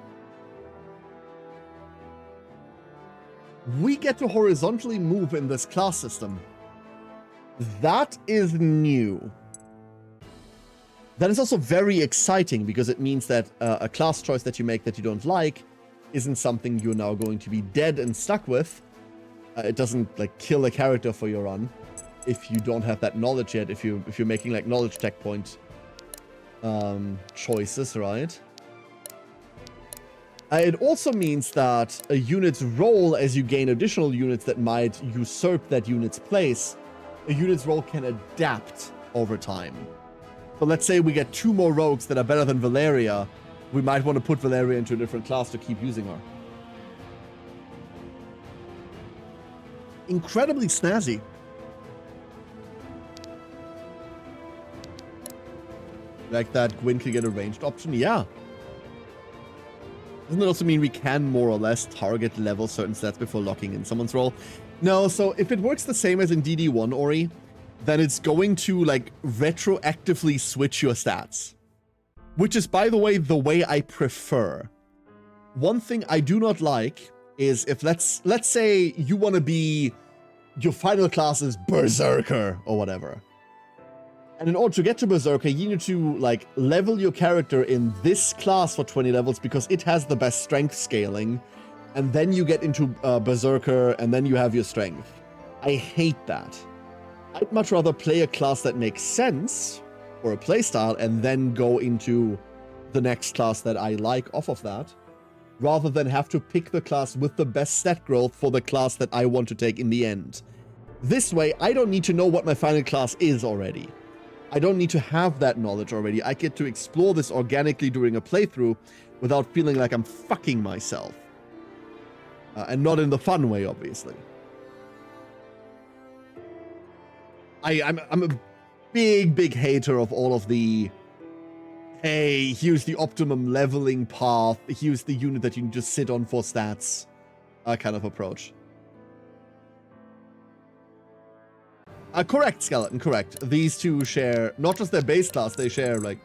We get to horizontally move in this class system. That is new. That is also very exciting because it means that a class choice that you make that you don't like isn't something you're now going to be dead and stuck with. It doesn't like kill a character for your run if you don't have that knowledge yet. If you're making like knowledge checkpoint choices, right? It also means that a unit's role, as you gain additional units that might usurp that unit's place, a unit's role can adapt over time. So let's say we get 2 more rogues that are better than Valeria. We might want to put Valeria into a different class to keep using her. Incredibly snazzy. Like that Gwyn can get a ranged option? Yeah. Doesn't it also mean we can more or less target level certain stats before locking in someone's role? No, so if it works the same as in DD1, Ori, then it's going to like retroactively switch your stats. Which is, by the way I prefer. One thing I do not like is if let's say you want to be, your final class is Berserker or whatever. And in order to get to Berserker, you need to like level your character in this class for 20 levels because it has the best strength scaling. And then you get into Berserker and then you have your strength. I hate that. I'd much rather play a class that makes sense for a playstyle and then go into the next class that I like off of that, rather than have to pick the class with the best stat growth for the class that I want to take in the end. This way, I don't need to know what my final class is already. I don't need to have that knowledge already. I get to explore this organically during a playthrough without feeling like I'm fucking myself. And not in the fun way, obviously. I'm a big hater of all of the, hey, here's the optimum leveling path, here's the unit that you can just sit on for stats, kind of approach. Correct, Skeleton, correct. These two share not just their base class, they share like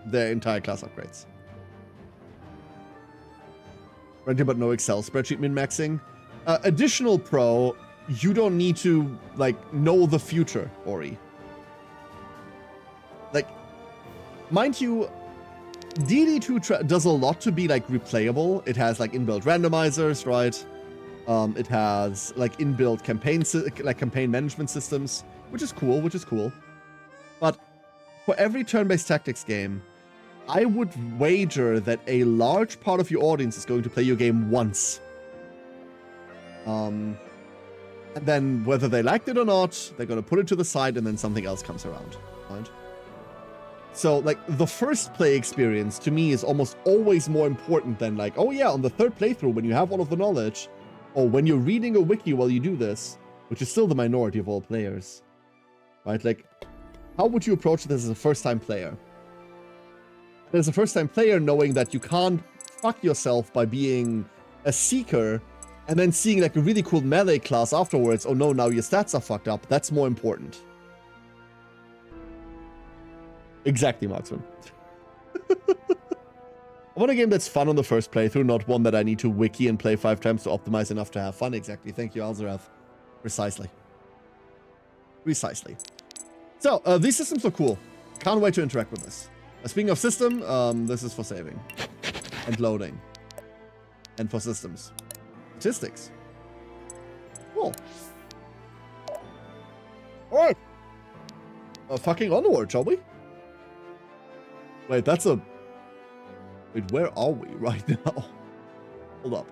their entire class upgrades. Renting but no Excel spreadsheet min-maxing. Additional pro, you don't need to like know the future, Ori. Like, mind you, DD2 does a lot to be like replayable. It has like inbuilt randomizers, right? It has like inbuilt campaign management systems, which is cool. But for every turn-based tactics game, I would wager that a large part of your audience is going to play your game once. And then whether they liked it or not, they're going to put it to the side and then something else comes around, right? So like the first play experience to me is almost always more important than like, oh yeah, on the third playthrough when you have all of the knowledge, or when you're reading a wiki while you do this, which is still the minority of all players, right? Like, how would you approach this as a first-time player? As a first-time player, knowing that you can't fuck yourself by being a seeker And then seeing like a really cool melee class afterwards, oh no, now your stats are fucked up, that's more important. Exactly, Marksman. I want a game that's fun on the first playthrough, not one that I need to wiki and play 5 times to optimize enough to have fun. Exactly. Thank you, Alzarath. Precisely. Precisely. So, these systems are cool. Can't wait to interact with this. Speaking of system, this is for saving. And loading. And for systems. Statistics. Cool. Alright. Fucking onward, shall we? Wait, that's a... Wait, where are we right now? Hold up.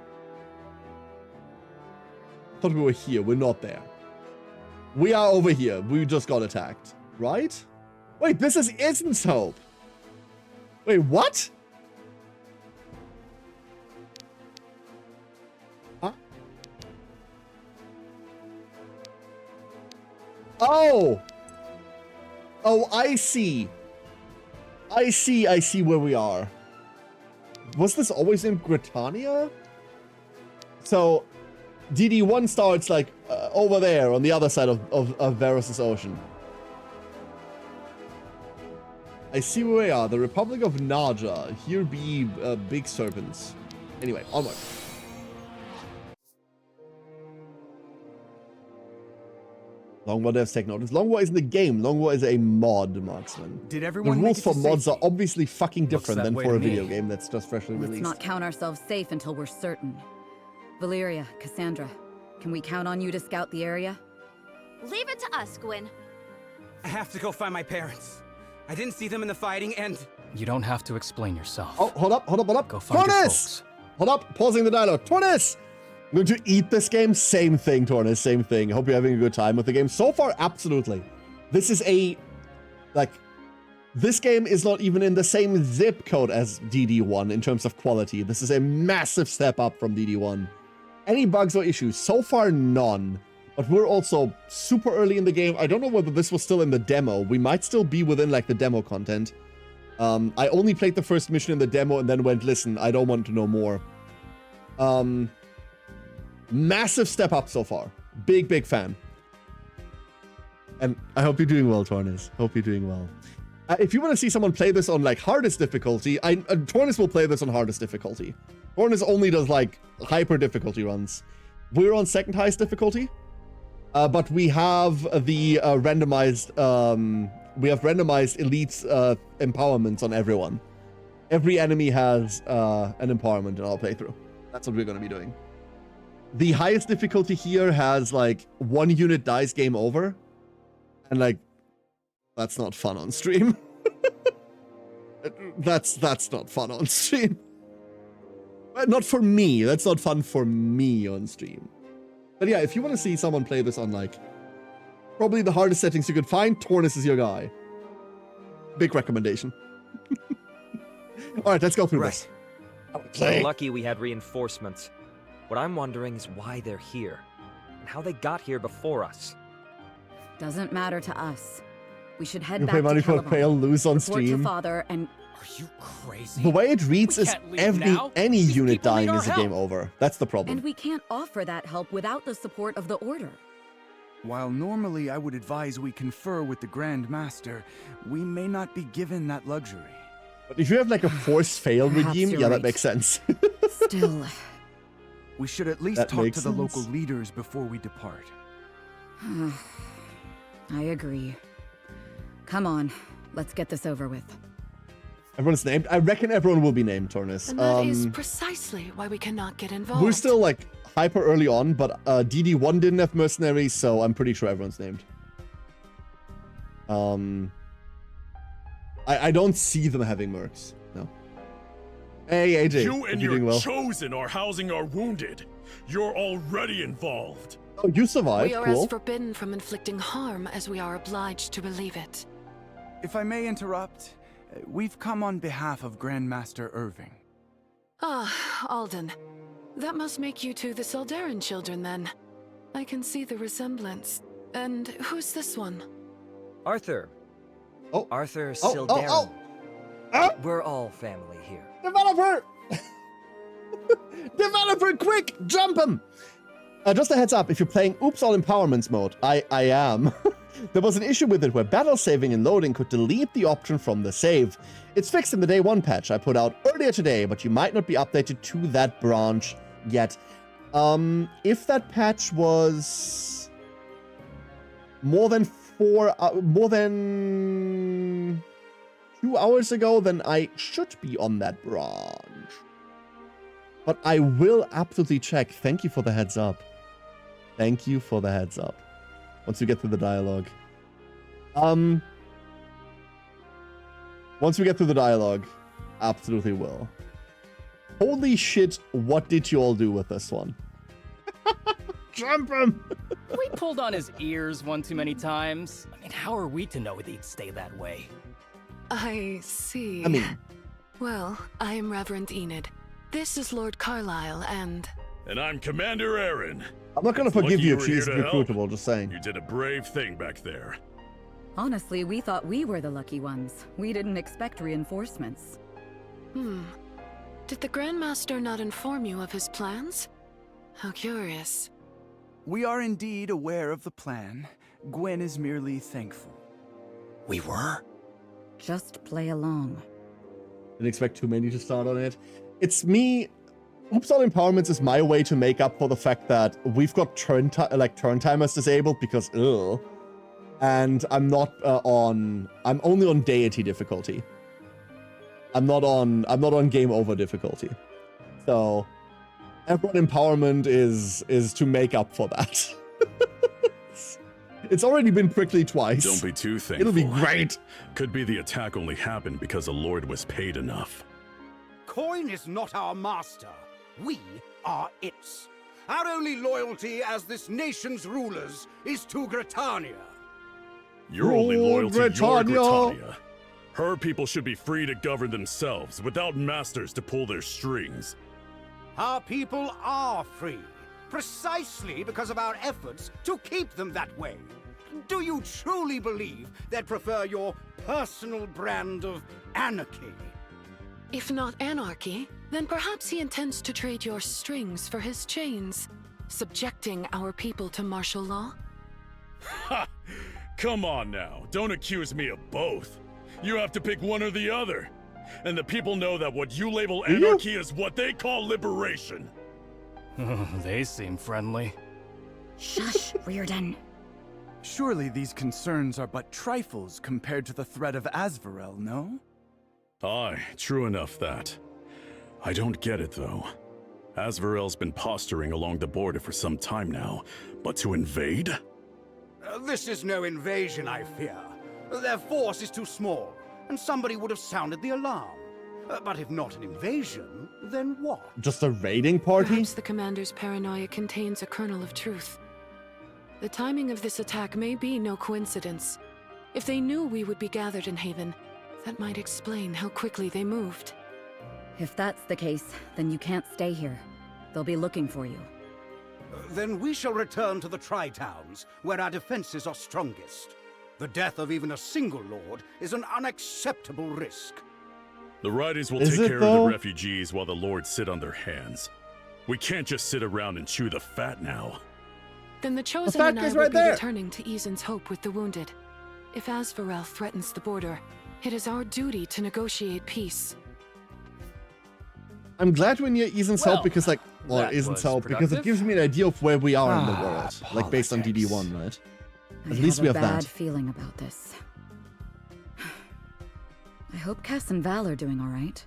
I thought we were here. We're not there. We are over here. We just got attacked. Right? Wait, this is Isn's Hope. Wait, what? Huh? Oh! Oh, I see. I see where we are. Was this always in Britannia? So, DD1 starts like over there on the other side of Varus' Ocean. I see where we are. The Republic of Naja. Here be big serpents. Anyway, onward. Long War devs take notice. Long War isn't a game. Long War is a mod, Marksman. Did everyone The make rules it for to mods safety? are obviously fucking different that than way for to a video me. game that's just freshly Let's released. not count ourselves safe until we're certain. Valeria, Cassandra, can we count on you to scout the area? Leave it to us, Gwyn. I have to go find my parents. I didn't see them in the fighting, and... You don't have to explain yourself. Oh, hold up. Go find your Tornis! folks. Hold up, pausing the dialogue. Tornis! I'm going to eat this game? Same thing, Tornis, same thing. Hope you're having a good time with the game. So far, absolutely. This is a... Like... This game is not even in the same zip code as DD1 in terms of quality. This is a massive step up from DD1. Any bugs or issues? So far, none. But we're also super early in the game. I don't know whether this was still in the demo. We might still be within, like, the demo content. I only played the first mission in the demo and then went, listen, I don't want to know more. Massive step up so far. Big fan. And I hope you're doing well, Tornis. Hope you're doing well. If you want to see someone play this on, like, hardest difficulty, Tornis will play this on hardest difficulty. Tornis only does, like, hyper difficulty runs. We're on second highest difficulty. But we have the randomized, elite empowerments on everyone. Every enemy has an empowerment in our playthrough. That's what we're going to be doing. The highest difficulty here has, like, 1 unit dies, game over. And, like, that's not fun on stream. That's not fun on stream. Not for me. That's not fun for me on stream. But yeah, if you want to see someone play this on, like, probably the hardest settings you could find, Tornis is your guy. Big recommendation. Alright, let's go through this. We're lucky we had reinforcements. What I'm wondering is why they're here, and how they got here before us. Doesn't matter to us. We should head You back pay to money for a Caliban. fail, lose on Report to stream. father and... Are you crazy? The way it reads We is can't leave now. any These unit people need dying our is a help. game over. That's the problem. And we can't offer that help without the support of the Order. While normally I would advise we confer with the Grand Master, we may not be given that luxury. But if you have, like, a force fail Perhaps regime, you're yeah, right. that makes sense. Still... We should at least That talk makes to the sense. local leaders before we depart. I agree. Come on, let's get this over with. Everyone's named. I reckon everyone will be named, Tornis. And that is precisely why we cannot get involved. We're still, like, hyper early on, but DD1 didn't have mercenaries, so I'm pretty sure everyone's named. I don't see them having mercs. No. Hey, AJ. You and you're your doing well. chosen are housing our wounded. You're already involved. Oh, you survived. We are Cool. as forbidden from inflicting harm as we are obliged to relieve it. If I may interrupt, we've come on behalf of Grandmaster Irving. Ah, Alden. That must make you two the Saldaran children, then. I can see the resemblance. And who's this one? Arthur. Oh. Arthur Oh, Sildarin. oh. We're all family here. Developer! Developer, quick! Jump him! Just a heads up, if you're playing Oops All Empowerments mode, I am. There was an issue with it where battle saving and loading could delete the option from the save. It's fixed in the day 1 patch I put out earlier today, but you might not be updated to that branch yet. If that patch was more than 2 hours ago, then I should be on that branch. But I will absolutely check. Thank you for the heads up. Thank you for the heads up. Once we get through the dialogue. Once we get through the dialogue, absolutely will. Holy shit, what did you all do with this one? Jump him! We pulled on his ears one too many times. I mean, how are we to know he'd stay that way? I see. I mean... Well, I am Reverend Enid. This is Lord Carlisle, and I'm Commander Aaron. I'm not gonna forgive you if she's recruitable, just saying. You did a brave thing back there. Honestly, we thought we were the lucky ones. We didn't expect reinforcements. Did the Grandmaster not inform you of his plans? How curious. We are indeed aware of the plan. Gwen is merely thankful. We were? Just play along. Didn't expect too many to start on it. It's me. Oops All Empowerments is my way to make up for the fact that we've got turn timers disabled because and I'm only on Deity difficulty. I'm not on game over difficulty. So everyone empowerment is to make up for that. It's already been prickly twice. Don't be too thankful. It'll be great. Could be the attack only happened because the Lord was paid enough. Coin is not our master. We are its. Our only loyalty as this nation's rulers is to Gritania. Your only loyalty, your Gritania. Her people should be free to govern themselves without masters to pull their strings. Our people are free, precisely because of our efforts to keep them that way. Do you truly believe they'd prefer your personal brand of anarchy? If not anarchy, then perhaps he intends to trade your strings for his chains, subjecting our people to martial law? Ha! Come on now, don't accuse me of both. You have to pick one or the other. And the people know that what you label anarchy is what they call liberation. They seem friendly. Shush, Reardon. Surely these concerns are but trifles compared to the threat of Asvarel, no? Aye, true enough that. I don't get it though. Asvarel's been posturing along the border for some time now, but to invade? This is no invasion, I fear. Their force is too small, and somebody would have sounded the alarm. But if not an invasion, then what? Just a raiding party? Perhaps the commander's paranoia contains a kernel of truth. The timing of this attack may be no coincidence. If they knew we would be gathered in Haven, that might explain how quickly they moved. If that's the case, then you can't stay here. They'll be looking for you. Then we shall return to the Tri-Towns, where our defenses are strongest. The death of even a single lord is an unacceptable risk. The riders will take care of the refugees while the lords sit on their hands. We can't just sit around and chew the fat now. Then the Chosen and I will be returning to Eazen's Hope with the wounded. If Asvarel threatens the border, it is our duty to negotiate peace. I'm glad we're near Eazen's Hope because, Eazen's Hope, because it gives me an idea of where we are in the world. Like, based on DD1, right? At least we have that. I have a bad feeling about this. I hope Cass and Val are doing all right.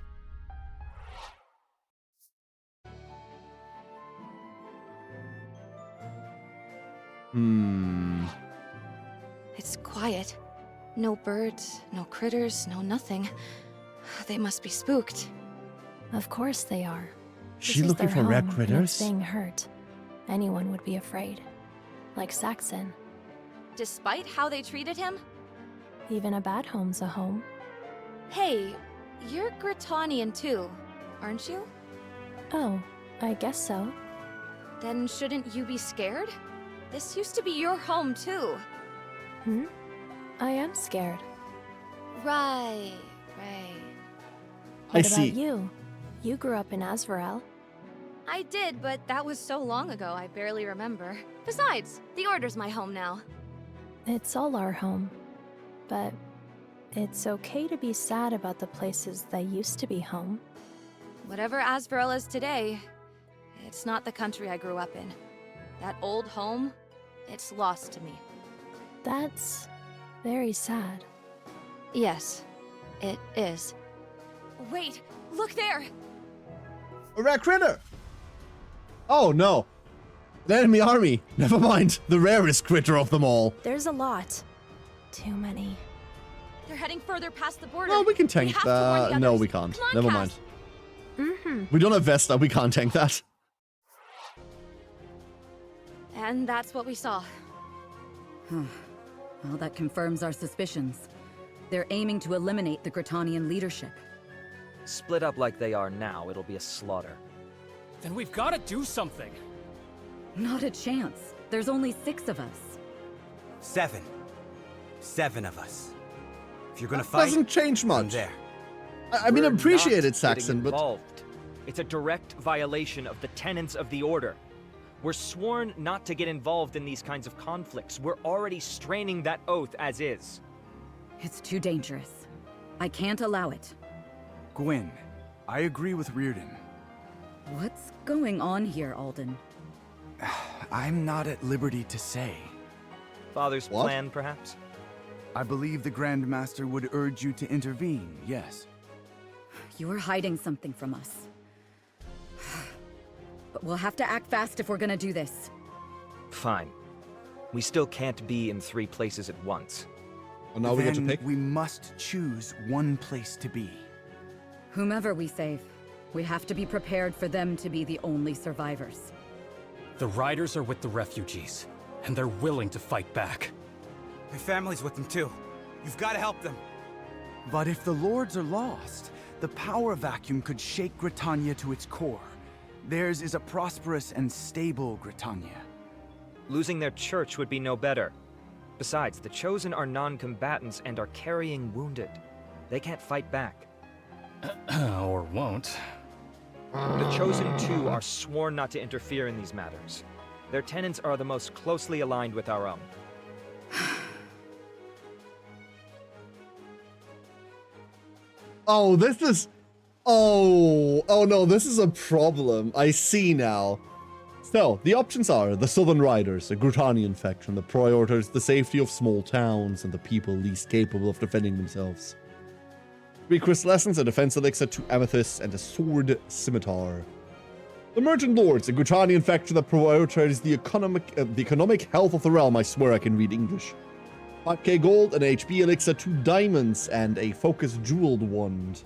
It's quiet. No birds, no critters, no nothing. They must be spooked. Of course they are. She looking for rare critters? Being hurt, anyone would be afraid. Like Saxon. Despite how they treated him? Even a bad home's a home. Hey, you're Gritanian too, aren't you? Oh, I guess so. Then shouldn't you be scared? This used to be your home too. I am scared. Right. What I see. about you? You grew up in Asvarel. I did, but that was so long ago I barely remember. Besides, the Order's my home now. It's all our home. But it's okay to be sad about the places that used to be home. Whatever Asvarel is today, it's not the country I grew up in. That old home, it's lost to me. That's very sad. Yes, it is. Wait, look there! A rare critter! Oh no. An enemy army. Never mind. The rarest critter of them all. There's a lot. Too many. They're heading further past the border. No, we can tank that. No, we can't. Never mind. We don't have Vesta. We can't tank that. And that's what we saw. Well, that confirms our suspicions. They're aiming to eliminate the Gritanian leadership. Split up like they are now, it'll be a slaughter. Then we've got to do something. Not a chance. There's only 6 of us. 7. 7 of us. If you're gonna That fight, doesn't change I'm much. there. I mean, We're appreciate not it, Saxon, getting but involved. It's a direct violation of the tenets of the Order. We're sworn not to get involved in these kinds of conflicts. We're already straining that oath as is. It's too dangerous. I can't allow it. Gwyn, I agree with Reardon. What's going on here, Alden? I'm not at liberty to say. Father's plan, perhaps? I believe the Grand Master would urge you to intervene, yes. You're hiding something from us. But we'll have to act fast if we're gonna do this. Fine. We still can't be in 3 places at once. well, now we get to Then pick. we must choose one place to be. Whomever we save, we have to be prepared for them to be the only survivors. The riders are with the refugees, and they're willing to fight back. My family's with them too. You've got to help them. But if the Lords are lost, the power vacuum could shake Gritania to its core. Theirs is a prosperous and stable Gritania. Losing their church would be no better. Besides, the Chosen are non-combatants and are carrying wounded. They can't fight back. Or won't. The Chosen, too, are sworn not to interfere in these matters. Their tenets are the most closely aligned with our own. Oh, this is... Oh no, this is a problem. I see now. So, the options are the Southern Riders, a Gritanian faction that prioritizes the safety of small towns and the people least capable of defending themselves. 3 crystal lessons, a defense elixir, 2 amethysts, and a sword scimitar. The Merchant Lords, a Gritanian faction that prioritizes the economic health of the realm. I swear I can read English. 5k gold, an HP elixir, 2 diamonds, and a focused jeweled wand.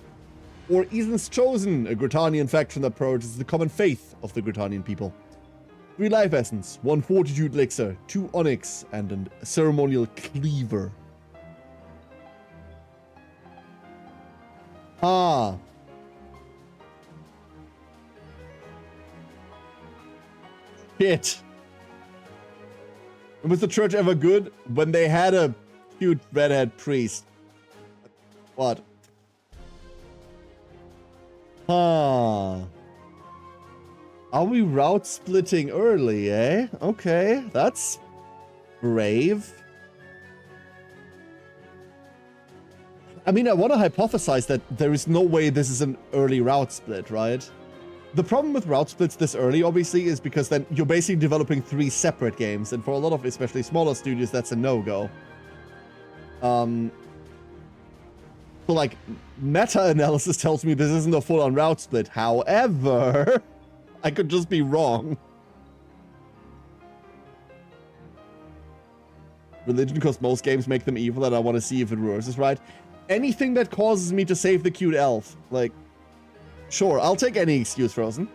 Or Ethan's Chosen, a Gritanian faction that prioritizes the common faith of the Gritanian people. 3 life essence, 1 fortitude elixir, 2 onyx, and a ceremonial cleaver. Ah. Shit. Was the church ever good? When they had a cute redhead priest. What? Huh. Are we route splitting early, eh? Okay, that's brave. I mean, I want to hypothesize that there is no way this is an early route split, right? The problem with route splits this early, obviously, is because then you're basically developing 3 separate games, and for a lot of, especially smaller studios, that's a no-go. So, like, meta-analysis tells me this isn't a full-on route split. However, I could just be wrong. Religion, because most games make them evil, and I want to see if it reverses, right? Anything that causes me to save the cute elf, like... Sure, I'll take any excuse, Frozen.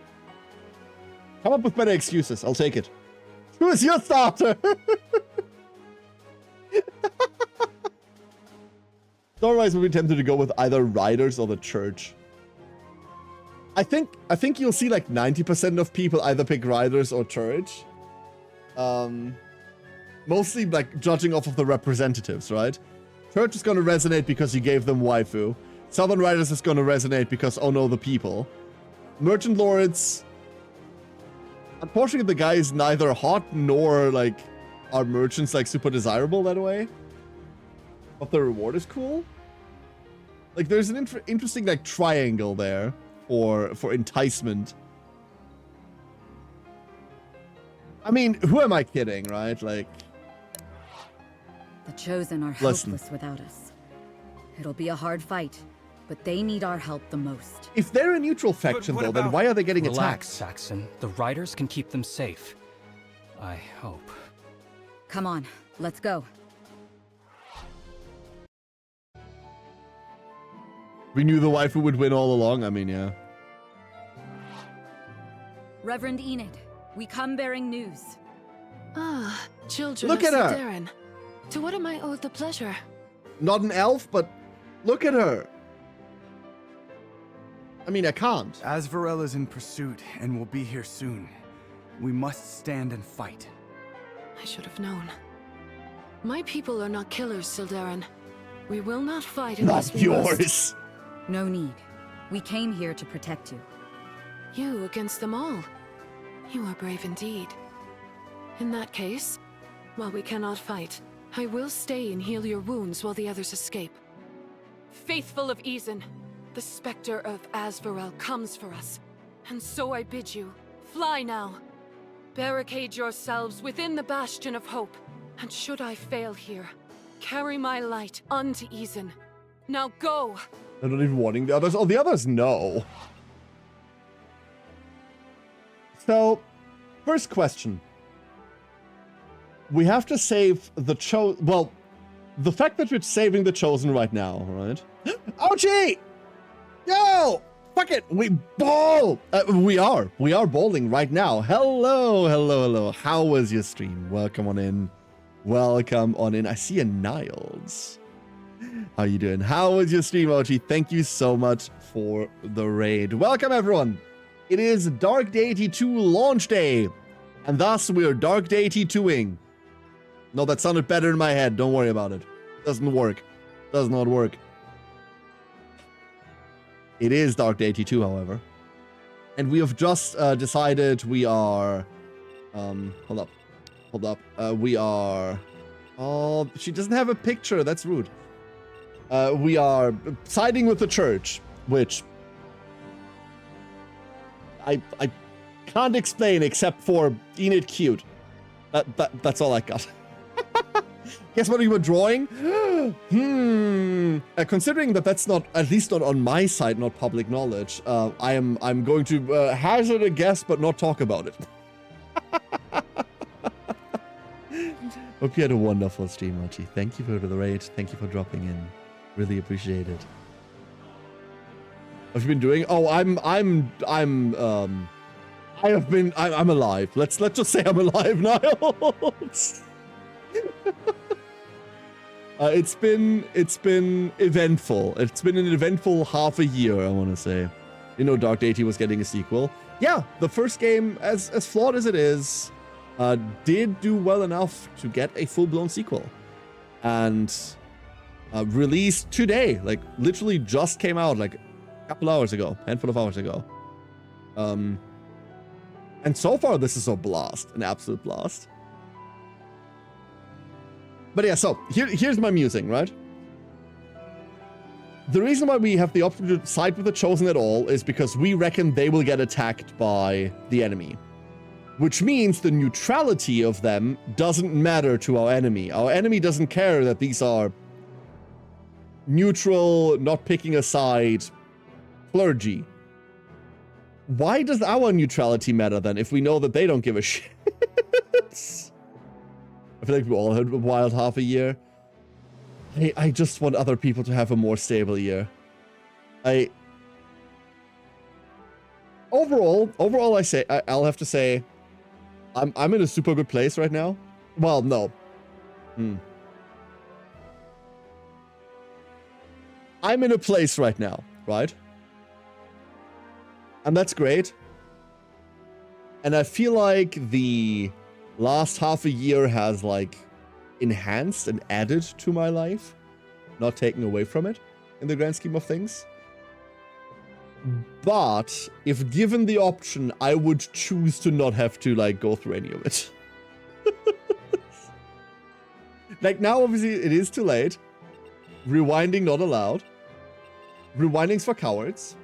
Come up with better excuses. I'll take it. Who is your starter? Otherwise, we'll be tempted to go with either Riders or the Church. I think you'll see like 90% of people either pick Riders or Church. Mostly like judging off of the representatives, right? Church is going to resonate because you gave them waifu. Southern Riders is going to resonate because, oh no, the people. Merchant Lords, Unfortunately, the guy is neither hot nor, like, our merchants, like, super desirable that way. But the reward is cool. Like, there's an interesting, like, triangle there for enticement. I mean, who am I kidding, right? Like... The Chosen are Listen. helpless without us. It'll be a hard fight, but they need our help the most. If they're a neutral faction, though, then why are they getting Relax, attacked? Saxon. The riders can keep them safe. I hope. Come on, let's go. We knew the waifu would win all along. I mean, yeah. Reverend Enid, we come bearing news. Ah, children Look of at her! Sildarin. To what am I owed the pleasure? Not an elf, but look at her. I mean, I can't. Asvarel is in pursuit and will be here soon. We must stand and fight. I should have known. My people are not killers, Sildarin. We will not fight unless Not we must. yours. No need. We came here to protect you. You against them all. You are brave indeed. In that case, while we cannot fight, I will stay and heal your wounds while the others escape. Faithful of Isen, the specter of Asvarel comes for us. And so I bid you, fly now. Barricade yourselves within the Bastion of Hope. And should I fail here, carry my light unto Isen. Now go! They're not even warning the others. Oh, the others know. So, first question. We have to save the well, the fact that we're saving the Chosen right now, right? Ouchie! Yo! Fuck it! We ball! We are bowling right now. Hello, hello, hello. How was your stream? Welcome on in. Welcome on in. I see a Niles. How you doing? How was your stream, Ouchie? Thank you so much for the raid. Welcome, everyone. It is Dark Deity 2 launch day. And thus, we are Dark Deity 2ing. No, that sounded better in my head. Don't worry about it. Doesn't work. Does not work. It is Dark Deity 2, however. And we have just decided we are... hold up. Hold up. We are... Oh, she doesn't have a picture. That's rude. We are siding with the church, which... I can't explain except for Enid cute. That's all I got. Guess what we were drawing? Considering that that's not, at least not on my side, not public knowledge, I'm going to hazard a guess but not talk about it. Hope you had a wonderful stream, Archie. Thank you for the raid. Thank you for dropping in. Really appreciate it. What have you been doing? Oh, I'm alive. Let's just say I'm alive, Niles. It's been eventful. It's been an eventful half a year, I want to say. You know, Dark Deity was getting a sequel. Yeah, the first game, as flawed as it is, did do well enough to get a full-blown sequel. And released today, like literally just came out like a couple hours ago, handful of hours ago. And so far this is a blast, an absolute blast. But yeah, so here's my musing, right? The reason why we have the option to side with the Chosen at all is because we reckon they will get attacked by the enemy. Which means the neutrality of them doesn't matter to our enemy. Our enemy doesn't care that these are neutral, not picking a side clergy. Why does our neutrality matter then if we know that they don't give a shit? I feel like we all had a wild half a year. I just want other people to have a more stable year. Overall, I'll have to say, I'm in a super good place right now. Well, no. I'm in a place right now, right? And that's great. And I feel like the last half a year has like enhanced and added to my life, not taken away from it in the grand scheme of things. But if given the option, I would choose to not have to like go through any of it. Like now, obviously, it is too late. Rewinding not allowed. Rewinding's for cowards.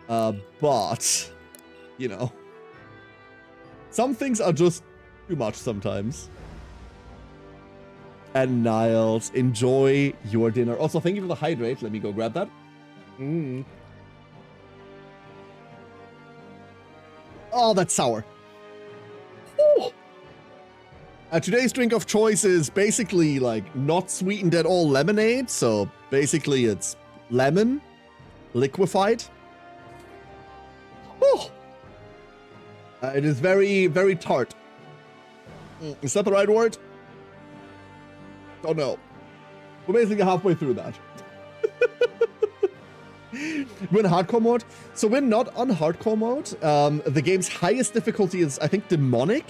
But, you know, some things are just too much sometimes. And Niles, enjoy your dinner. Also, thank you for the hydrate. Let me go grab that. Oh, that's sour. Ooh. Today's drink of choice is basically like not sweetened at all lemonade. So basically it's lemon, liquefied. Oh. It is very, very tart. Is that the right word? Oh no. We're basically halfway through that. We're in hardcore mode. So we're not on hardcore mode. The game's highest difficulty is, I think, demonic,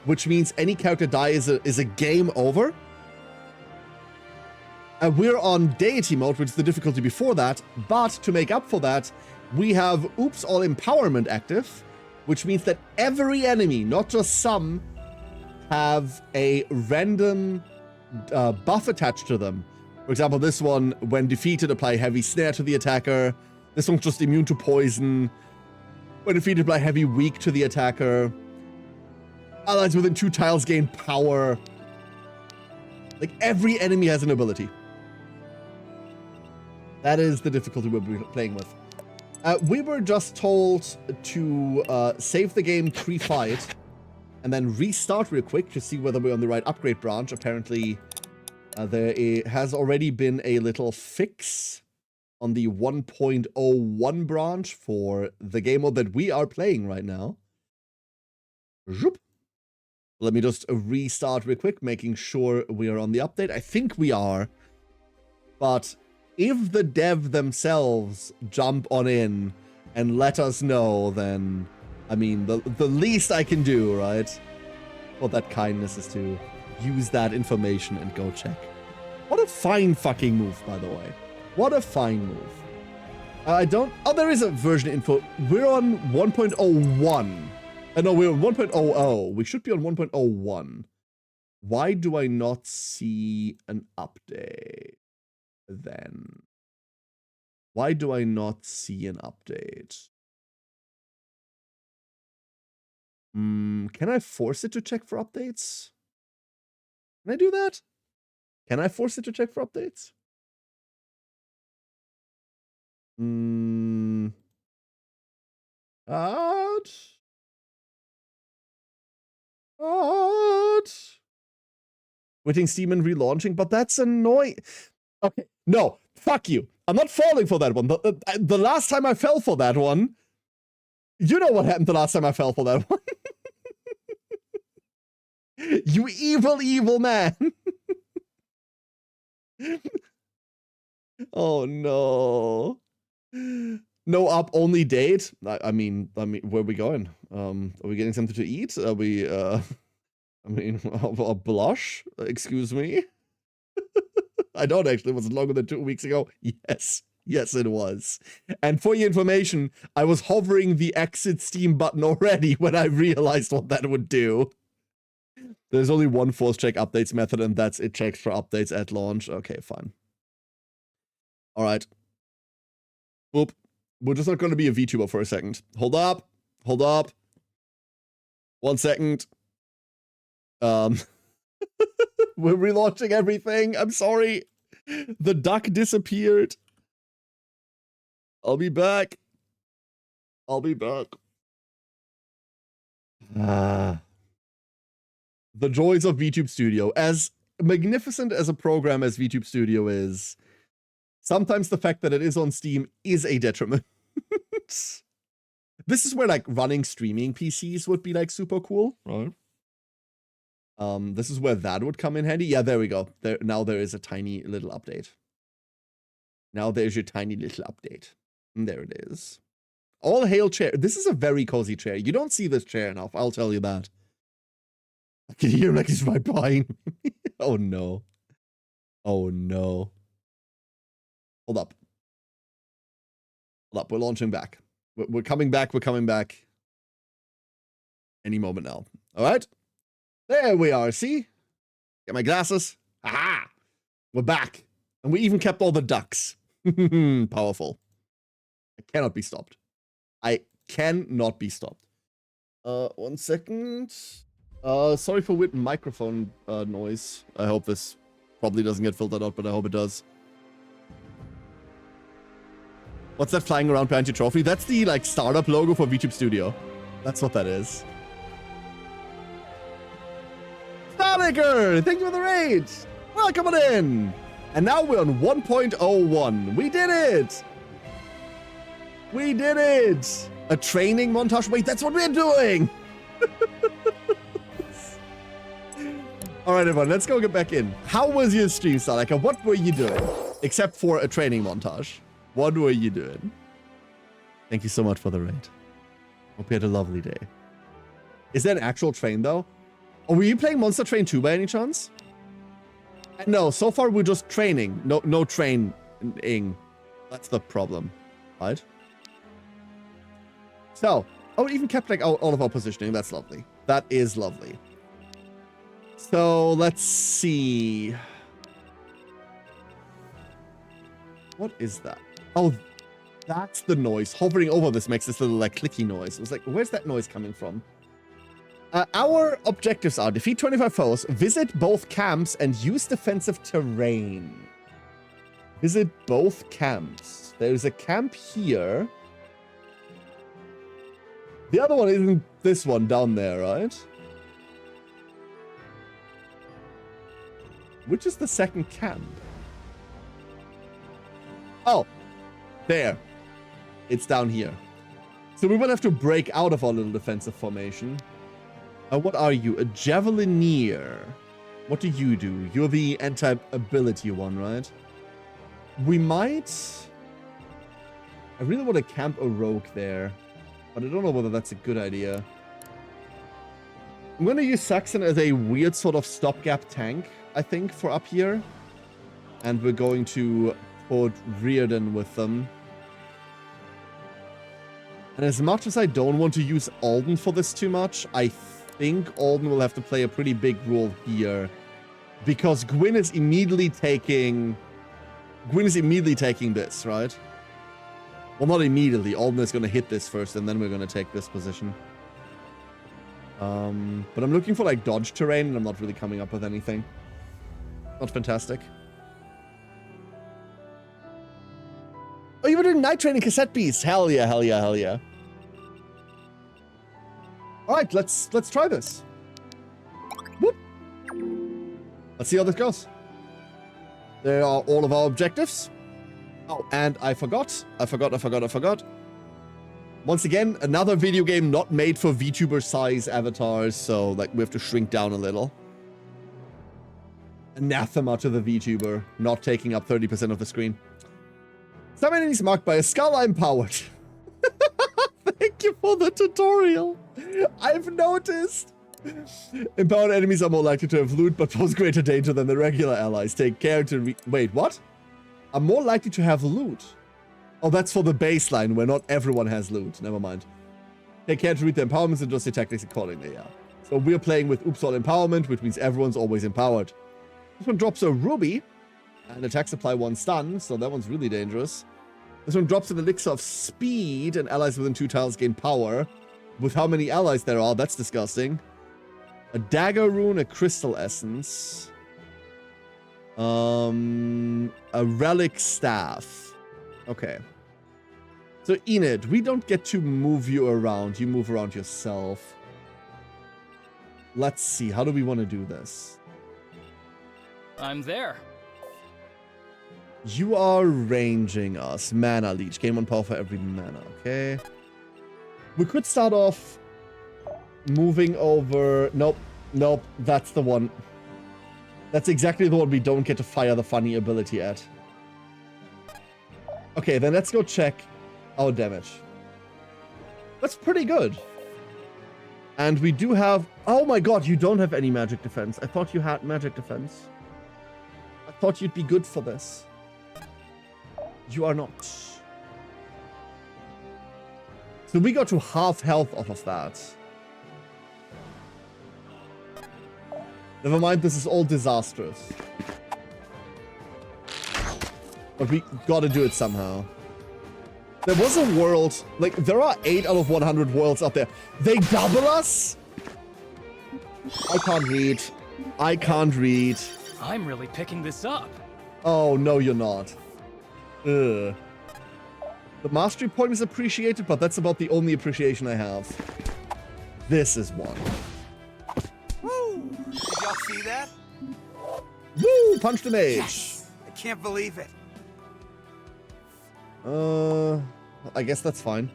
which means any character die is a game over. And we're on deity mode, which is the difficulty before that. But to make up for that, we have Oops All Empowerment active, which means that every enemy, not just some, have a random buff attached to them. For example, this one, when defeated, apply heavy snare to the attacker. This one's just immune to poison. When defeated, apply heavy weak to the attacker. Allies within 2 tiles gain power. Like, every enemy has an ability. That is the difficulty we're playing with. We were just told to save the game pre-fight and then restart real quick to see whether we're on the right upgrade branch. Apparently, there has already been a little fix on the 1.01 branch for the game mode that we are playing right now. Zoop. Let me just restart real quick, making sure we are on the update. I think we are. But if the dev themselves jump on in and let us know, then, I mean, the least I can do, right? For that kindness is to use that information and go check. What a fine fucking move, by the way. What a fine move. Oh, there is a version info. We're on 1.01. No, we're on 1.00. We should be on 1.01. Why do I not see an update then? Why do I not see an update? Can I force it to check for updates? Can I do that? Can I force it to check for updates? Quitting Steam and relaunching, but that's annoying. Okay, no, fuck you. I'm not falling for that one. The last time I fell for that one, you know what happened the last time I fell for that one. You evil, evil man. Oh no. No up, only date. I mean, where are we going? Are we getting something to eat? Are we, I mean, a blush? Excuse me? I don't actually. Was it longer than 2 weeks ago? Yes. Yes, it was. And for your information, I was hovering the exit Steam button already when I realized what that would do. There's only one force check updates method, and that's it checks for updates at launch. Okay, fine. All right. Boop. We're just not going to be a VTuber for a second. Hold up. Hold up. 1 second. We're relaunching everything. I'm sorry. The duck disappeared. I'll be back. I'll be back. The joys of VTube Studio. As magnificent as a program as VTube Studio is, sometimes the fact that it is on Steam is a detriment. This is where like running streaming PCs would be like super cool, right? This is where that would come in handy. Yeah, there we go. Now there is a tiny little update. Now there's your tiny little update. And there it is. All hail chair. This is a very cozy chair. You don't see this chair enough, I'll tell you that. I can hear him like he's right behind me. Oh no. Oh no. Hold up. Hold up, we're launching back. We're coming back, we're coming back. Any moment now. All right? There we are, see? Get my glasses. Aha! We're back. And we even kept all the ducks. Powerful. I cannot be stopped. I cannot be stopped. 1 second. Sorry for weird microphone noise. I hope this probably doesn't get filtered out, but I hope it does. What's that flying around behind your trophy? That's the, like, startup logo for VTube Studio. That's what that is. Starmaker! Thank you for the raid! Welcome on in! And now we're on 1.01. We did it! We did it! A training montage? Wait, that's what we're doing! Alright, everyone, let's go get back in. How was your stream, Starliker? What were you doing? Except for a training montage. What were you doing? Thank you so much for the raid. Hope you had a lovely day. Is that an actual train, though? Oh, were you playing Monster Train 2 by any chance? No, so far we're just training. No training. That's the problem, right? So, oh, we even kept like all of our positioning. That's lovely. That is lovely. So let's see. What is that? Oh, that's the noise. Hovering over this makes this little like clicky noise. It was like, where's that noise coming from? Our objectives are defeat 25 foes, visit both camps, and use defensive terrain. Visit both camps. There's a camp here. The other one isn't this one down there, right? Which is the second camp? Oh, there. It's down here. So we will have to break out of our little defensive formation. What are you? A Javelineer. What do you do? You're the anti-ability one, right? We might... I really want to camp a rogue there, but I don't know whether that's a good idea. I'm going to use Saxon as a weird sort of stopgap tank, I think, for up here. And we're going to put Reardon with them. And as much as I don't want to use Alden for this too much, I think Alden will have to play a pretty big role here. Because Gwyn is immediately taking this, right? Well, not immediately. Alden is going to hit this first, and then we're going to take this position. But I'm looking for, like, dodge terrain, and I'm not really coming up with anything. Not fantastic. Oh, you were doing night training cassette piece. Hell yeah, hell yeah, hell yeah. All right, let's try this. Whoop. Let's see how this goes. There are all of our objectives. Oh, and I forgot. Once again, another video game not made for VTuber size avatars, so like we have to shrink down a little. Anathema to the VTuber, not taking up 30% of the screen. Some enemies marked by a skull. I'm powered. Thank you for the tutorial. I've noticed. Empowered enemies are more likely to have loot, but pose greater danger than the regular allies. Take care to wait, what? Are more likely to have loot. Oh, that's for the baseline, where not everyone has loot. Never mind. Take care to read the empowerments and adjust your tactics accordingly, yeah. So we're playing with Oops All Empowerment, which means everyone's always empowered. This one drops a ruby, and attack supply 1 stun, so that one's really dangerous. This one drops an elixir of speed, and allies within 2 tiles gain power. With how many allies there are, that's disgusting. A dagger rune, a crystal essence. A relic staff. Okay. So Enid, we don't get to move you around. You move around yourself. Let's see. How do we want to do this? I'm there. You are ranging us. Mana leech. Gain 1 power for every mana. Okay. We could start off moving over. Nope. Nope. That's the one. That's exactly the one we don't get to fire the funny ability at. Okay, then let's go check our damage. That's pretty good. And we do have... Oh my god, you don't have any magic defense. I thought you had magic defense. I thought you'd be good for this. You are not. So we got to half health off of that. Never mind, this is all disastrous. But we gotta do it somehow. There was a world, like, there are 8 out of 100 worlds out there. They double us? I can't read. I can't read. I'm really picking this up. Oh, no, you're not. Ugh. The mastery point is appreciated, but that's about the only appreciation I have. This is one. Woo! Did y'all see that? Woo! Punch the mage. Yes! I can't believe it. I guess that's fine.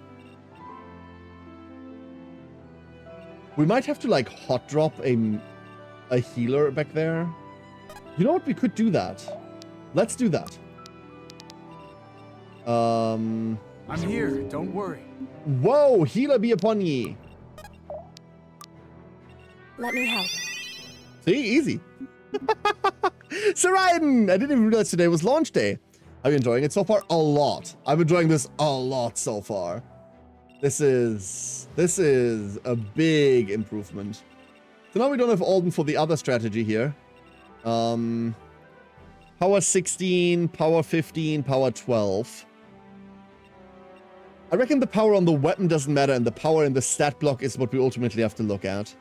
We might have to, like, hot drop a healer back there. You know what? We could do that. Let's do that. I'm here, don't worry. Whoa, healer be upon ye. Let me help. See, easy. Saraiden! I didn't even realize today was launch day. Are you enjoying it so far? A lot. I'm enjoying this a lot so far. This is a big improvement. So now we don't have Alden for the other strategy here. Power 16, power 15, power 12. I reckon the power on the weapon doesn't matter, and the power in the stat block is what we ultimately have to look at.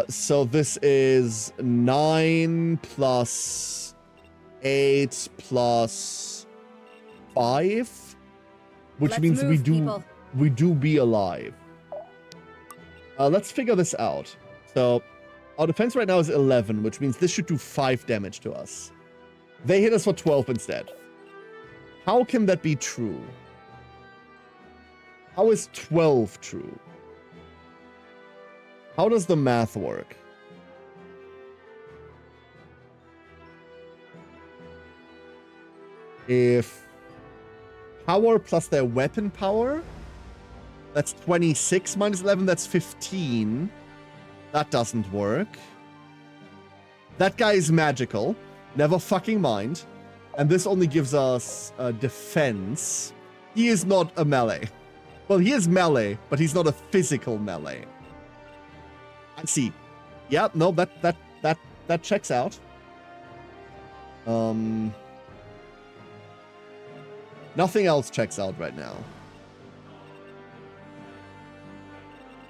So this is 9 plus 8 plus 5, which Let's means move, people. we do be alive. Let's figure this out. So our defense right now is 11, which means this should do 5 damage to us. They hit us for 12 instead. How can that be true? How is 12 true? How does the math work? If power plus their weapon power, that's 26 minus 11, that's 15. That doesn't work. That guy is magical. Never fucking mind. And this only gives us defense. He is not a melee. Well, he is melee, but he's not a physical melee. I see. Yeah, no, that checks out. Nothing else checks out right now.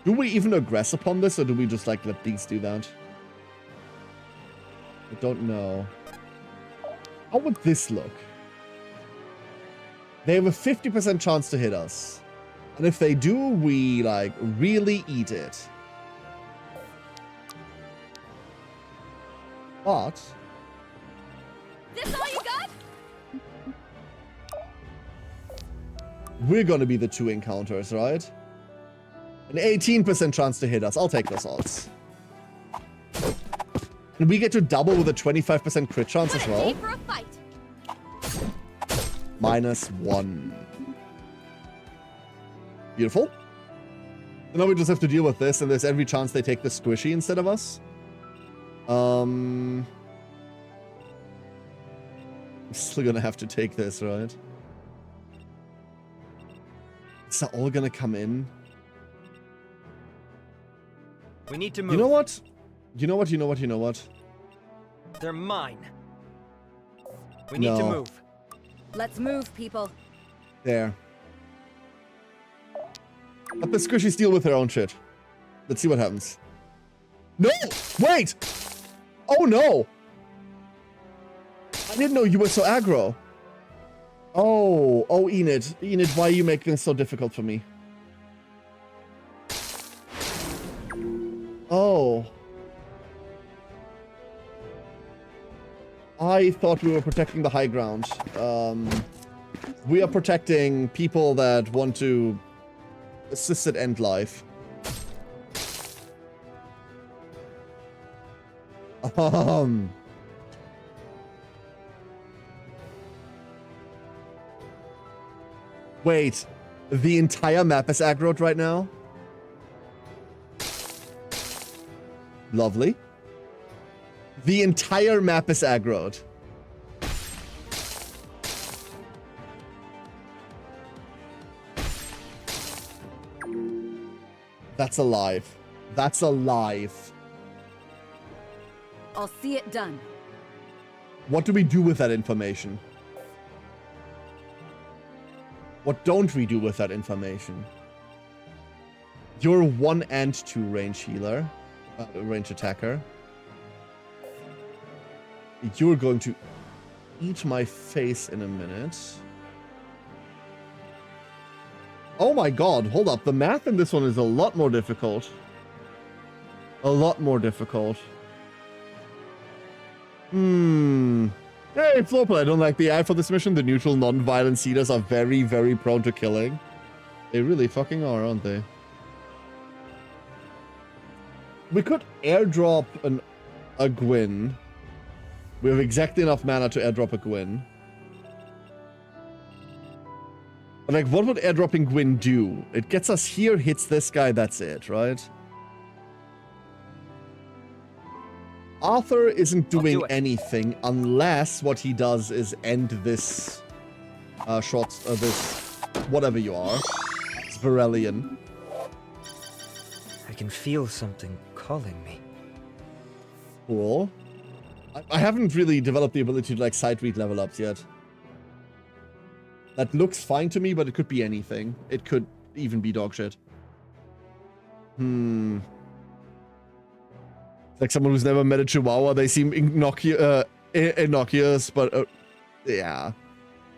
Do we even aggress upon this, or do we just, like, let these do that? I don't know. How would this look? They have a 50% chance to hit us. And if they do, we, like, really eat it. But... This all you got? we're gonna be the 2 encounters, right? An 18% chance to hit us. I'll take those odds. And we get to double with a 25% crit chance as well. For a fight. -1. Beautiful. So now we just have to deal with this, and there's every chance they take the squishy instead of us. I'm still gonna have to take this, right? Is that all gonna come in? We need to move. You know what? You know what? You know what? You know what? They're mine. We need to No. move. Let's move, people. There. Let the squishies deal with their own shit. Let's see what happens. No! Wait! Oh no! I didn't know you were so aggro. Oh, Enid. Enid, why are you making this so difficult for me? Oh. I thought we were protecting the high ground. We are protecting people that want to assisted end life. Wait, the entire map is aggroed right now? Lovely. The entire map is aggroed. That's alive. That's alive. I'll see it done. What do we do with that information? What don't we do with that information? You're 1 and 2 range healer. Range attacker. You're going to eat my face in a minute. Oh my god, hold up. The math in this one is a lot more difficult. A lot more difficult. Hey, Flopel, I don't like the ad for this mission. The neutral, non-violent seeders are very, very prone to killing. They really fucking are, aren't they? We could airdrop a Gwyn. We have exactly enough mana to airdrop a Gwyn. But like, what would airdropping Gwyn do? It gets us here, hits this guy, that's it, right? Arthur isn't doing anything unless what he does is end this this whatever you are. It's Varelian. I can feel something calling me. Cool. I haven't really developed the ability to like sight read level ups yet. That looks fine to me, but it could be anything. It could even be dog shit. Like someone who's never met a chihuahua, they seem innocuous, but yeah.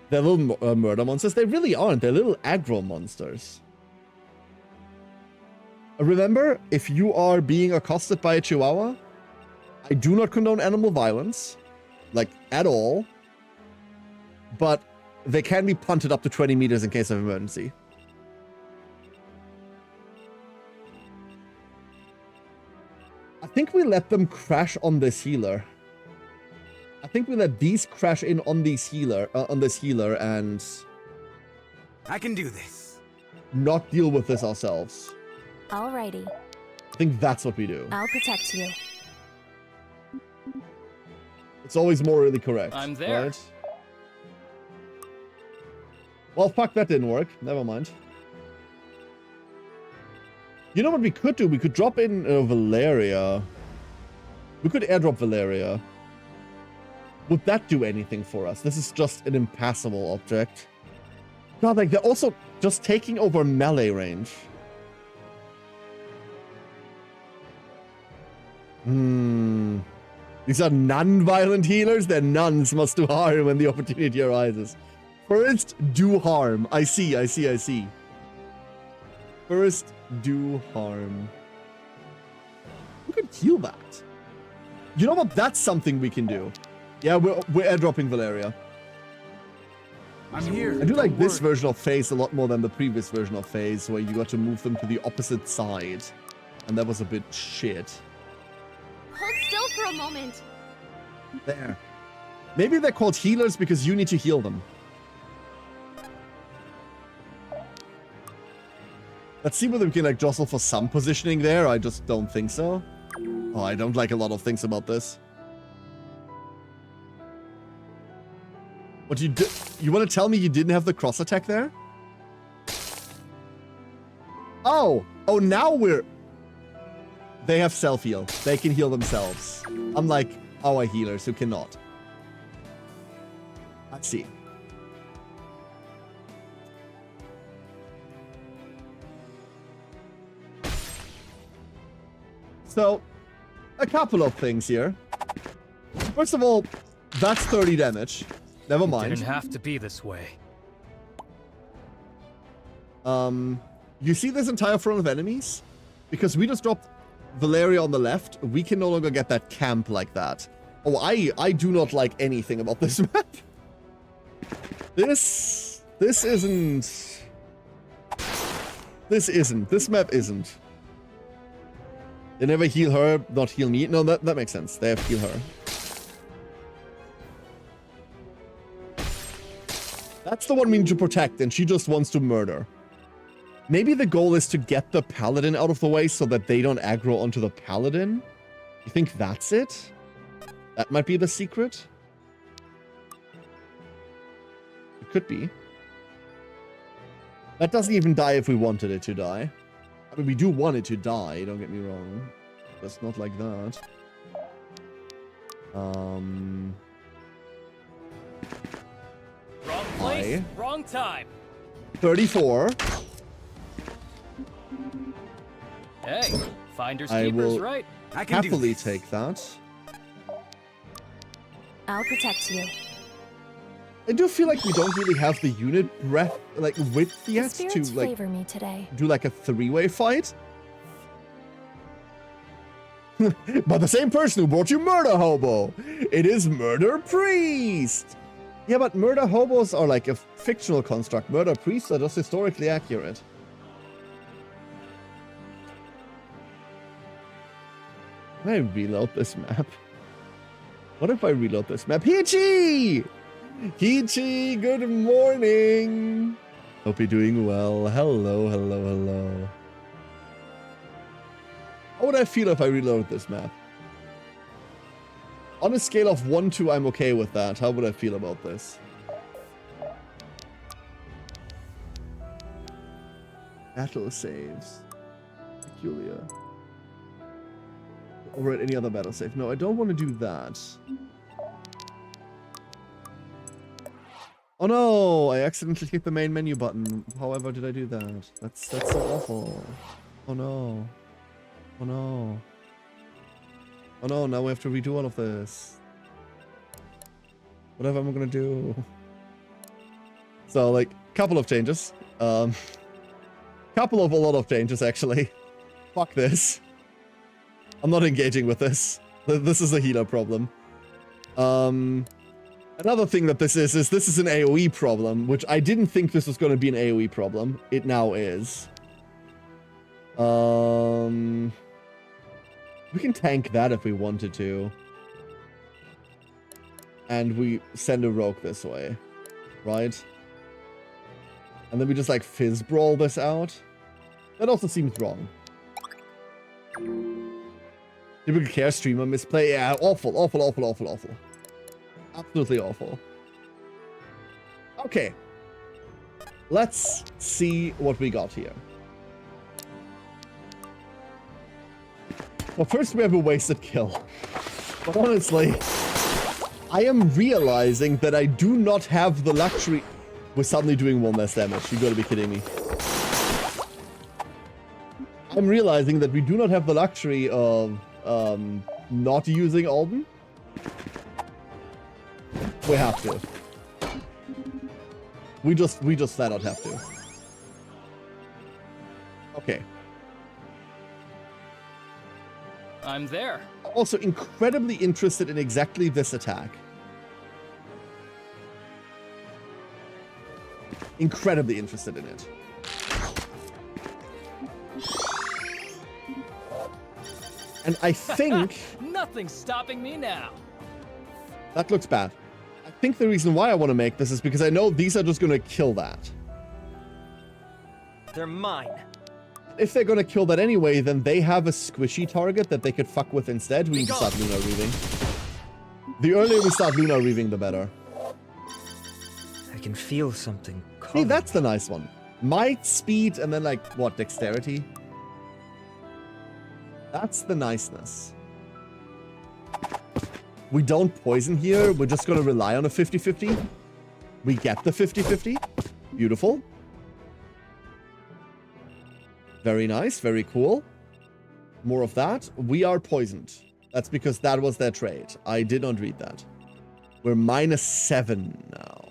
They're little murder monsters. They really aren't. They're little aggro monsters. Remember, if you are being accosted by a chihuahua, I do not condone animal violence, like, at all. But they can be punted up to 20 meters in case of emergency. I think we let them crash on this healer. I think we let these crash in on this healer, and I can do this. Not deal with this ourselves. Alrighty. I think that's what we do. I'll protect you. It's always morally correct. I'm there. Right? Well, fuck, that didn't work. Never mind. You know what we could do? We could drop in Valeria. We could airdrop Valeria. Would that do anything for us? This is just an impassable object. God, like, they're also just taking over melee range. These are non-violent healers. Their nuns must do harm when the opportunity arises. First, do harm. I see. First, do harm. We could heal that. You know what? That's something we can do. Yeah, we're airdropping Valeria. I'm here. I do like this version of Phase a lot more than the previous version of Phase, where you got to move them to the opposite side. And that was a bit shit. Hold still for a moment. There. Maybe they're called healers because you need to heal them. Let's see whether we can like jostle for some positioning there. I just don't think so. Oh, I don't like a lot of things about this. What you want to tell me you didn't have the cross attack there? Oh, now they have self-heal. They can heal themselves. Unlike our healers who cannot. Let's see. So, a couple of things here. First of all, that's 30 damage. Never mind. It didn't have to be this way. You see this entire front of enemies? Because we just dropped Valeria on the left, we can no longer get that camp like that. Oh, I do not like anything about this map. This map isn't. They never heal her, not heal me. No, that makes sense. They have to heal her. That's the one we need to protect, and she just wants to murder. Maybe the goal is to get the paladin out of the way so that they don't aggro onto the paladin? You think that's it? That might be the secret? It could be. That doesn't even die if we wanted it to die. I But we do want it to die, don't get me wrong. That's not like that. Wrong place, wrong time. 34. Hey, finders I keepers, will right? I can happily take that. I'll protect you. I do feel like we don't really have the unit breadth, like width The yet to spirits like favor me today. do like a 3-way fight. But the same person who brought you Murder Hobo. It is Murder Priest. Yeah, but Murder Hobos are like a fictional construct. Murder Priests are just historically accurate. Can I reload this map? What if I reload this map? Hichi! Hichi, good morning! Hope you're doing well. Hello, hello, hello. How would I feel if I reload this map? On a scale of 1 to I'm okay with that, how would I feel about this? Battle saves. Peculiar. Or at any other battle save. No, I don't want to do that. Oh no! I accidentally hit the main menu button. However did I do that? That's so awful. Oh no. Oh no. Oh no, now we have to redo all of this. Whatever am I gonna do? So, like, couple of changes. A lot of changes, actually. Fuck this. I'm not engaging with this. This is a healer problem. Another thing that this is this is an AoE problem, which I didn't think this was going to be an AoE problem. It now is. We can tank that if we wanted to. And we send a rogue this way. Right? And then we just like fizz brawl this out. That also seems wrong. Typical care streamer misplay. Yeah, awful, awful, awful, awful, awful. Absolutely awful. Okay. Let's see what we got here. Well, first we have a wasted kill. But honestly, I am realizing that I do not have the luxury... We're suddenly doing 1 less damage. You gotta be kidding me. I'm realizing that we do not have the luxury of not using Alden. We have to. We just flat out have to. Okay. I'm there. Also incredibly interested in exactly this attack. Incredibly interested in it. And I think... Nothing's stopping me now. That looks bad. I think the reason why I want to make this is because I know these are just going to kill that. They're mine. If they're going to kill that anyway, then they have a squishy target that they could fuck with instead. We need to start Lunar Reaving. The earlier we start Lunar Reaving, the better. I can feel something See, coming. that's the nice one. Might, speed, and then like, what, dexterity? That's the niceness. We don't poison here. We're just going to rely on a 50-50. We get the 50-50. Beautiful. Very nice. Very cool. More of that. We are poisoned. That's because that was their trade. I did not read that. We're -7 now.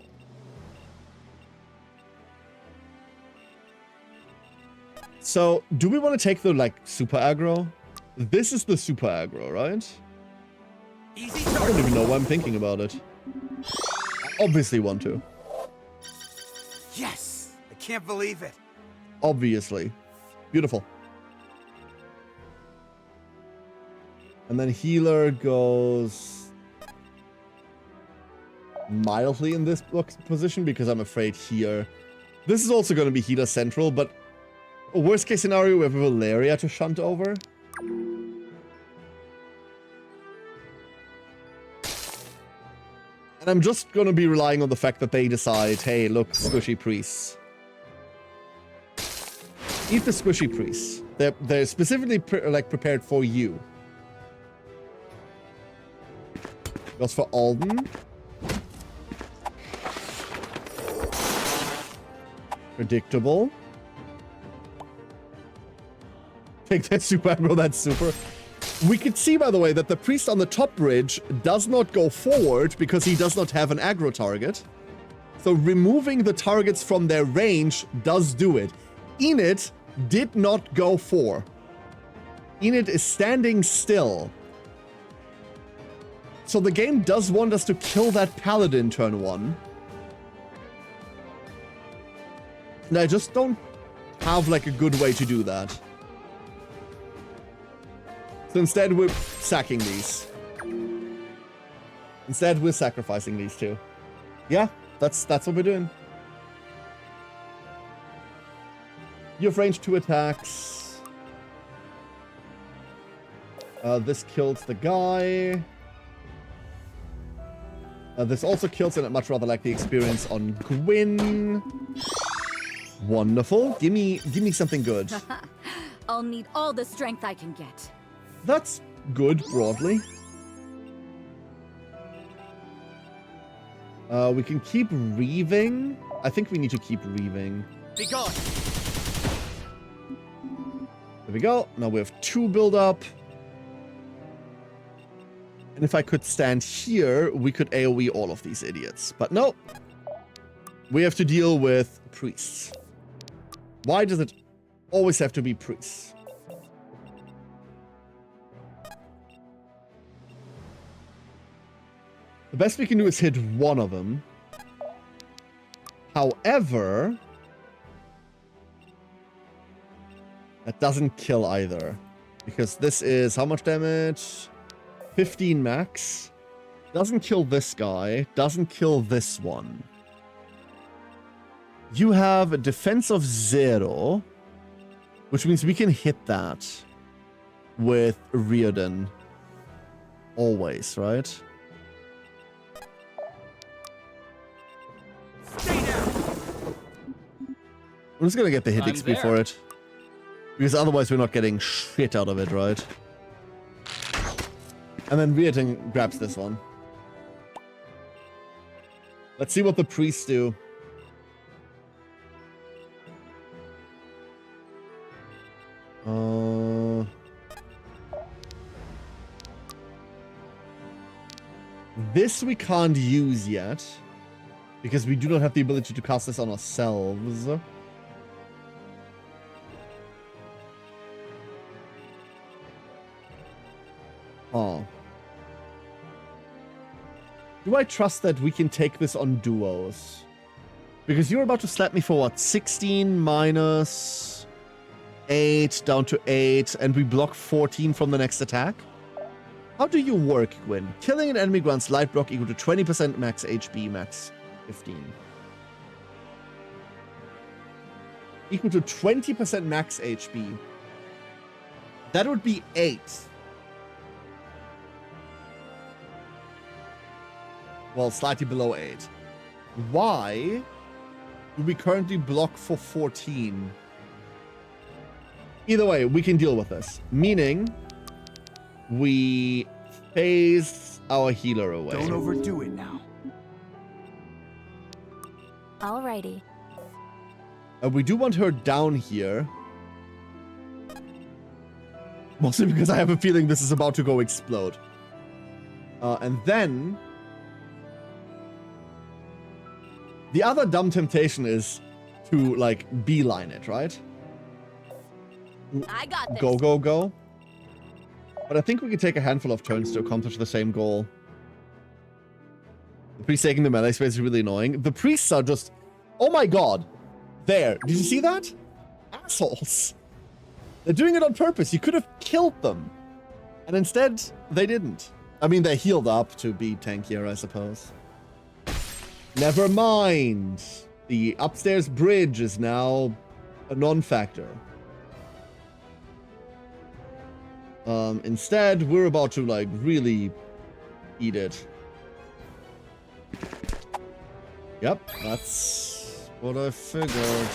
So, do we want to take the, like, super aggro? This is the super aggro, right? Easy I don't even know why I'm thinking about it. I obviously want to. Yes! I can't believe it. Obviously. Beautiful. And then healer goes mildly in this position because I'm afraid here. This is also going to be healer central, but worst case scenario, we have Valeria to shunt over. And I'm just going to be relying on the fact that they decide, hey, look, squishy priests. Eat the squishy priests. They're specifically prepared for you. Goes for Alden. Predictable. Take that super aggro, that's super. We could see, by the way, that the priest on the top bridge does not go forward because he does not have an aggro target. So removing the targets from their range does do it. Enid did not go for. Enid is standing still. So the game does want us to kill that paladin turn 1. And I just don't have like a good way to do that. So instead we're sacking these. Instead we're sacrificing these two. Yeah, that's what we're doing. You have range 2 attacks. This kills the guy. This also kills, and I'd much rather like the experience on Gwyn. Wonderful. Give me something good. I'll need all the strength I can get. That's good, broadly. We can keep reaving. I think we need to keep reaving. Be gone. There we go. Now we have 2 build up. And if I could stand here, we could AoE all of these idiots. But no. We have to deal with priests. Why does it always have to be priests? The best we can do is hit one of them. However, that doesn't kill either. Because this is how much damage? 15 max. Doesn't kill this guy. Doesn't kill this one. You have a defense of 0. Which means we can hit that with Riordan. Always, right? I'm just gonna get the hit XP for it. Because otherwise we're not getting shit out of it, right? And then Riordan grabs this one. Let's see what the priests do. This we can't use yet. Because we do not have the ability to cast this on ourselves. Oh. Do I trust that we can take this on duos? Because you're about to slap me for what? 16 minus 8 down to 8, and we block 14 from the next attack? How do you work, Gwyn? Killing an enemy grants light block equal to 20% max HP, max 15. Equal to 20% max HP. That would be 8. Well, slightly below 8. Why do we currently block for 14? Either way, we can deal with this. Meaning, we phase our healer away. Don't overdo it now. Alrighty. We do want her down here. Mostly because I have a feeling this is about to go explode. And then... the other dumb temptation is to, like, beeline it, right? I got this. Go, go, go. But I think we could take a handful of turns to accomplish the same goal. The priest taking the melee space is really annoying. The priests are just... oh my god. There. Did you see that? Assholes. They're doing it on purpose. You could have killed them. And instead, they didn't. I mean, they healed up to be tankier, I suppose. Never mind. The upstairs bridge is now a non-factor. Instead, we're about to, like, really eat it. Yep, that's what I figured.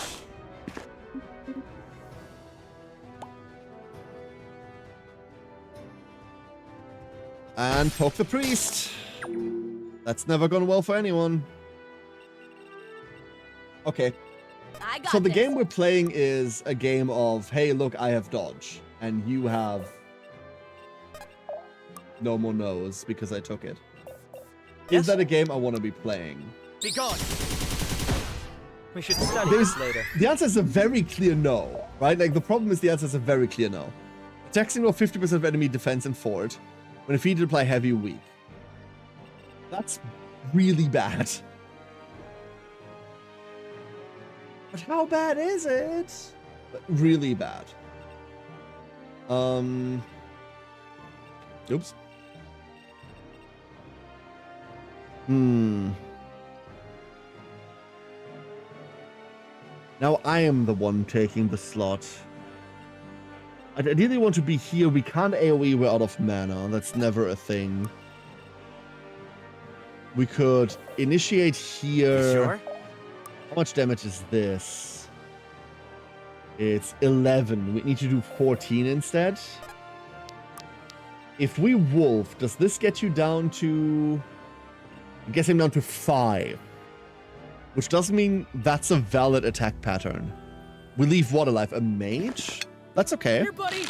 And poke the priest. That's never gone well for anyone. Okay. I got So the this. game we're playing is a game of, hey, look, I have dodge. And you have no more nose because I took it. Yes? Is that a game I want to be playing? Be gone. We should study this later. The answer is a very clear no, right? Like, the problem is the answer is a very clear no. Attacks ignore 50% of enemy defense and fort. When defeated, apply heavy weak. That's really bad. But how bad is it? Really bad. Oops. Now I am the one taking the slot. I ideally want to be here. We can't AoE, we're out of mana. That's never a thing. We could initiate here. You sure? How much damage is this? It's 11. We need to do 14 instead. If we wolf, does this get you down to... I'm guessing down to 5. Which does mean that's a valid attack pattern. We leave what alive? A mage? That's okay. Here, buddy.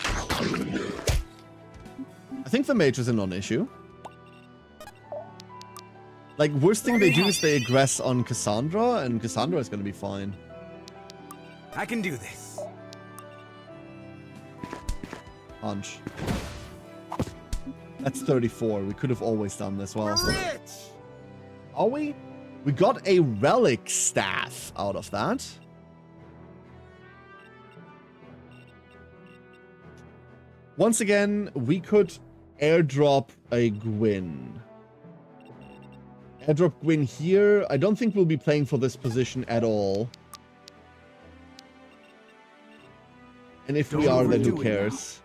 I think the mage is a non-issue. Like, worst thing they do is they aggress on Cassandra, and Cassandra is gonna be fine. I can do this. Punch. That's 34. We could have always done this well. Are we? We got a relic staff out of that. Once again, we could airdrop a Gwyn. Airdrop Gwyn here. I don't think we'll be playing for this position at all. And if we are, then who cares?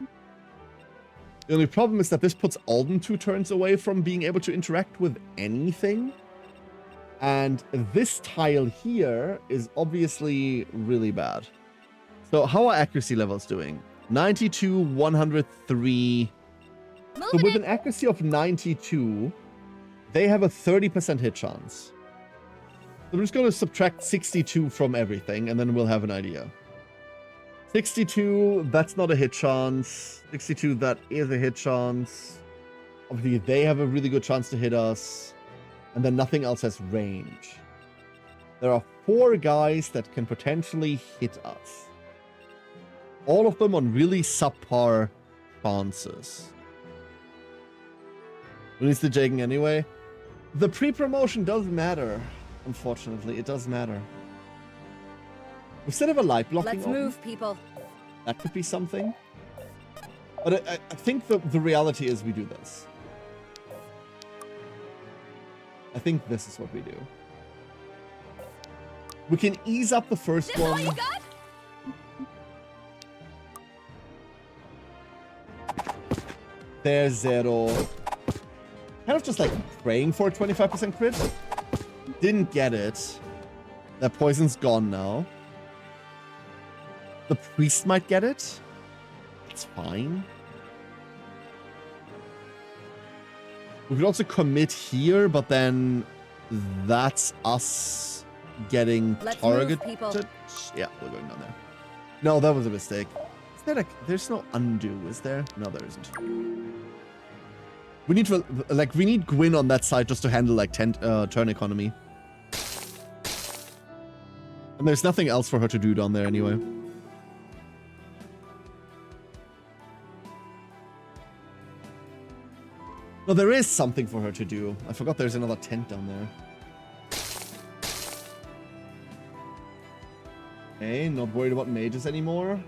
The only problem is that this puts Alden 2 turns away from being able to interact with anything. And this tile here is obviously really bad. So how are accuracy levels doing? 92, 103. So with an accuracy of 92, they have a 30% hit chance. So I'm just going to subtract 62 from everything, and then we'll have an idea. 62, that's not a hit chance. 62, that is a hit chance. Obviously, they have a really good chance to hit us. And then nothing else has range. There are 4 guys that can potentially hit us. All of them on really subpar chances. Who needs the Jagen anyway? The pre-promotion does matter. Unfortunately, it does matter. Instead of a light blocking Let's move, people. That could be something. But I think the reality is we do this. I think this is what we do. We can ease up the first one. All you got? There's 0. Kind of just like praying for a 25% crit. Didn't get it. That poison's gone now. The priest might get it. It's fine. We could also commit here, but then that's us getting targeted. Yeah, we're going down there. No, that was a mistake. Is there there's no undo, is there? No, there isn't. We need to, like, we need Gwyn on that side just to handle like turn economy. And there's nothing else for her to do down there anyway. No, there is something for her to do. I forgot there's another tent down there. Okay, not worried about mages anymore.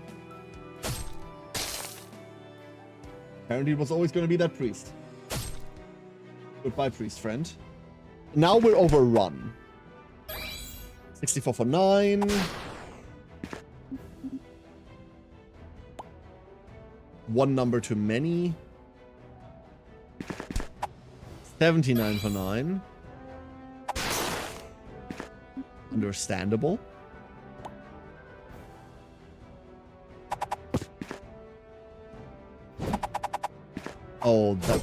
Apparently it was always going to be that priest. Goodbye, priest friend. Now we're overrun. 64 for 9. One number too many. 79 for 9. Understandable. Oh, that...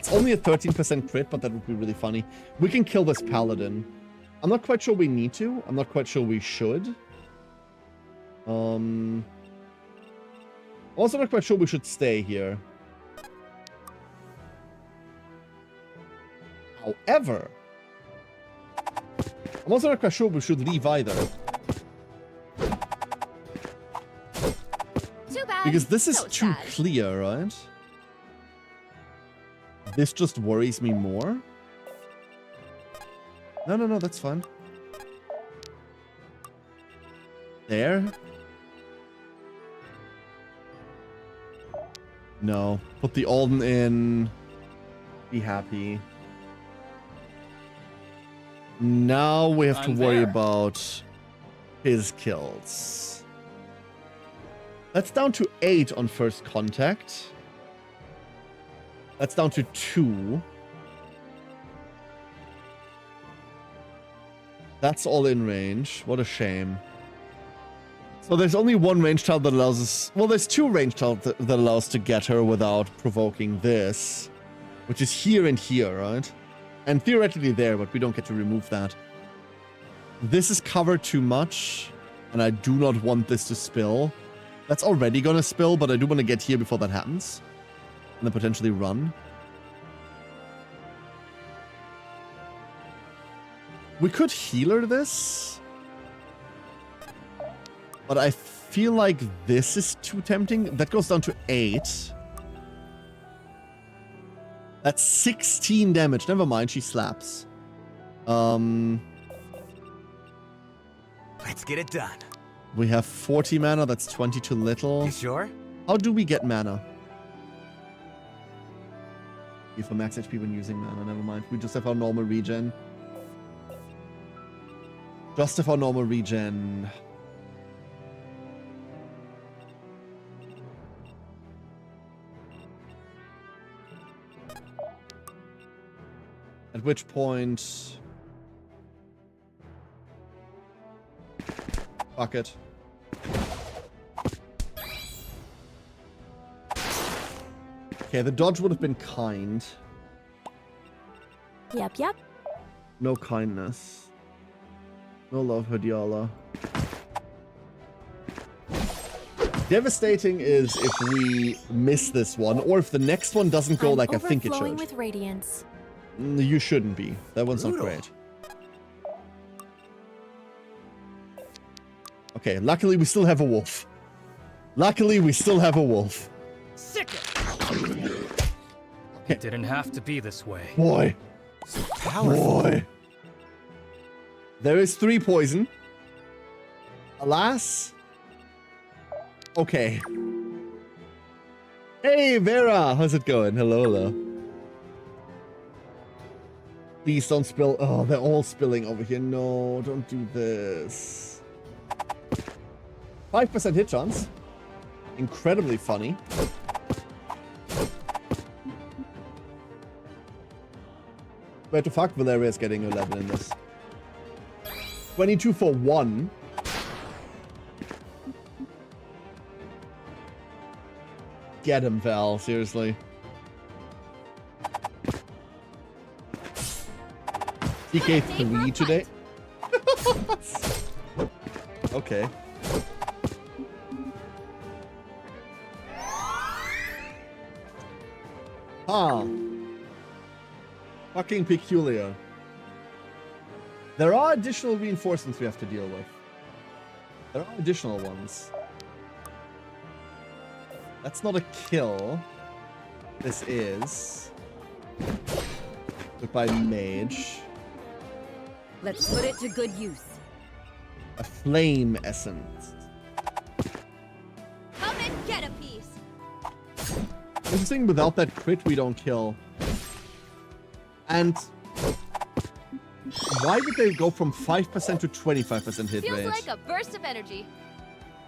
It's only a 13% crit, but that would be really funny. We can kill this paladin. I'm not quite sure we need to. I'm not quite sure we should. Also not quite sure we should stay here. However, I'm also not quite sure we should leave either. Too bad. Because this is So too sad. clear, right? This just worries me more. No, that's fine. There. No. Put the Alden in. Be happy. Now we have to I'm worry there. about his kills. That's down to 8 on first contact. That's down to 2. That's all in range. What a shame. So there's only one range child that allows us... Well, there's 2 range child that allows us to get her without provoking this. Which is here and here, right? And theoretically there, but we don't get to remove that. This is covered too much. And I do not want this to spill. That's already gonna spill, but I do want to get here before that happens. And then potentially run. We could healer this. But I feel like this is too tempting. That goes down to 8. That's 16 damage. Never mind, she slaps. Let's get it done. We have 40 mana. That's 20 too little. You sure? How do we get mana? For max HP when using mana. Never mind. We just have our normal regen. Just have our normal regen. At which point... Fuck it. Okay, the dodge would have been kind. Yep. No kindness. No love, Hadiala. Devastating is if we miss this one, or if the next one doesn't go like I think it Overflowing should. with radiance. You shouldn't be. That one's not Brutal. great. Okay, luckily we still have a wolf. Luckily we still have a wolf. Sick it! It didn't have to be this way. Boy. Powerful. Boy. There is 3 poison. Alas. Okay. Hey, Vera. How's it going? Hello. Please don't spill. Oh, they're all spilling over here. No, don't do this. 5% hit chance. Incredibly funny. Where the fuck? Valeria's getting 11 in this. 22 for 1. Get him, Val. Seriously. TK 3 today? Okay. Huh. Fucking peculiar. There are additional reinforcements we have to deal with. There are additional ones. That's not a kill. This is. Goodbye, mage. Let's put it to good use. A flame essence. Come and get a piece. Interesting, without that crit, we don't kill. And why did they go from 5% to 25% hit Feels rate? like a burst of energy.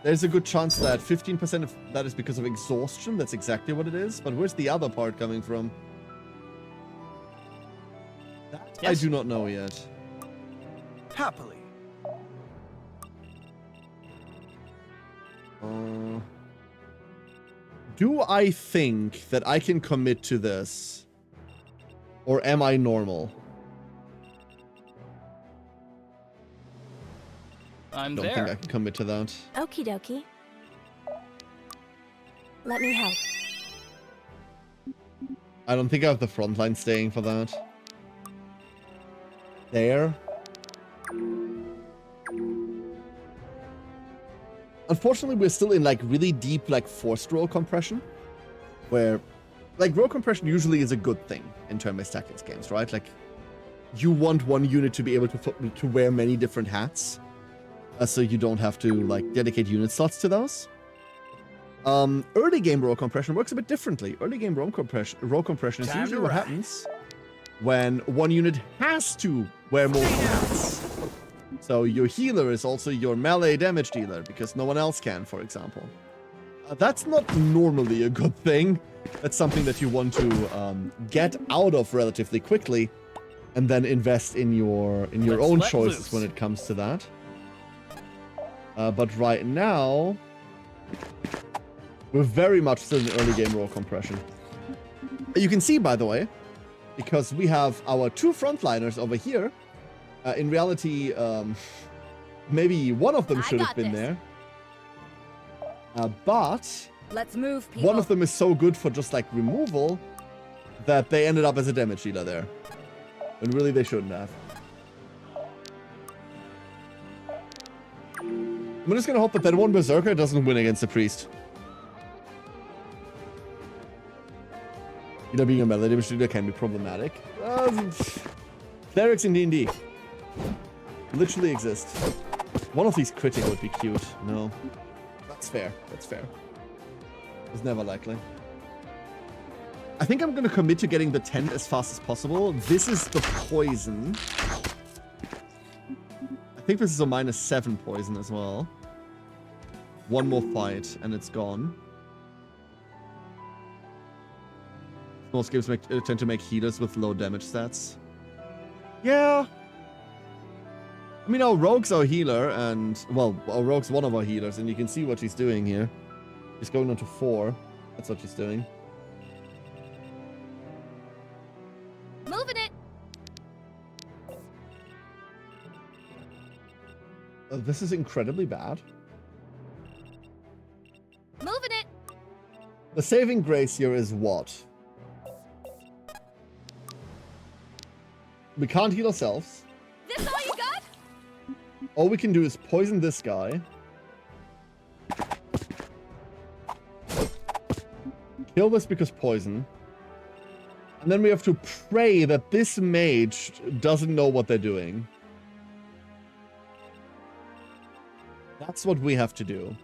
There's a good chance that 15% of that is because of exhaustion. That's exactly what it is. But where's the other part coming from? That I Yes. do not know yet. Happily. Do I think that I can commit to this Or am I normal? I'm Don't there. think I can commit to that. Okie dokie. Let me help. I don't think I have the frontline staying for that. There. Unfortunately, we're still in like really deep like forced roll compression, where like roll compression usually is a good thing in turn-based tactics games, right? Like you want one unit to be able to wear many different hats, so you don't have to like dedicate unit slots to those. Early game roll compression works a bit differently. Early game roll compression is usually what happens when one unit has to wear multiple hats. So your healer is also your melee damage dealer, because no one else can, for example. That's not normally a good thing. That's something that you want to get out of relatively quickly, and then invest in your own choices when it comes to that. But right now, we're very much still in early game roll compression. You can see, by the way, because we have our two frontliners over here. In reality, maybe one of them should have been there. But let's move, people. One of them is so good for just like removal that they ended up as a damage dealer there. When really they shouldn't have. I'm just gonna hope that one Berserker doesn't win against the Priest. You know, being a melee damage dealer can be problematic. Clerics in D&D literally exist. One of these critting would be cute. No. That's fair. That's fair. It's never likely. I think I'm going to commit to getting the tent as fast as possible. This is the poison. I think this is a -7 poison as well. One more fight and it's gone. Most games tend to make healers with low damage stats. Yeah. I mean, our rogue's our healer, and, well, our rogue's one of our healers, and you can see what she's doing here. She's going on to 4. That's what she's doing. Moving it. This is incredibly bad. Moving it. The saving grace here is what? We can't heal ourselves. This all you got? All we can do is poison this guy. Kill this because poison. And then we have to pray that this mage doesn't know what they're doing. That's what we have to do.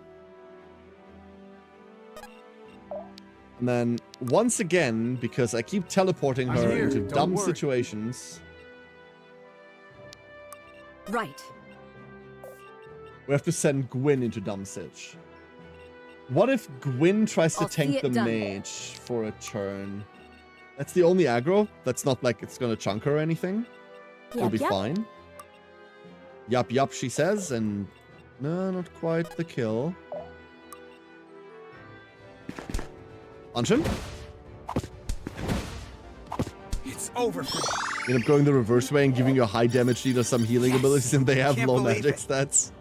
And then, once again, because I keep teleporting her into dumb situations... Right. We have to send Gwyn into dumb sitch. What if Gwyn tries to tank the mage for a turn? That's the only aggro. That's not like it's gonna chunk her or anything. It'll be fine. Yup, yup, she says, and... No, not quite the kill. Punch him. It's over for me. You end up going the reverse way and giving your high damage dealer some healing abilities, and they have low magic stats.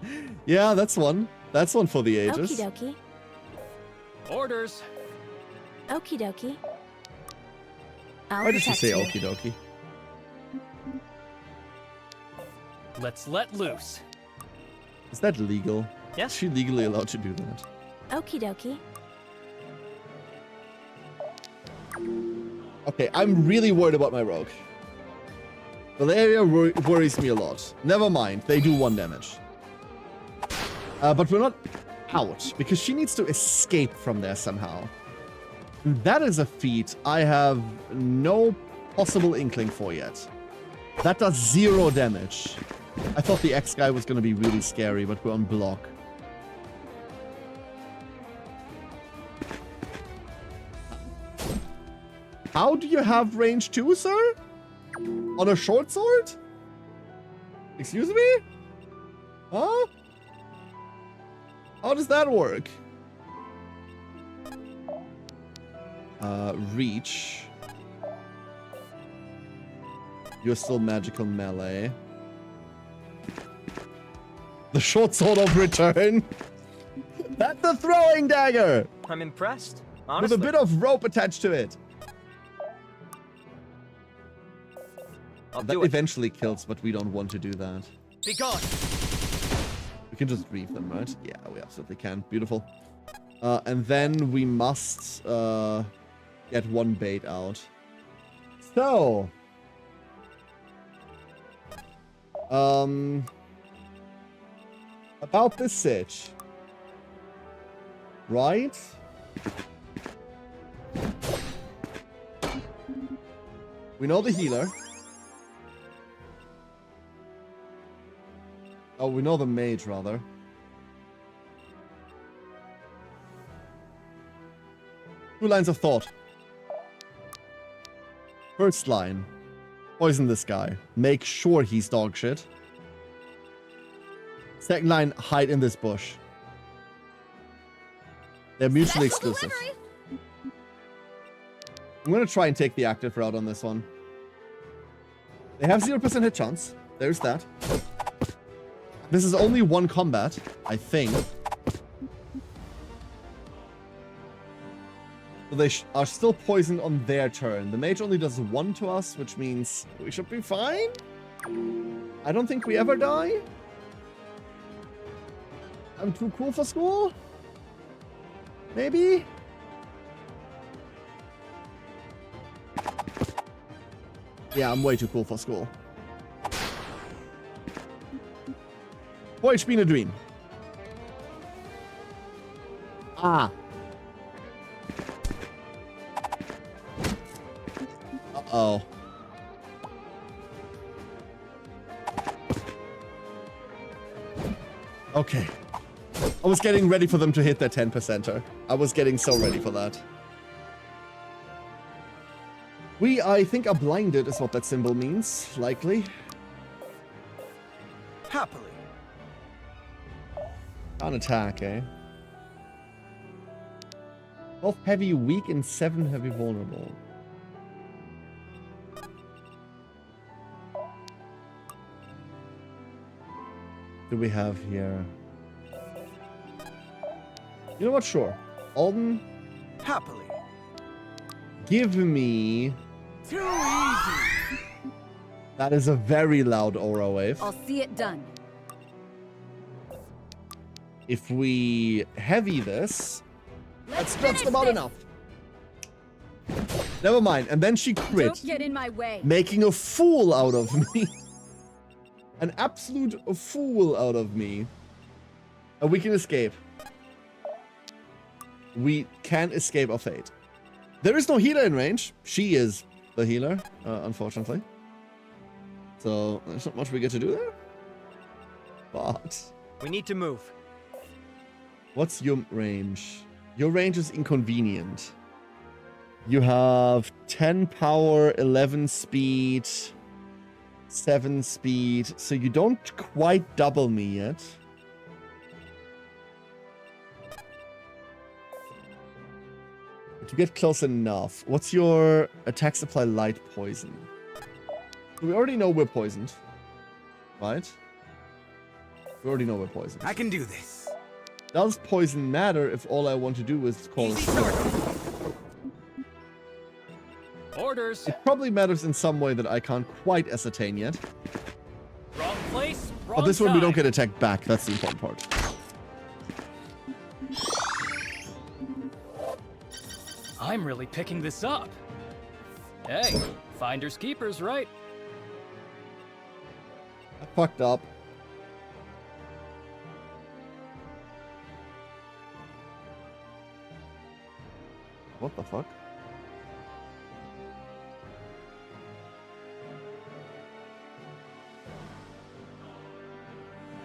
Yeah, that's one. That's one for the ages. Okie dokie. Orders. Okie dokie. Why did she say okie dokie? Let's let loose. Is that legal? Yes. Is she legally allowed to do that? Okie dokie. Okay, I'm really worried about my rogue. Valeria worries me a lot. Never mind, they do 1 damage. But we're not out, because she needs to escape from there somehow. That is a feat I have no possible inkling for yet. That does 0 damage. I thought the X guy was going to be really scary, but we're on block. How do you have range 2, sir? On a short sword? Excuse me? Huh? How does that work? Reach. You're still magical melee. The short sword of return. That's the throwing dagger. I'm impressed, honestly. With a bit of rope attached to it. That eventually kills, but we don't want to do that. Be gone. We can just grieve them, right? Yeah, we absolutely can. Beautiful. And then we must get one bait out. So, about this sitch, right? We know the healer. Oh, we know the mage, rather. Two lines of thought. First line. Poison this guy. Make sure he's dog shit. Second line, hide in this bush. They're mutually exclusive. I'm gonna try and take the active route on this one. They have 0% hit chance. There's that. This is only one combat, I think. So they are still poisoned on their turn. The mage only does 1 to us, which means we should be fine. I don't think we ever die. I'm too cool for school? Maybe? Yeah, I'm way too cool for school. 4 HP in a dream. Ah. Uh-oh. Okay. I was getting ready for them to hit their 10%er. I was getting so ready for that. We, I think, are blinded is what that symbol means. Likely. Happily. On attack, eh? 12 heavy weak and 7 heavy vulnerable. Do we have here? You know what? Sure. Alden. Happily. Give me. Too easy. That is a very loud aura wave. I'll see it done. If we heavy this, that's just about enough. Never mind. And then she crit. Don't get in my way. Making a fool out of me. An absolute fool out of me. And we can escape. We can escape our fate. There is no healer in range. She is the healer, unfortunately. So there's not much we get to do there. But we need to move. What's your range? Your range is inconvenient. You have 10 power, 11 speed, 7 speed. So you don't quite double me yet. But you get close enough. What's your attack supply light poison? We already know we're poisoned. Right? We already know we're poisoned. I can do this. Does poison matter if all I want to do is call it? Orders. It probably matters in some way that I can't quite ascertain yet. Wrong place, wrong But this one we don't time. get attacked back. That's the important part. I'm really picking this up. Hey, finders keepers, right? I fucked up. What the fuck?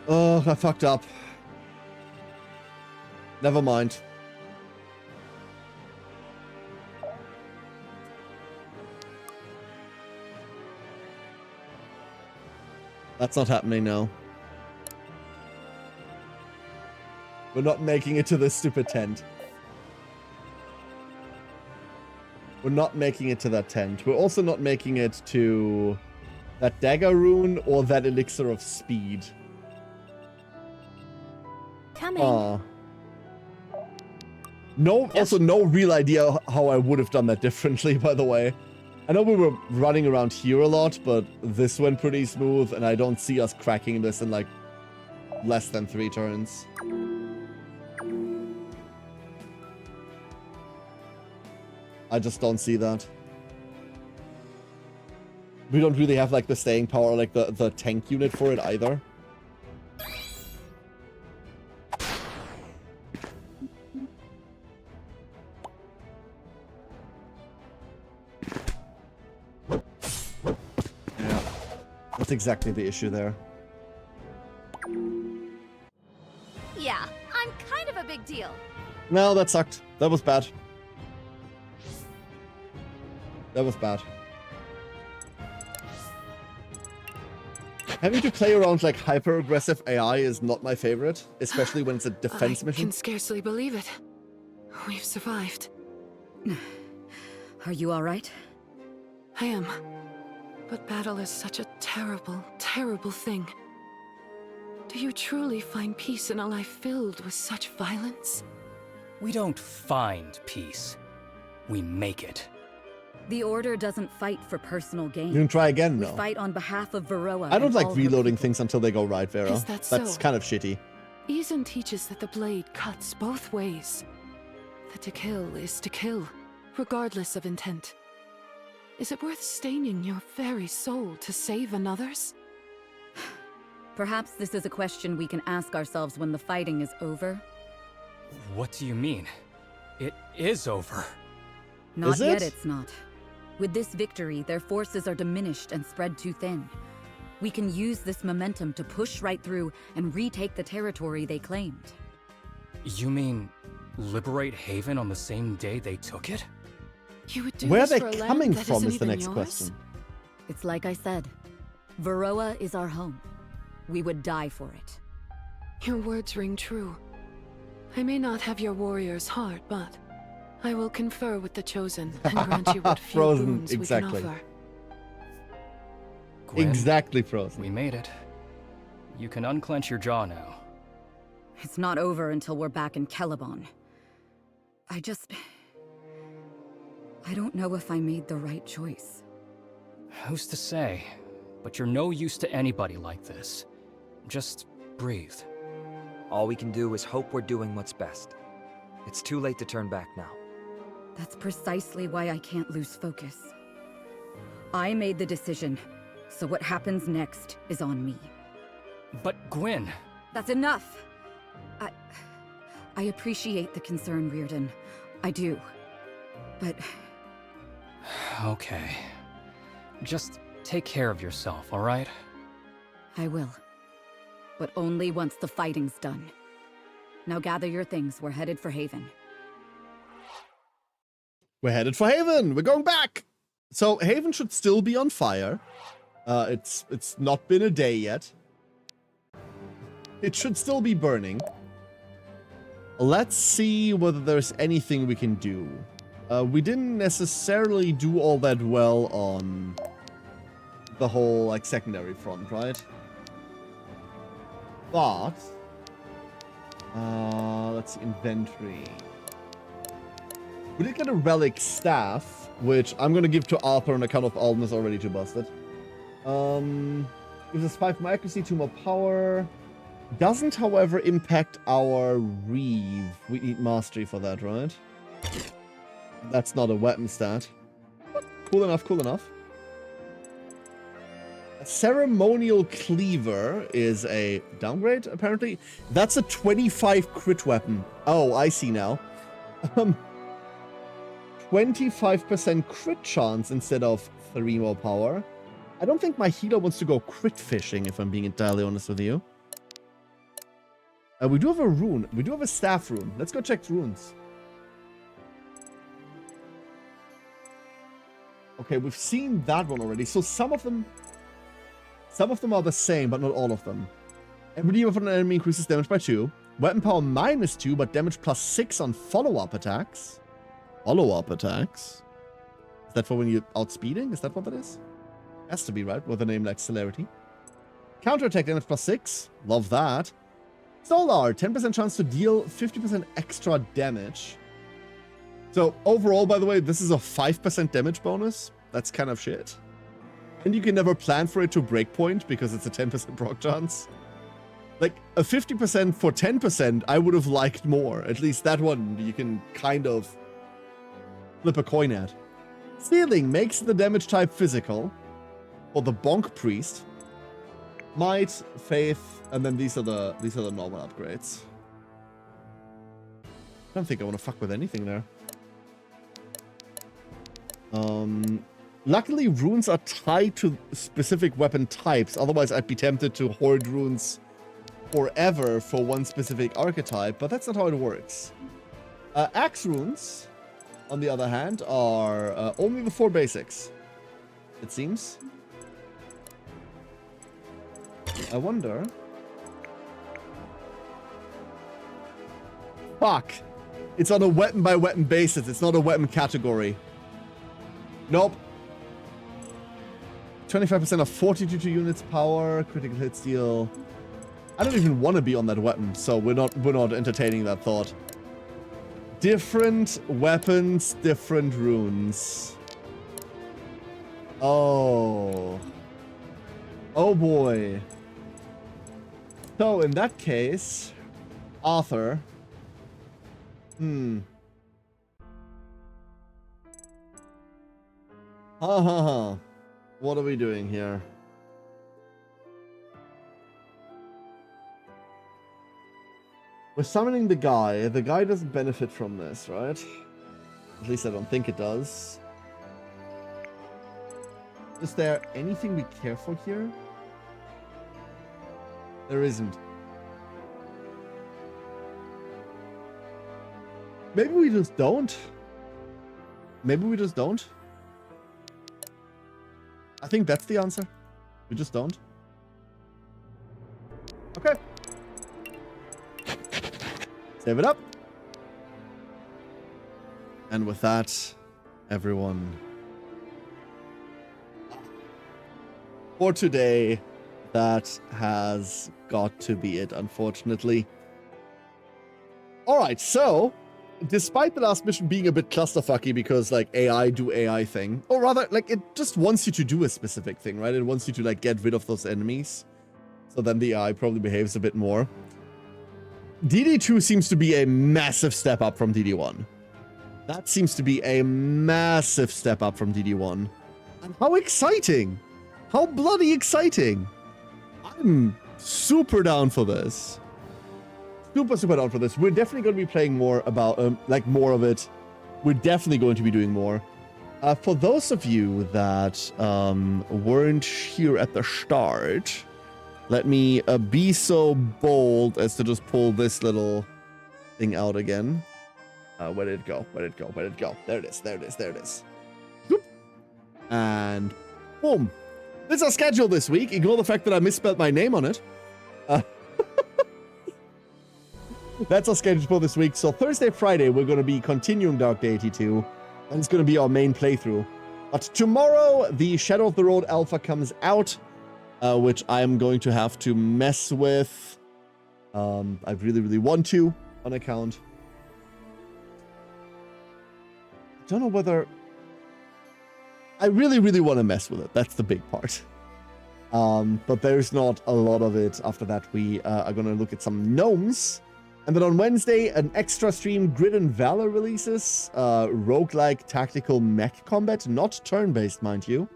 Oh, I fucked up. Never mind. That's not happening now. We're not making it to this stupid tent. We're not making it to that tent. We're also not making it to That dagger rune or that elixir of speed? Coming. No, Yes. also no real idea how I would have done that differently, by the way. I know we were running around here a lot, but this went pretty smooth, and I don't see us cracking this in, like, less than 3 turns. I just don't see that. We don't really have, like, the staying power, like, the tank unit for it either. Yeah, that's exactly the issue there. Yeah, I'm kind of a big deal. No, that sucked. That was bad. That was bad. Having to play around like hyper-aggressive AI is not my favorite, especially when it's a defense I mission. can scarcely believe it. We've survived. Are you all right? I am. But battle is such a terrible, terrible thing. Do you truly find peace in a life filled with such violence? We don't find peace. We make it. The Order doesn't fight for personal gain. You can try again, We no. fight on behalf of Varroa. I don't and like all her reloading people. things until they go right, Vera. Is that That's so? kind of shitty. Izen teaches that the blade cuts both ways. That to kill is to kill, regardless of intent. Is it worth staining your very soul to save another's? Perhaps this is a question we can ask ourselves when the fighting is over. What do you mean? It is over. Not Is yet, it? it's not. With this victory, their forces are diminished and spread too thin. We can use this momentum to push right through and retake the territory they claimed. You mean liberate Haven on the same day they took it? You would do Where are this they for a land coming that from isn't is the even next yours? question. It's like I said. Varroa is our home. We would die for it. Your words ring true. I may not have your warrior's heart, but I will confer with the Chosen and grant you what few Frozen, boons exactly. we can offer. Gwen, Exactly, Frozen. we made it. You can unclench your jaw now. It's not over until we're back in Celeborn. I don't know if I made the right choice. Who's to say? But you're no use to anybody like this. Just breathe. All we can do is hope we're doing what's best. It's too late to turn back now. That's precisely why I can't lose focus. I made the decision, so what happens next is on me. But Gwyn... That's enough! I appreciate the concern, Reardon. I do. But Okay. Just take care of yourself, alright? I will. But only once the fighting's done. Now gather your things, we're headed for Haven. We're headed for Haven. We're going back. So Haven should still be on fire. It's not been a day yet. It should still be burning. Let's see whether there's anything we can do. We didn't necessarily do all that well on the whole like secondary front, right? But let's see, inventory. We did get a relic staff, which I'm gonna give to Arthur on account of Alden is already too busted. Gives us 5 more accuracy, 2 more power. Doesn't, however, impact our Reeve. We need mastery for that, right? That's not a weapon stat. But cool enough, cool enough. A ceremonial cleaver is a downgrade, apparently. That's a 25 crit weapon. Oh, I see now. 25% crit chance instead of 3 more power. I don't think my healer wants to go crit fishing, if I'm being entirely honest with you. We do have a rune. We do have a staff rune. Let's go check runes. Okay, we've seen that one already. So some of them are the same, but not all of them. Every debuff on an enemy increases damage by 2. Weapon power -2, but damage +6 on follow-up attacks. Follow-up attacks? Is that for when you're outspeeding? Is that what that is? Has to be, right? With a name like Celerity. Counterattack damage +6. Love that. Solar, 10% chance to deal 50% extra damage. So overall, by the way, this is a 5% damage bonus. That's kind of shit. And you can never plan for it to breakpoint because it's a 10% proc chance. Like, a 50% for 10%, I would have liked more. At least that one you can kind of flip a coin at. Sealing makes the damage type physical. For the Bonk Priest. Might, Faith, and then these are the normal upgrades. I don't think I want to fuck with anything there. Luckily, runes are tied to specific weapon types. Otherwise, I'd be tempted to hoard runes forever for one specific archetype, but that's not how it works. Axe runes, on the other hand, are only the 4 basics, it seems. I wonder... Fuck! It's on a weapon-by-weapon basis. It's not a weapon category. Nope. 25% of 42 units power, critical hit steal. I don't even want to be on that weapon, so we're not entertaining that thought. Different weapons, different runes. Oh. Oh boy. So in that case, Arthur. What are we doing here? We're summoning the guy. The guy doesn't benefit from this, right? At least I don't think it does. Is there anything we care for here? There isn't. Maybe we just don't. Maybe we just don't. I think that's the answer. We just don't. Okay. Save it up. And with that, everyone, for today, that has got to be it, unfortunately. Alright, so, despite the last mission being a bit clusterfucky because, like, AI do AI thing, or rather, like, it just wants you to do a specific thing, right? It wants you to, like, get rid of those enemies. So then the AI probably behaves a bit more. DD2 seems to be a massive step up from DD1. That seems to be a massive step up from DD1. And how exciting! How bloody exciting! I'm super down for this. Super down for this. We're definitely going to be playing more about, like, more of it. We're definitely going to be doing more. For those of you that weren't here at the start, let me be so bold as to just pull this little thing out again. Where did it go? Where did it go? Where did it go? There it is. There it is. There it is. Whoop. And boom. This is our schedule this week. Ignore the fact that I misspelled my name on it. That's our schedule for this week. So Thursday, Friday, we're going to be continuing Dark Deity 2. And it's going to be our main playthrough. But tomorrow, the Shadow of the Road Alpha comes out. Which I'm going to have to mess with. I really want to, on account. I don't know whether... I really want to mess with it. That's the big part. But there's not a lot of it. After that, we are going to look at some gnomes. And then on Wednesday, an extra stream, Grid and Valor releases. Roguelike tactical mech combat. Not turn-based, mind you.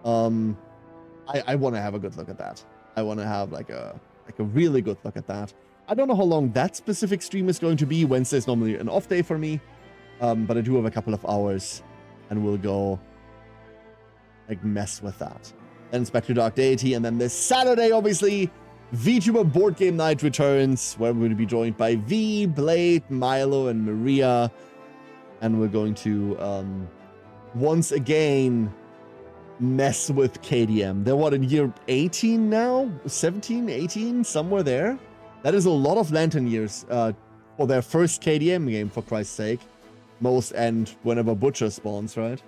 I want to have a good look at that. I want to have like a really good look at that. I don't know how long that specific stream is going to be. Wednesday's normally an off day for me. But I do have a couple of hours and we'll go like mess with that. Then it's back to Dark Deity, and then this Saturday, obviously, VTuber Board Game Night returns, where we're going to be joined by V, Blade, Milo, and Maria. And we're going to once again mess with KDM. They're what, in year 18 now? 17, 18, somewhere there? That is a lot of Lantern years for their first KDM game, for Christ's sake. Most end whenever Butcher spawns, right?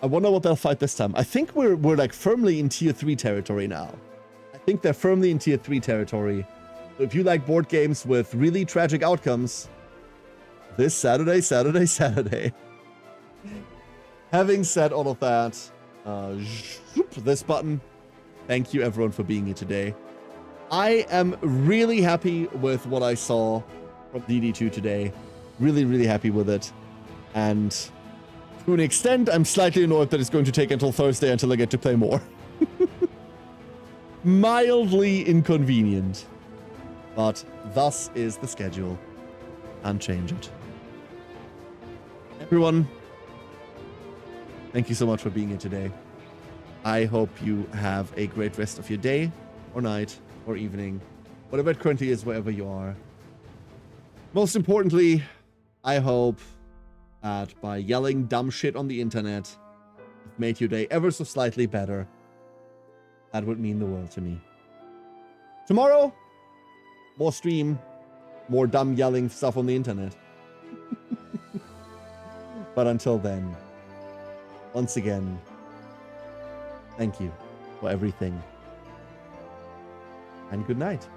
I wonder what they'll fight this time. I think we're like firmly in tier 3 territory now. I think they're firmly in tier 3 territory. So if you like board games with really tragic outcomes, this Saturday. Having said all of that, this button. Thank you everyone for being here today. I am really happy with what I saw from DD2 today. Really, really happy with it. And to an extent, I'm slightly annoyed that it's going to take until Thursday until I get to play more. Mildly inconvenient. But thus is the schedule. Can't change it. Everyone, thank you so much for being here today. I hope you have a great rest of your day, or night, or evening, whatever it currently is, wherever you are. Most importantly, I hope that by yelling dumb shit on the internet, you've made your day ever so slightly better. That would mean the world to me. Tomorrow, more stream, more dumb yelling stuff on the internet. But until then, once again, thank you for everything. And good night.